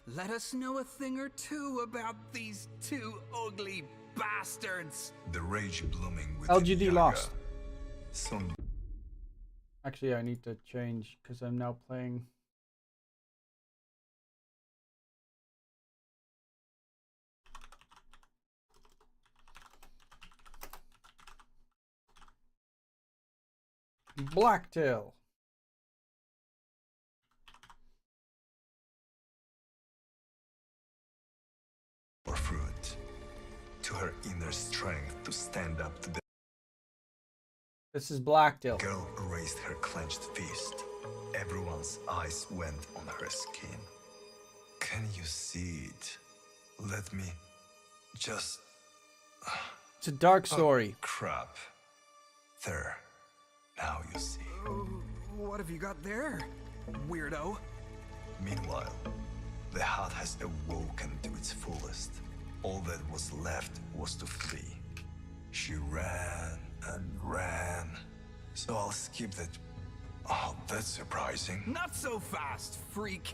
Let us know a thing or two about these two ugly bastards. The rage blooming within LGD Yaga. lost. Soon. Actually, I need to change because I'm now playing. Blacktail. Or fruit to her inner strength to stand up to the This is Blacktail. girl raised her clenched fist. Everyone's eyes went on her skin. Can you see it? Let me just... It's a dark story. Crap. There. Now you see. What have you got there, weirdo? Meanwhile, the hut has awoken to its fullest. All that was left was to flee. She ran and ran. So I'll skip that. Oh, that's surprising. Not so fast, freak.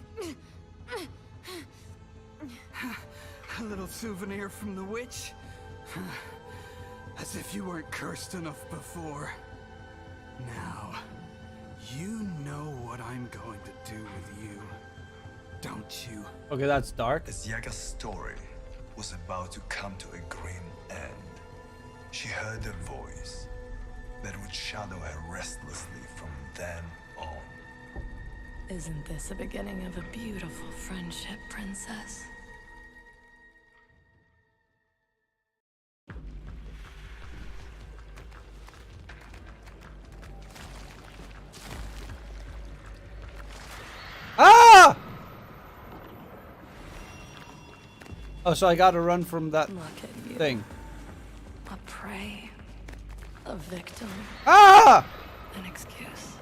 A little souvenir from the witch. As if you weren't cursed enough before. Now, you know what I'm going to do with you, don't you? Okay, that's dark. As Yaga's story was about to come to a grim end, she heard a voice that would shadow her restlessly from then on. Isn't this the beginning of a beautiful friendship, princess? Ah! Oh, so I gotta run from that thing. A prey. A victim. Ah! An excuse.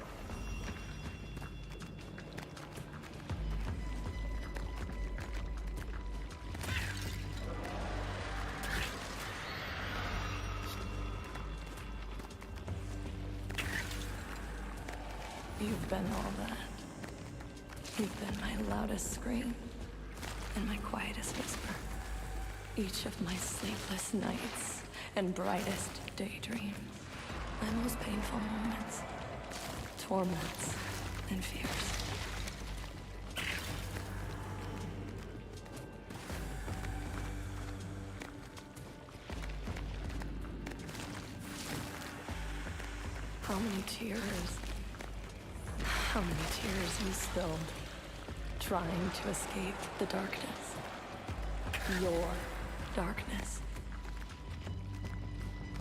You've been all that. You've been my loudest scream and my quietest whisper. Each of my sleepless nights and brightest daydreams. My most painful moments, torments, and fears. How many tears you spilled, trying to escape the darkness. Your darkness.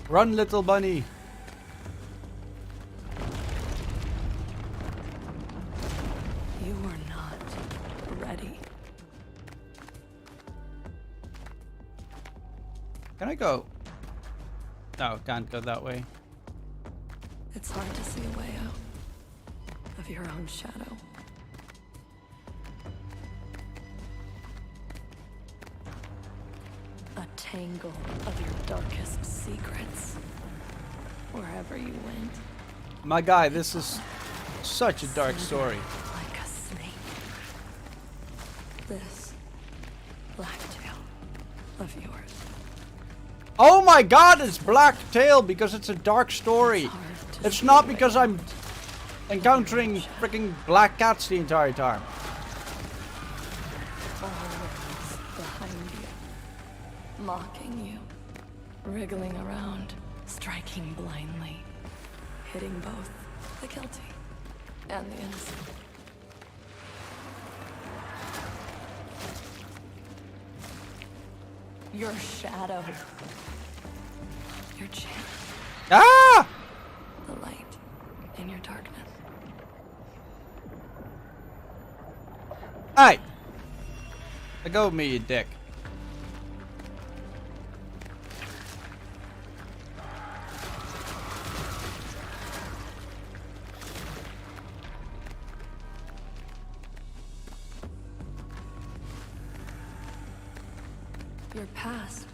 Run, little bunny. You are not ready. Can I go? No, can't go that way. It's hard to see a way out of your own shadow. A tangle of your darkest secrets. Wherever you went. My guy, this is such a dark story. Like a snake. This black tail of yours. Oh my god, it's Black Tail because it's a dark story. It's not because I'm encountering freaking black cats the entire time. Always behind you. Mocking you. Wriggling around. Striking blindly. Hitting both the guilty and the innocent. Your shadow. Your champion. Ah! The light in your darkness. Hey! Let go of me, you dick. Your past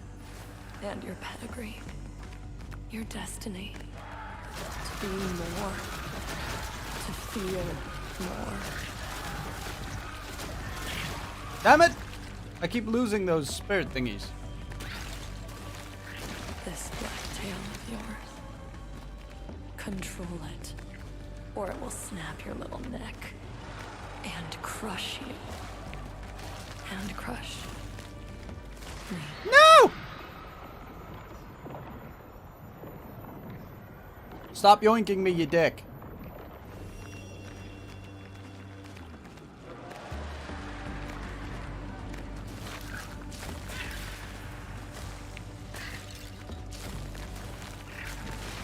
and your pedigree. Your destiny. To be more. To feel more. Damn it! I keep losing those spirit thingies. This black tail of yours. Control it, or it will snap your little neck and crush you. And crush me. No! Stop yoinking me, you dick.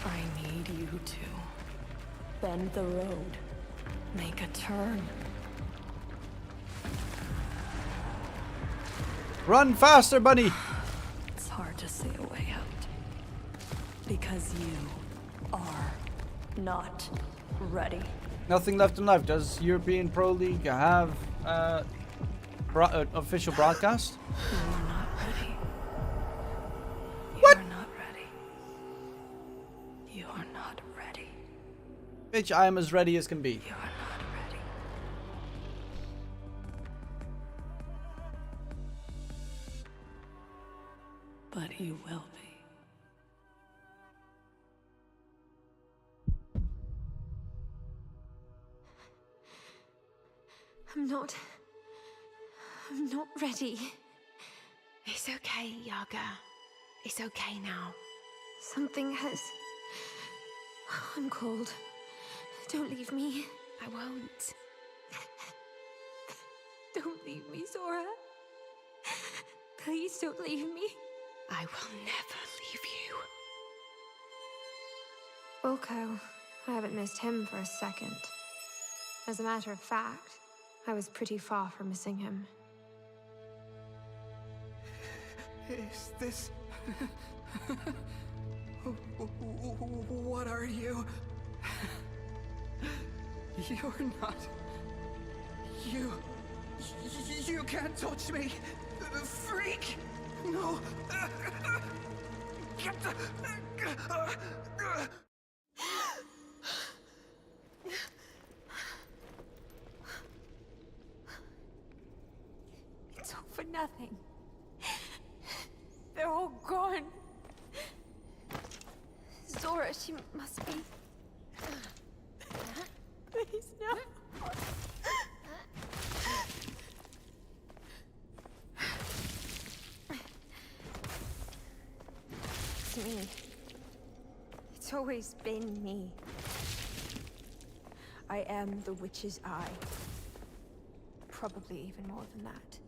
I need you to bend the road, make a turn. Run faster, bunny! It's hard to see a way out. Because you are not ready. Nothing left in life. Does European Pro League have official broadcast? You are not ready. What? You are not ready. You are not ready. Bitch, I am as ready as can be. You are not ready. But you will be. I'm not ready. It's okay, Yaga. It's okay now. Something has... I'm cold. Don't leave me. I won't. Don't leave me, Zora. Please don't leave me. I will never leave you. Wilco, I haven't missed him for a second. As a matter of fact, I was pretty far from missing him. Is this... What are you? You're not... You can't touch me! Freak! No! Get the... It's all for nothing. They're all gone. Zora, she must be... Please, no. It's me. It's always been me. I am the witch's eye. Probably even more than that.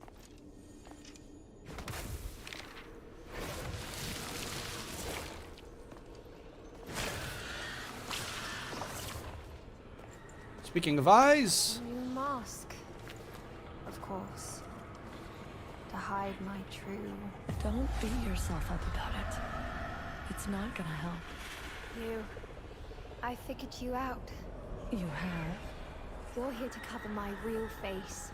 Speaking of eyes, A new mask. course. To hide my true... Don't beat yourself up about it. It's not gonna help. I figured you out. You have? You're here to cover my real face.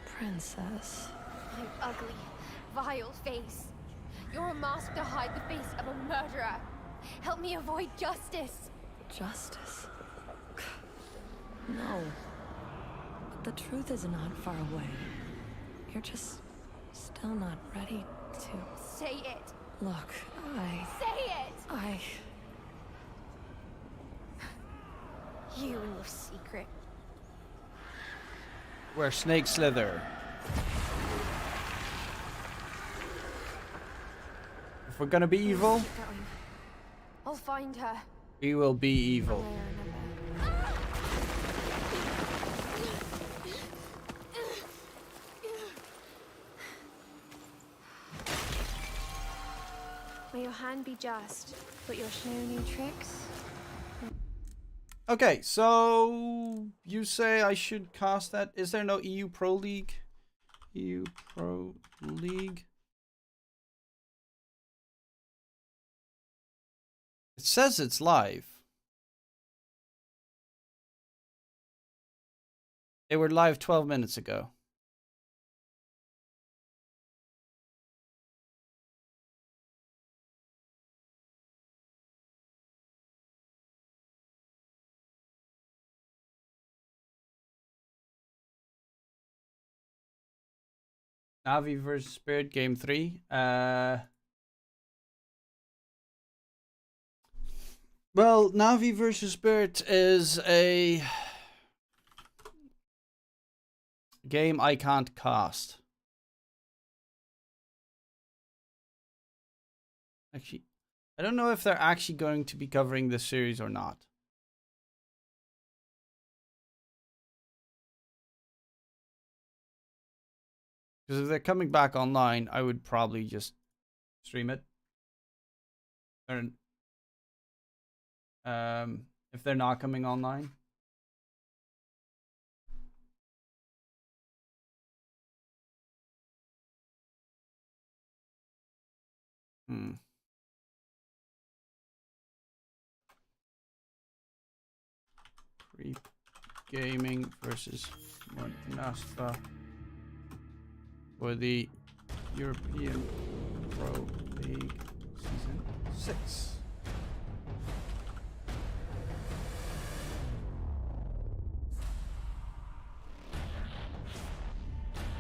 Princess. My ugly, vile face. You're a mask to hide the face of a murderer. Help me avoid justice. Justice? No. But the truth is not far away. You're just still not ready to... Say it. Look, Say it! You and your secret. Where snakes slither. If we're gonna be evil, Keep going. I'll find her. we will be evil. May your hand be just, but you'll show new tricks. Okay, so you say I should cast that. Is there no EU Pro League? EU Pro League. It says it's live. They were live 12 minutes ago. Navi versus Spirit Game 3. Well, Navi versus Spirit is a game I can't cast. Actually, I don't know if they're actually going to be covering this series or not. Because if they're coming back online, I would probably just stream it. Or, if they're not coming online. Creep Gaming versus Monaspa for the European Pro League Season 6.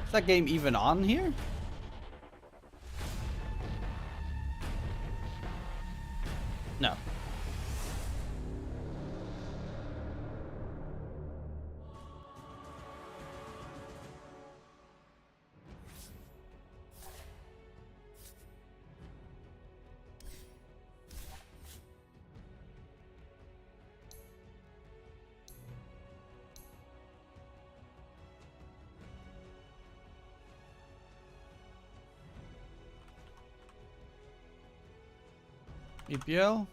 Is that game even on here? No. EPL.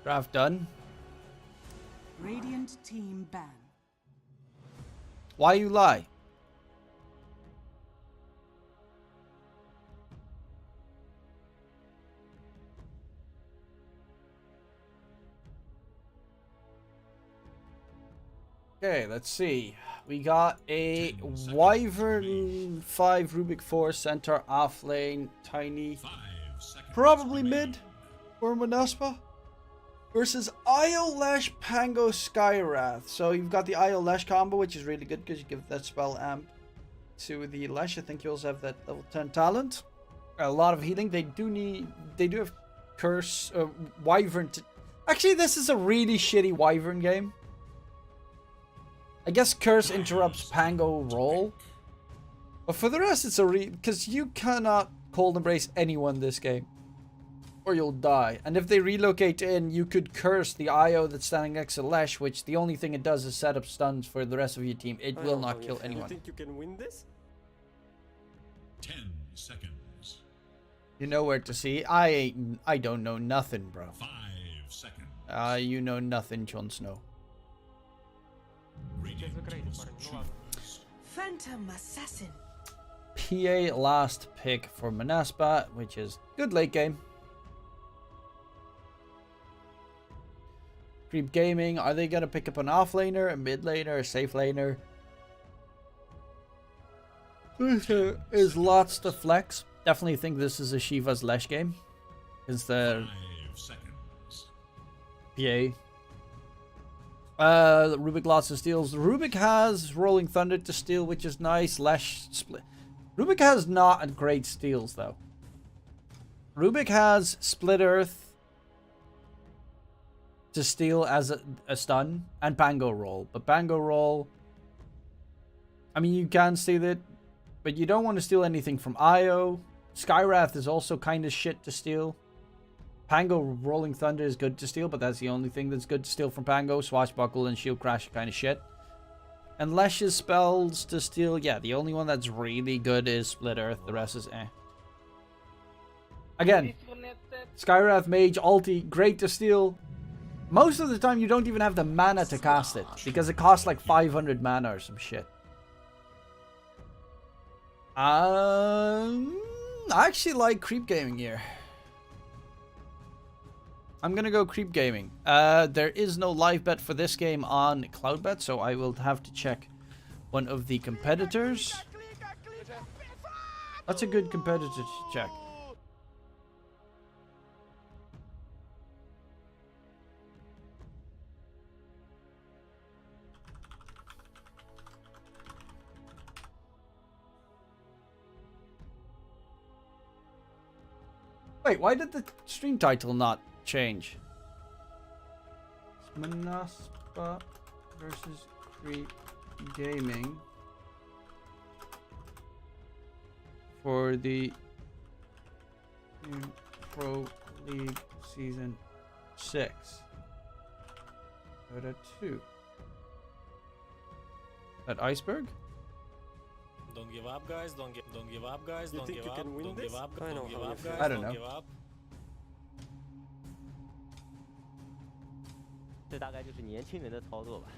Draft done. Radiant team ban. Why you lie? Okay, let's see. We got a Wyvern 5 Rubik 4 center off lane, tiny, probably mid for Monaspa versus Io Lash Pango Skywrath. So you've got the Io Lash combo, which is really good because you give that spell amp to the Lash. I think you also have that level 10 talent. A lot of healing. They do have Curse, Wyvern. Actually, this is a really shitty Wyvern game. I guess Curse interrupts Pango roll. But for the rest, it's a because you cannot Cold Embrace anyone this game. Or you'll die. And if they relocate in, you could Curse the IO that's standing next to Lash, which the only thing it does is set up stuns for the rest of your team. It will not kill anyone. You think you can win this? 10 seconds. You know where to see. I don't know nothing, bro. 5 seconds. You know nothing, Jon Snow. Phantom Assassin. PA last pick for Monaspa, which is good late game. Creep Gaming, are they gonna pick up an off laner, a mid laner, a safe laner? There is lots to flex. Definitely think this is a Shiva's Lesh game. Is the 5 seconds. PA. Rubik lots of steals. Rubik has Rolling Thunder to steal, which is nice. Lesh split. Rubik has not great steals though. Rubik has Split Earth to steal as a stun and Pango Roll. But Pango Roll, I mean, you can steal it, but you don't want to steal anything from Io. Skywrath is also kind of shit to steal. Pango Rolling Thunder is good to steal, but that's the only thing that's good to steal from Pango. Swashbuckle and Shield Crash are kind of shit. And Lesh's spells to steal, yeah, the only one that's really good is Split Earth. The rest is eh. Again, Skywrath Mage, ulti, great to steal. Most of the time you don't even have the mana to cast it, because it costs like 500 mana or some shit. I actually like Creep Gaming here. I'm gonna go Creep Gaming. There is no live bet for this game on Cloudbet, so I will have to check one of the competitors. That's a good competitor to check. Wait, why did the stream title not change? Monaspa versus Creep Gaming for the new Pro League Season 6. Dota 2. At Iceberg? Don't give up, guys. Don't give up, guys. Don't give up. Don't give up. Don't give up, guys. I don't know. 这大概就是年轻人的操作吧。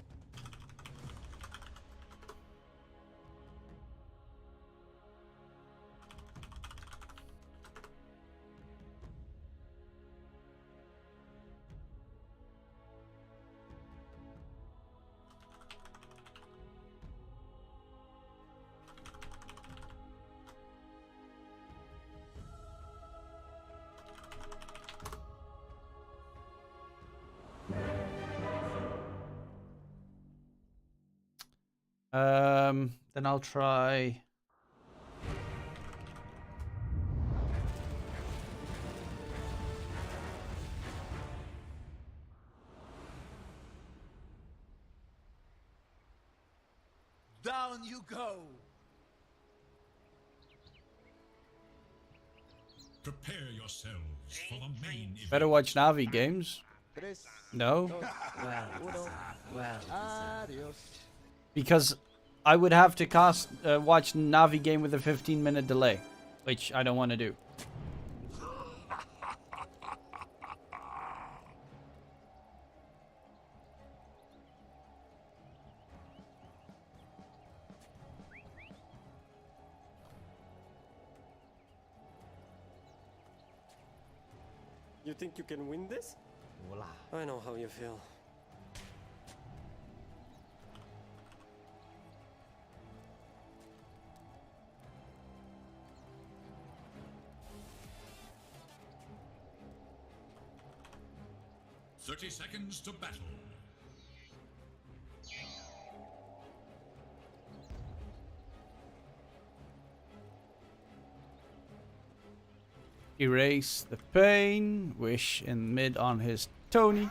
Then I'll try. Down you go. Prepare yourselves for the main event. Better watch Navi games. No? Well. Because I would have to watch Navi game with a 15-minute delay, which I don't want to do. You think you can win this? I know how you feel. "30 seconds to battle." Erase the pain. Wish in mid on his Tony.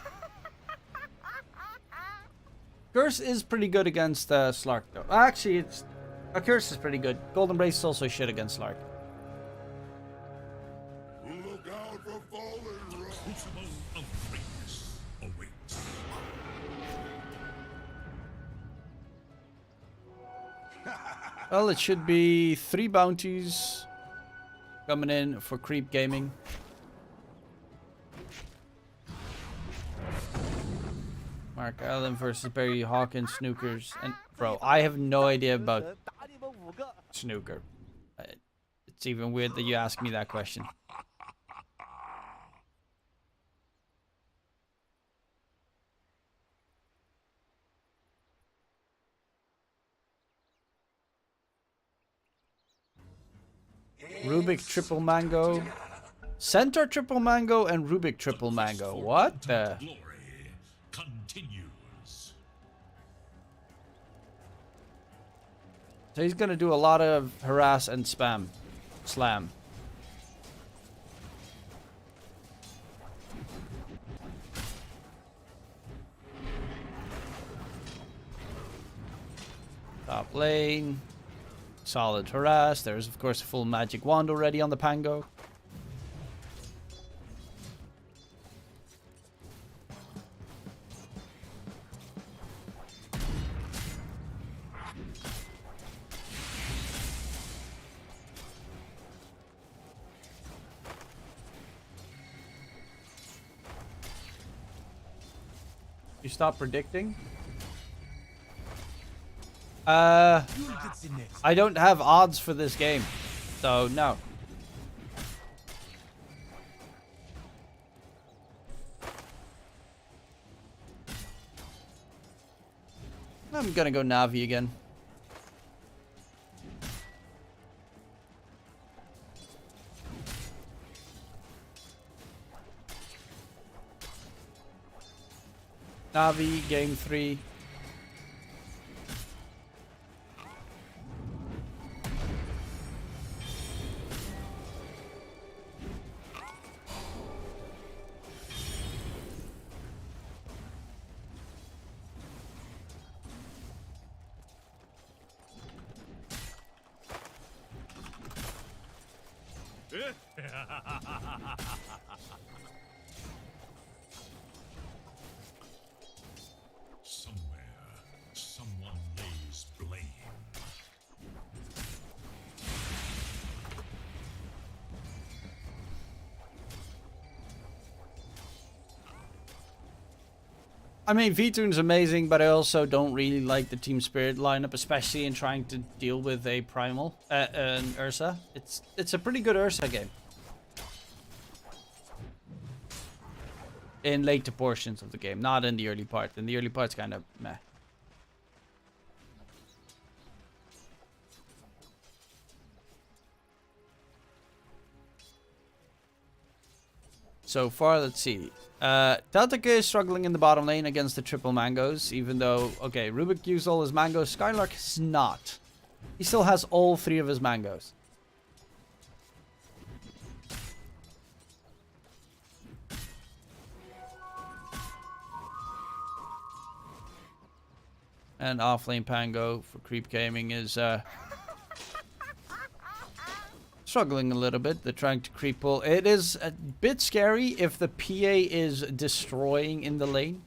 Curse is pretty good against Slark though. Actually, a Curse is pretty good. Golden Brace is also shit against Slark. Look out for fallen rock. Crucible of greatness awaits. Well, it should be 3 bounties. coming in for creep gaming. Mark Allen versus Barry Hawkins snookers. And bro, I have no idea about snooker. It's even weird that you ask me that question. Rubik triple mango. Centaur triple mango and Rubik triple mango. What the? Continues. So he's gonna do a lot of harass and spam. Slam. Top lane. Solid harass. There's of course a full magic wand already on the Pango. You stop predicting? I don't have odds for this game, so no. I'm gonna go Navi again. Navi, game 3. Somewhere, someone lays blame. I mean, V-Tune's amazing, but I also don't really like the Team Spirit lineup, especially in trying to deal with a Primal, an Ursa. It's a pretty good Ursa game. In later portions of the game, not in the early part. In the early part's kind of meh. So far, let's see. Deltaka is struggling in the bottom lane against the triple mangoes, even though, okay, Rubik used all his mangoes. Skylark has not. He still has all 3 of his mangoes. And offlane Pango for creep gaming is struggling a little bit. They're trying to creep pull. It is a bit scary if the PA is destroying in the lane.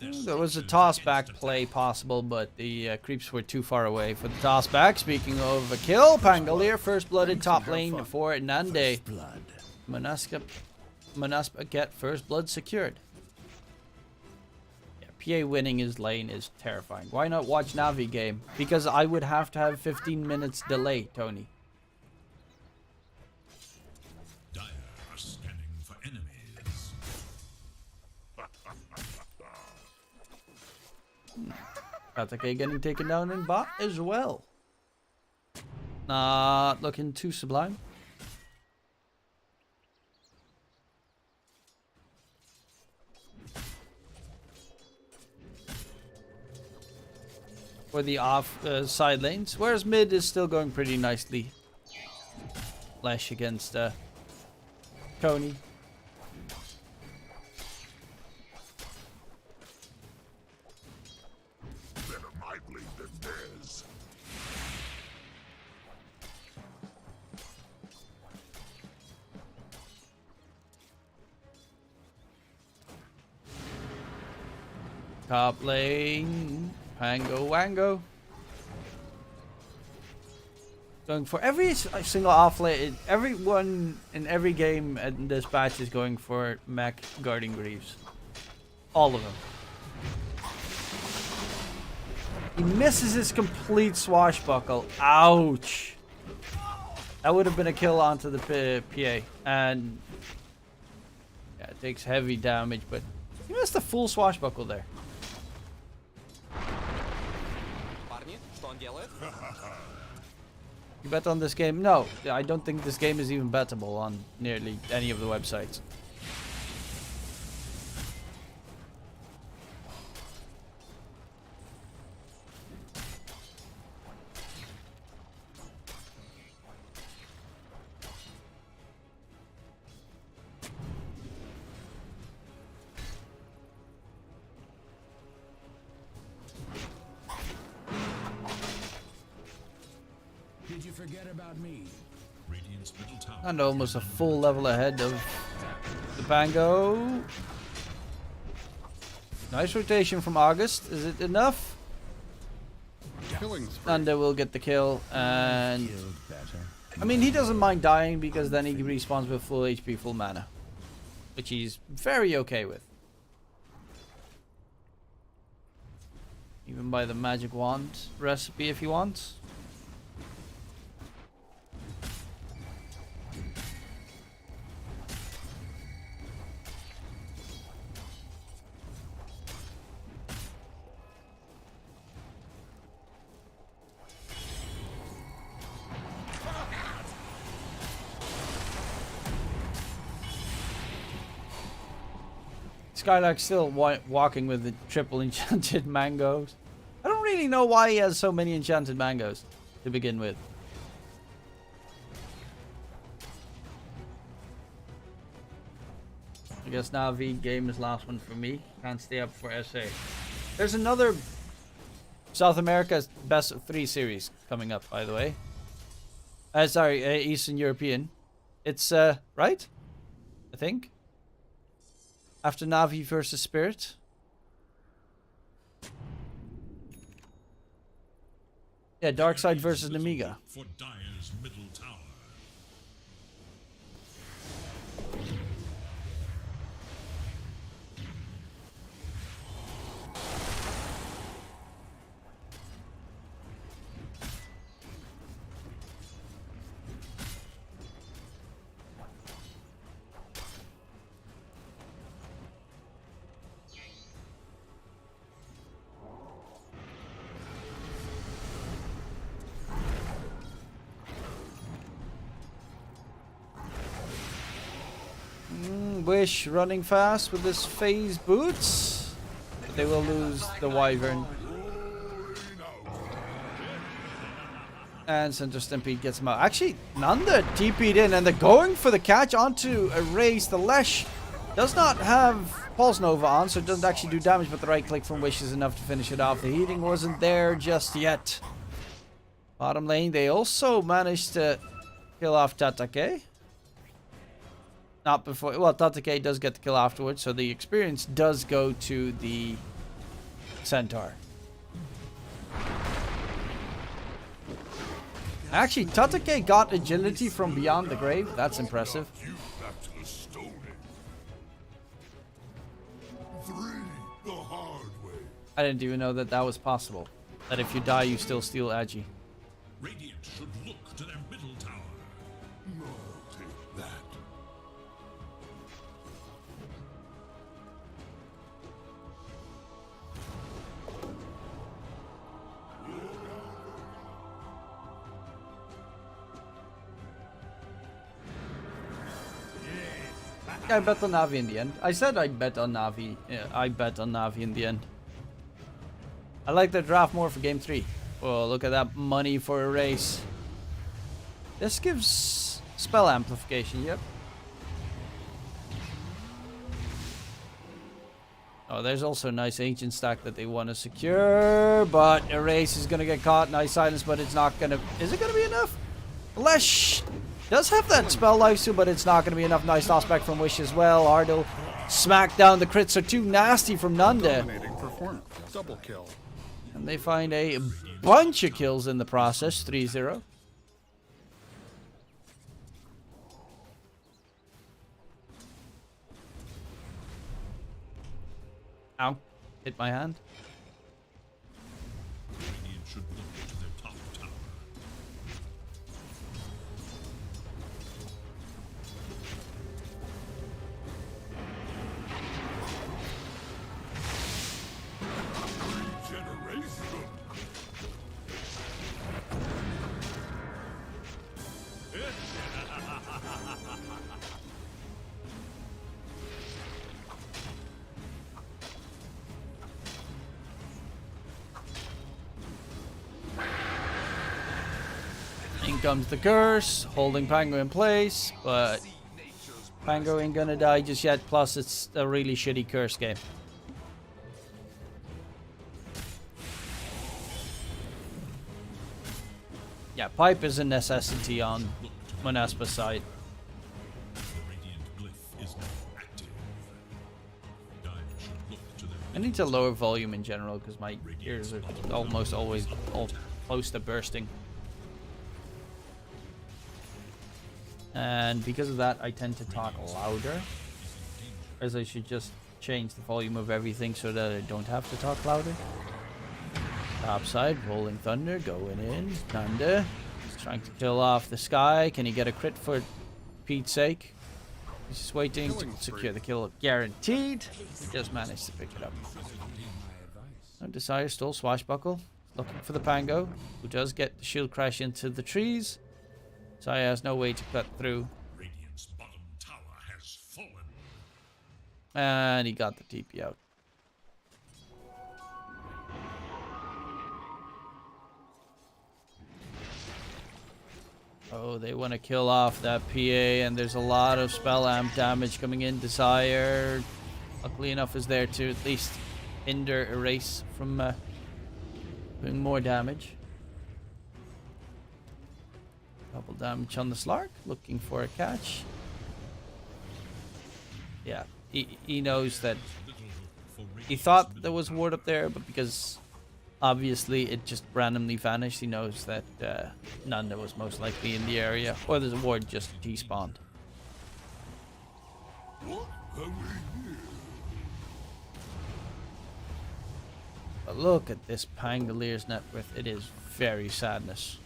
There was a toss back play possible, but the creeps were too far away for the toss back. Speaking of a kill, Pangolier first blooded top lane for Nande. Monaspa get first blood secured. Yeah, PA winning his lane is terrifying. Why not watch Navi game? Because I would have to have 15 minutes delay, Tony. Atake getting taken down in bot as well. Not looking too sublime. For the off side lanes, whereas mid is still going pretty nicely. Flash against Tony. Better my blade than theirs. Top lane. Pango Wango. Going for every single off lane. Everyone in every game in this patch is going for mech guarding Greaves. All of them. He misses his complete swashbuckle. Ouch. That would have been a kill onto the PA. And yeah, it takes heavy damage, but he missed a full swashbuckle there. You bet on this game? No, I don't think this game is even bettable on nearly any of the websites. Did you forget about me? Radiant's middle tower. And almost a full level ahead of the Pango. Nice rotation from August. Is it enough? Thunder will get the kill, and I mean, he doesn't mind dying because then he respawns with full HP, full mana, which he's very okay with. Even by the magic wand recipe if he wants. Skylark's still walking with the triple enchanted mangoes. I don't really know why he has so many enchanted mangoes to begin with. I guess Navi game is last one for me. Can't stay up for SA. There's another South America's best of 3 series coming up, by the way. Sorry, Eastern European. It's right? I think. After Navi versus Spirit. Yeah, Darkseid versus Namiga. For Dire's middle tower. Wish running fast with his phase boots. But they will lose the Wyvern. And Center Stampede gets him out. Actually, Nanda TP'd in and they're going for the catch onto Erase. The Lesh does not have Pulse Nova on, so it doesn't actually do damage, but the right click from Wish is enough to finish it off. The healing wasn't there just yet. Bottom lane, they also managed to kill off Tatake. Not before. Well, Tatake does get the kill afterwards, so the experience does go to the Centaur. Actually, Tatake got agility from beyond the grave. That's impressive. I didn't even know that that was possible. That if you die, you still steal Agi. Radiant should look to their middle tower. No, take that. I bet on Navi in the end. I said I'd bet on Navi. I bet on Navi in the end. I like the draft more for game 3. Oh, look at that money for a race. This gives spell amplification, yep. Oh, there's also a nice ancient stack that they want to secure, but Erase is going to get caught. Nice silence, but it's not going to... Is it going to be enough? Lesh does have that spell life too, but it's not going to be enough. Nice toss back from Wish as well. Ardell smack down. The crits are too nasty from Nanda. Dominating performance. Double kill. And they find a bunch of kills in the process. 3-0. Ow. Hit my hand. Radiant should look to their top tower. Regeneration. In comes the curse, holding Pango in place, but Pango ain't gonna die just yet, plus it's a really shitty curse game. Yeah, pipe is a necessity on Monaspa's side. I need to lower volume in general because my ears are almost always close to bursting. And because of that, I tend to talk louder. As I should just change the volume of everything so that I don't have to talk louder. Top side, Rolling Thunder, going in. Nanda, trying to kill off the Sky. Can he get a crit for Pete's sake? He's just waiting to secure the kill. Guaranteed. He just managed to pick it up. No Desire still swashbuckle. Looking for the Pango, who does get the shield crash into the trees. Saya has no way to cut through. Radiant's bottom tower has fallen. And he got the TP out. Oh, they want to kill off that PA, and there's a lot of spell amp damage coming in. Desire, luckily enough, is there to at least hinder Erase from doing more damage. Double damage on the Slark, looking for a catch. Yeah, he knows that he thought there was ward up there, but because obviously it just randomly vanished, he knows that Nanda was most likely in the area, or there's a ward just despawned. But look at this Pangalier's net worth. It is very sadness.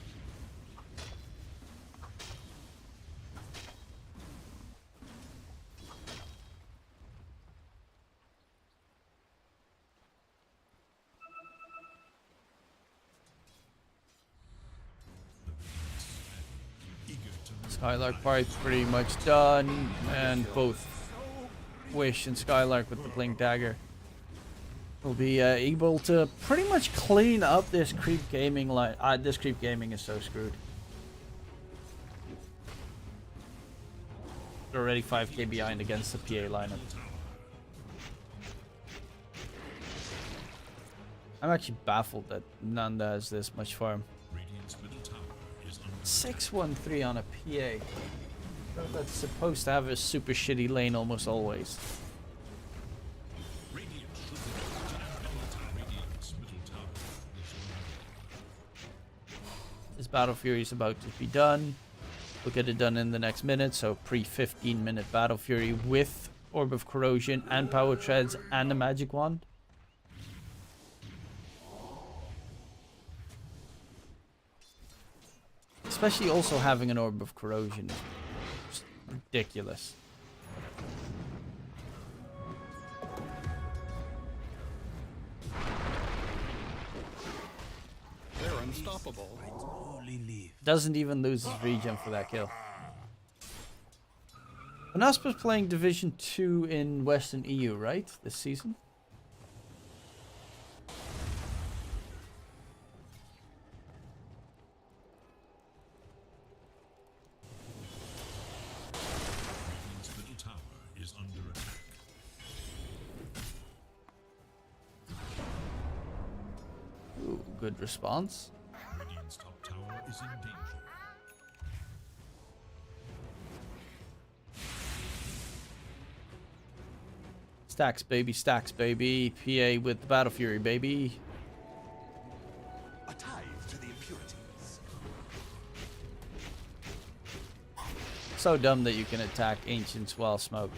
Skylark part pretty much done, and both Wish and Skylark with the Blink Dagger will be able to pretty much clean up this creep gaming line. This creep gaming is so screwed. They're already 5k behind against the PA lineup. I'm actually baffled that Nanda has this much farm. 613 on a PA. That's supposed to have a super shitty lane almost always. This Battle Fury is about to be done. We'll get it done in the next minute, so pre-15-minute Battle Fury with Orb of Corrosion and Power Treads and a Magic Wand. Especially also having an Orb of Corrosion. Just ridiculous. They're unstoppable. Doesn't even lose his regen for that kill. Monaspa's playing Division 2 in Western EU, right? This season? Ooh, good response. Radiant's top tower is in danger. Stacks, baby. Stacks, baby. PA with the Battle Fury, baby. A tithe to the impurities. So dumb that you can attack Ancients while smoked.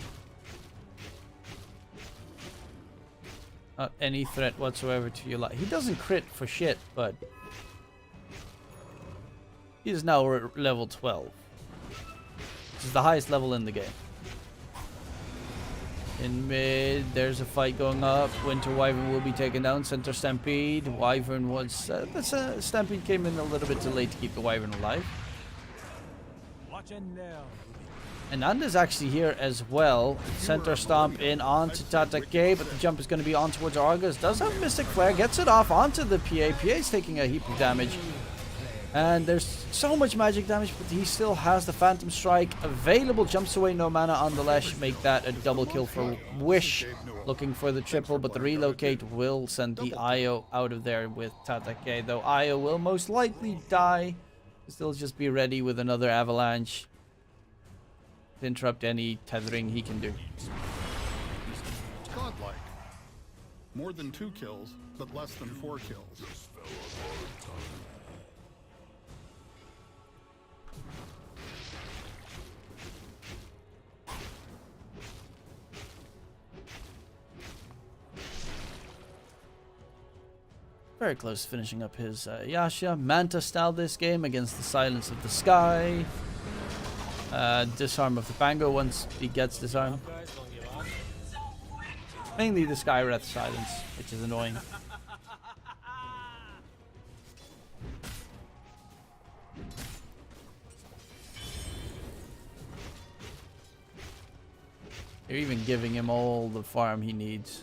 Not any threat whatsoever to your life. He doesn't crit for shit, but he is now level 12. Which is the highest level in the game. In mid, there's a fight going up. Winter Wyvern will be taken down. Center Stampede. Wyvern was... Stampede came in a little bit too late to keep the Wyvern alive. And Nanda's actually here as well. Center Stomp in onto Tatake, but the jump is going to be on towards Argus. Does have Mystic Flare, gets it off onto the PA. PA's taking a heap of damage. And there's so much magic damage, but he still has the Phantom Strike available. Jumps away, no mana on the Lesh. Make that a double kill for Wish. Looking for the triple, but the relocate will send the Io out of there with Tatake. Though Io will most likely die. Still just be ready with another Avalanche. To interrupt any tethering he can do. Godlike. More than 2 kills, but less than 4 kills. Very close to finishing up his Yasha. Manta style this game against the Silence of the Sky. Disarm of the Bango once he gets disarmed. Mainly the Skywrath Silence, which is annoying. You're even giving him all the farm he needs.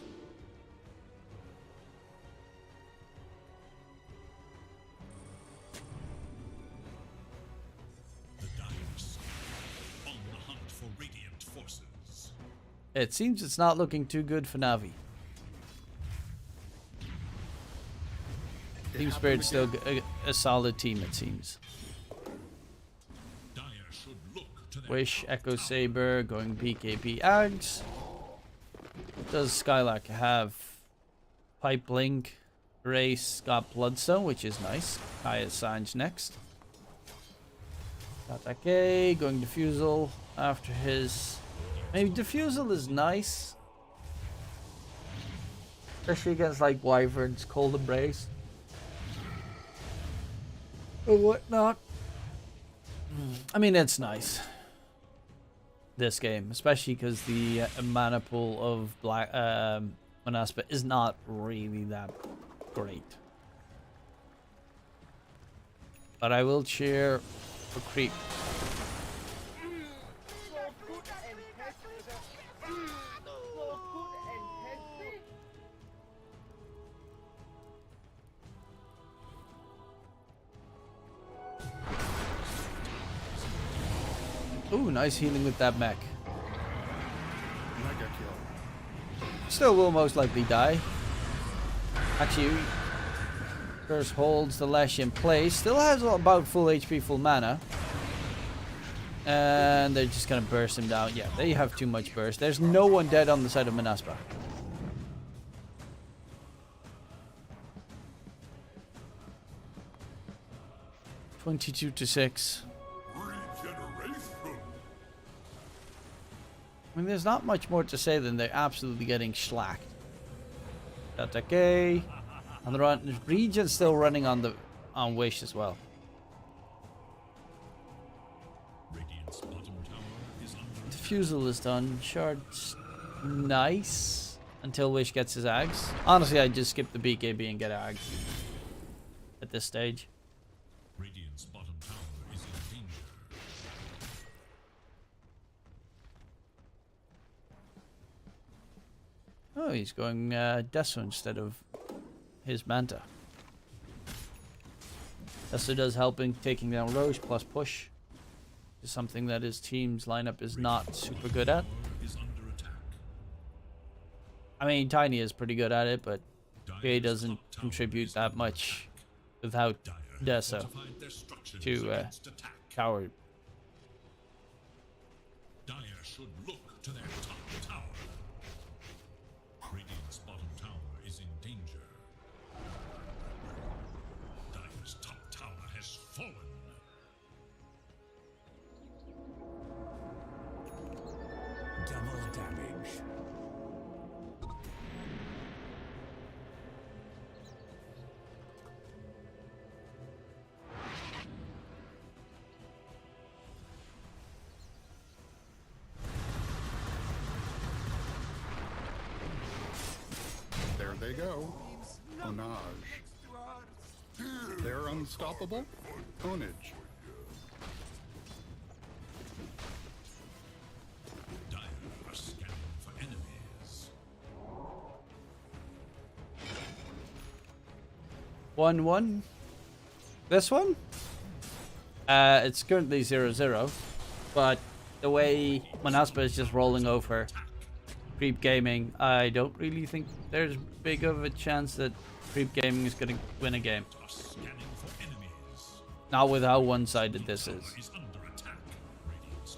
It seems it's not looking too good for Navi. Team Spirit's still a solid team, it seems. Wish, Echo Saber, going BKB Ags. Does Skylark have Pipe Link? Race got Bloodstone, which is nice. Kaya Sanj next. Tatake, going Diffusal after his... Maybe Diffusal is nice. Especially against like Wyverns, Cold Embrace. Or whatnot. I mean, it's nice. This game. Especially because the mana pool of Black Monaspa is not really that great. But I will cheer for Creep. Ooh, nice healing with that mech. Mega kill. Still will most likely die. Actually, Curse holds the Lash in place. Still has about full HP, full mana. And they're just gonna burst him down. Yeah, they have too much burst. There's no one dead on the side of Monaspa. (22-6). I mean, there's not much more to say than they're absolutely getting slacked. Tatake on the run. Regent's still running on Wish as well. Diffusal is done. Shard's nice until Wish gets his Ags. Honestly, I'd just skip the BKB and get Ags at this stage. Radiant's bottom tower is in danger. Oh, he's going Desu instead of his Manta. Desu does helping taking down Roche plus push. Is something that his team's lineup is not super good at. I mean, Tiny is pretty good at it, but he doesn't contribute that much without Desu to Coward. Dire should look to their top tower. Double damage. There they go. Onage. They're unstoppable. Onage. Dire are scanning for enemies. 1-1. This one? It's currently 0-0, but the way Monaspa is just rolling over Creep Gaming, I don't really think there's big of a chance that Creep Gaming is going to win a game. Not with how one-sided this is. Radiant's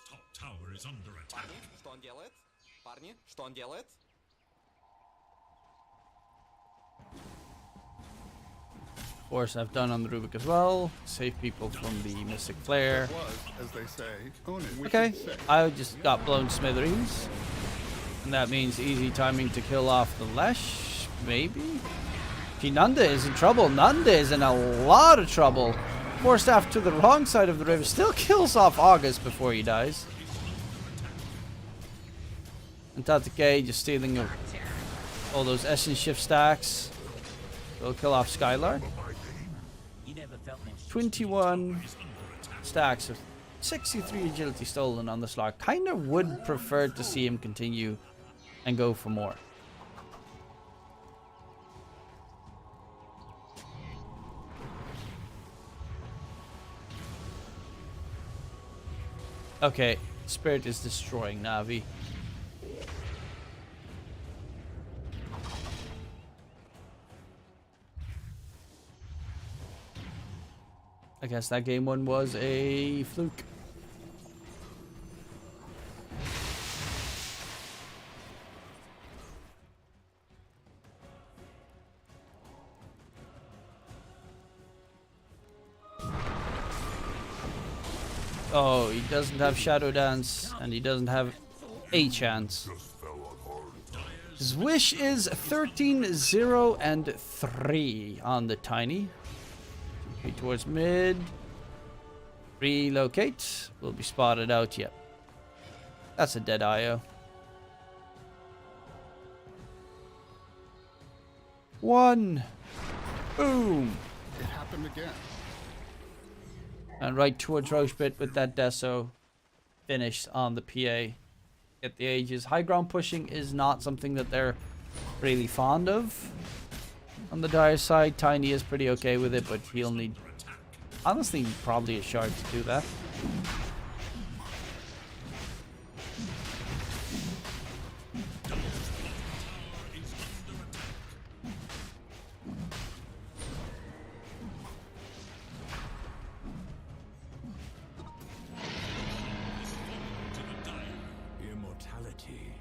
top tower is under attack. Что он делает? Парни, что он делает? Of course, I've done on the Rubik as well. Save people from the Mystic Flare. It was, as they say, Onage. Okay, I just got blown smithereens. And that means easy timing to kill off the Lesh, maybe? Gee, Nanda is in trouble. Nanda is in a lot of trouble. Forced off to the wrong side of the river. Still kills off August before he dies. And Tatake just stealing all those Essence Shift stacks. Will kill off Skylar. 21 stacks of 63 agility stolen on the slot. Kind of would prefer to see him continue and go for more. Okay, Spirit is destroying Navi. I guess that game one was a fluke. Oh, he doesn't have Shadow Dance, and he doesn't have a chance. His wish is 13, 0, and 3 on the Tiny. Towards mid. Relocate. Will be spotted out yet. That's a dead IO. 1. Boom. It happened again. And right towards Rochebit with that Deso. Finished on the PA. Get the ages. High ground pushing is not something that they're really fond of. On the Dire side, Tiny is pretty okay with it, but he'll need, honestly, probably a shard to do that. Immortality.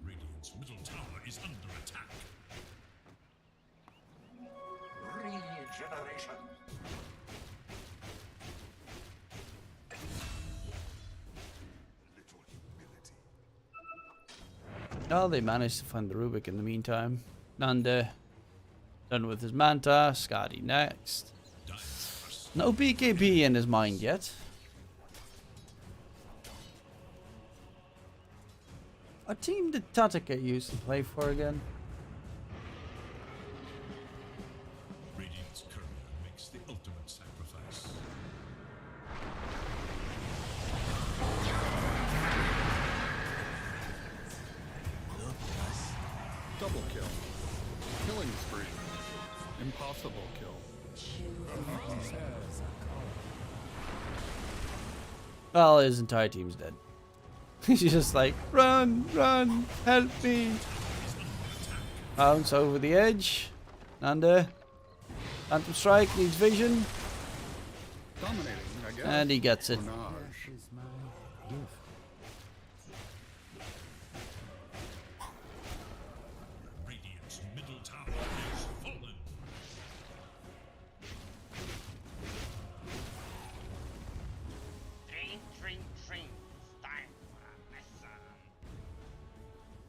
Radiant's middle tower is under attack. Regeneration. Oh, they managed to find the Rubik in the meantime. Nanda done with his Manta. Scotty next. No BKB in his mind yet. What team did Tatake used to play for again? Radiant's courier makes the ultimate sacrifice. Double kill. Killing spree. Impossible kill. Well, his entire team's dead. He's just like, run, run, help me. Bounce over the edge. Nanda. Phantom Strike needs vision. Dominating, I I guess. And he gets it. Menage. Is my gift. Radiant's middle tower is fallen.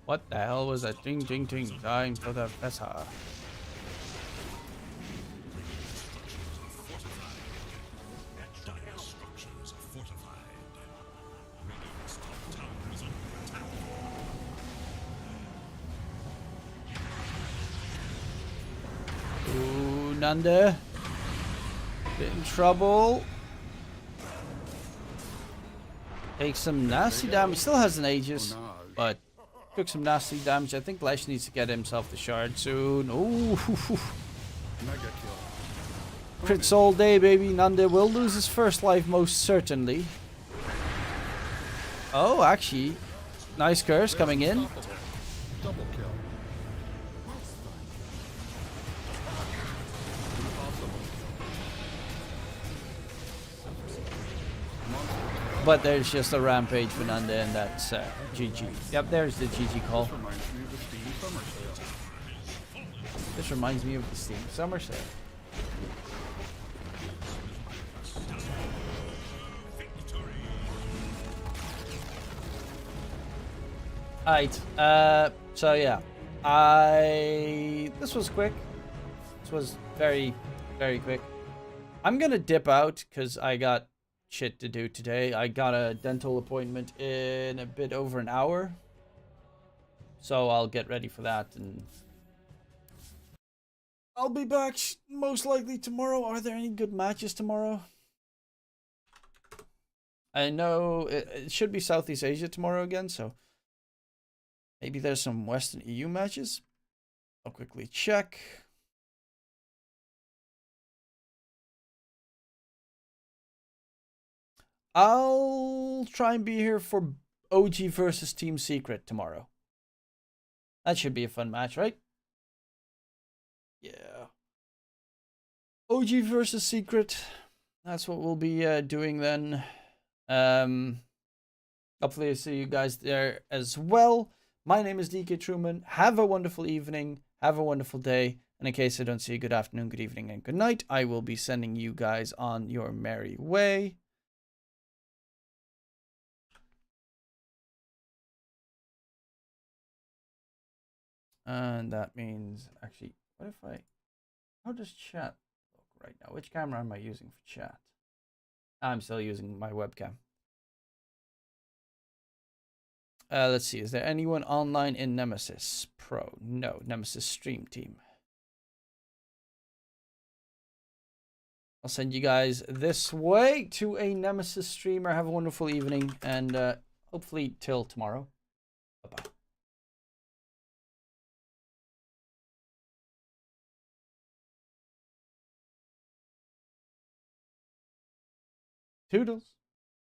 What the hell was that? Ding, ding, ding. Time for the Vesa. Dire structures are fortified. Radiant's top tower is under attack. Ooh, Nanda. Bit in trouble. Takes some nasty damage. Still has an Aegis, but took some nasty damage. I think Lash needs to get himself the shard soon. Ooh. Mega kill. Crits all day, baby. Nanda will lose his first life most certainly. Oh, actually. Nice curse coming in. Double kill. But there's just a rampage for Nanda, and that's GG. Yep, there's the GG call. This reminds me of the Steam Summer Sale. This reminds me of the Steam Summer Sale. Alright, so yeah. This was quick. This was very, very quick. I'm gonna dip out, because I got shit to do today. I got a dental appointment in a bit over an hour. So I'll get ready for that, and I'll be back most likely tomorrow. Are there any good matches tomorrow? I know it should be Southeast Asia tomorrow again, so maybe there's some Western EU matches. I'll quickly check. I'll try and be here for OG versus Team Secret tomorrow. That should be a fun match, right? Yeah. OG versus Secret. That's what we'll be doing then. Hopefully I see you guys there as well. My name is DK Truman. Have a wonderful evening. Have a wonderful day. And in case I don't see you, good afternoon, good evening, and good night. I will be sending you guys on your merry way. And that means, actually, what if how does chat look right now? Which camera am I using for chat? I'm still using my webcam. Let's see, is there anyone online in Nemesis Pro? No, Nemesis Stream Team. I'll send you guys this way to a Nemesis streamer. Have a wonderful evening, and hopefully till tomorrow. Bye-bye. Toodles.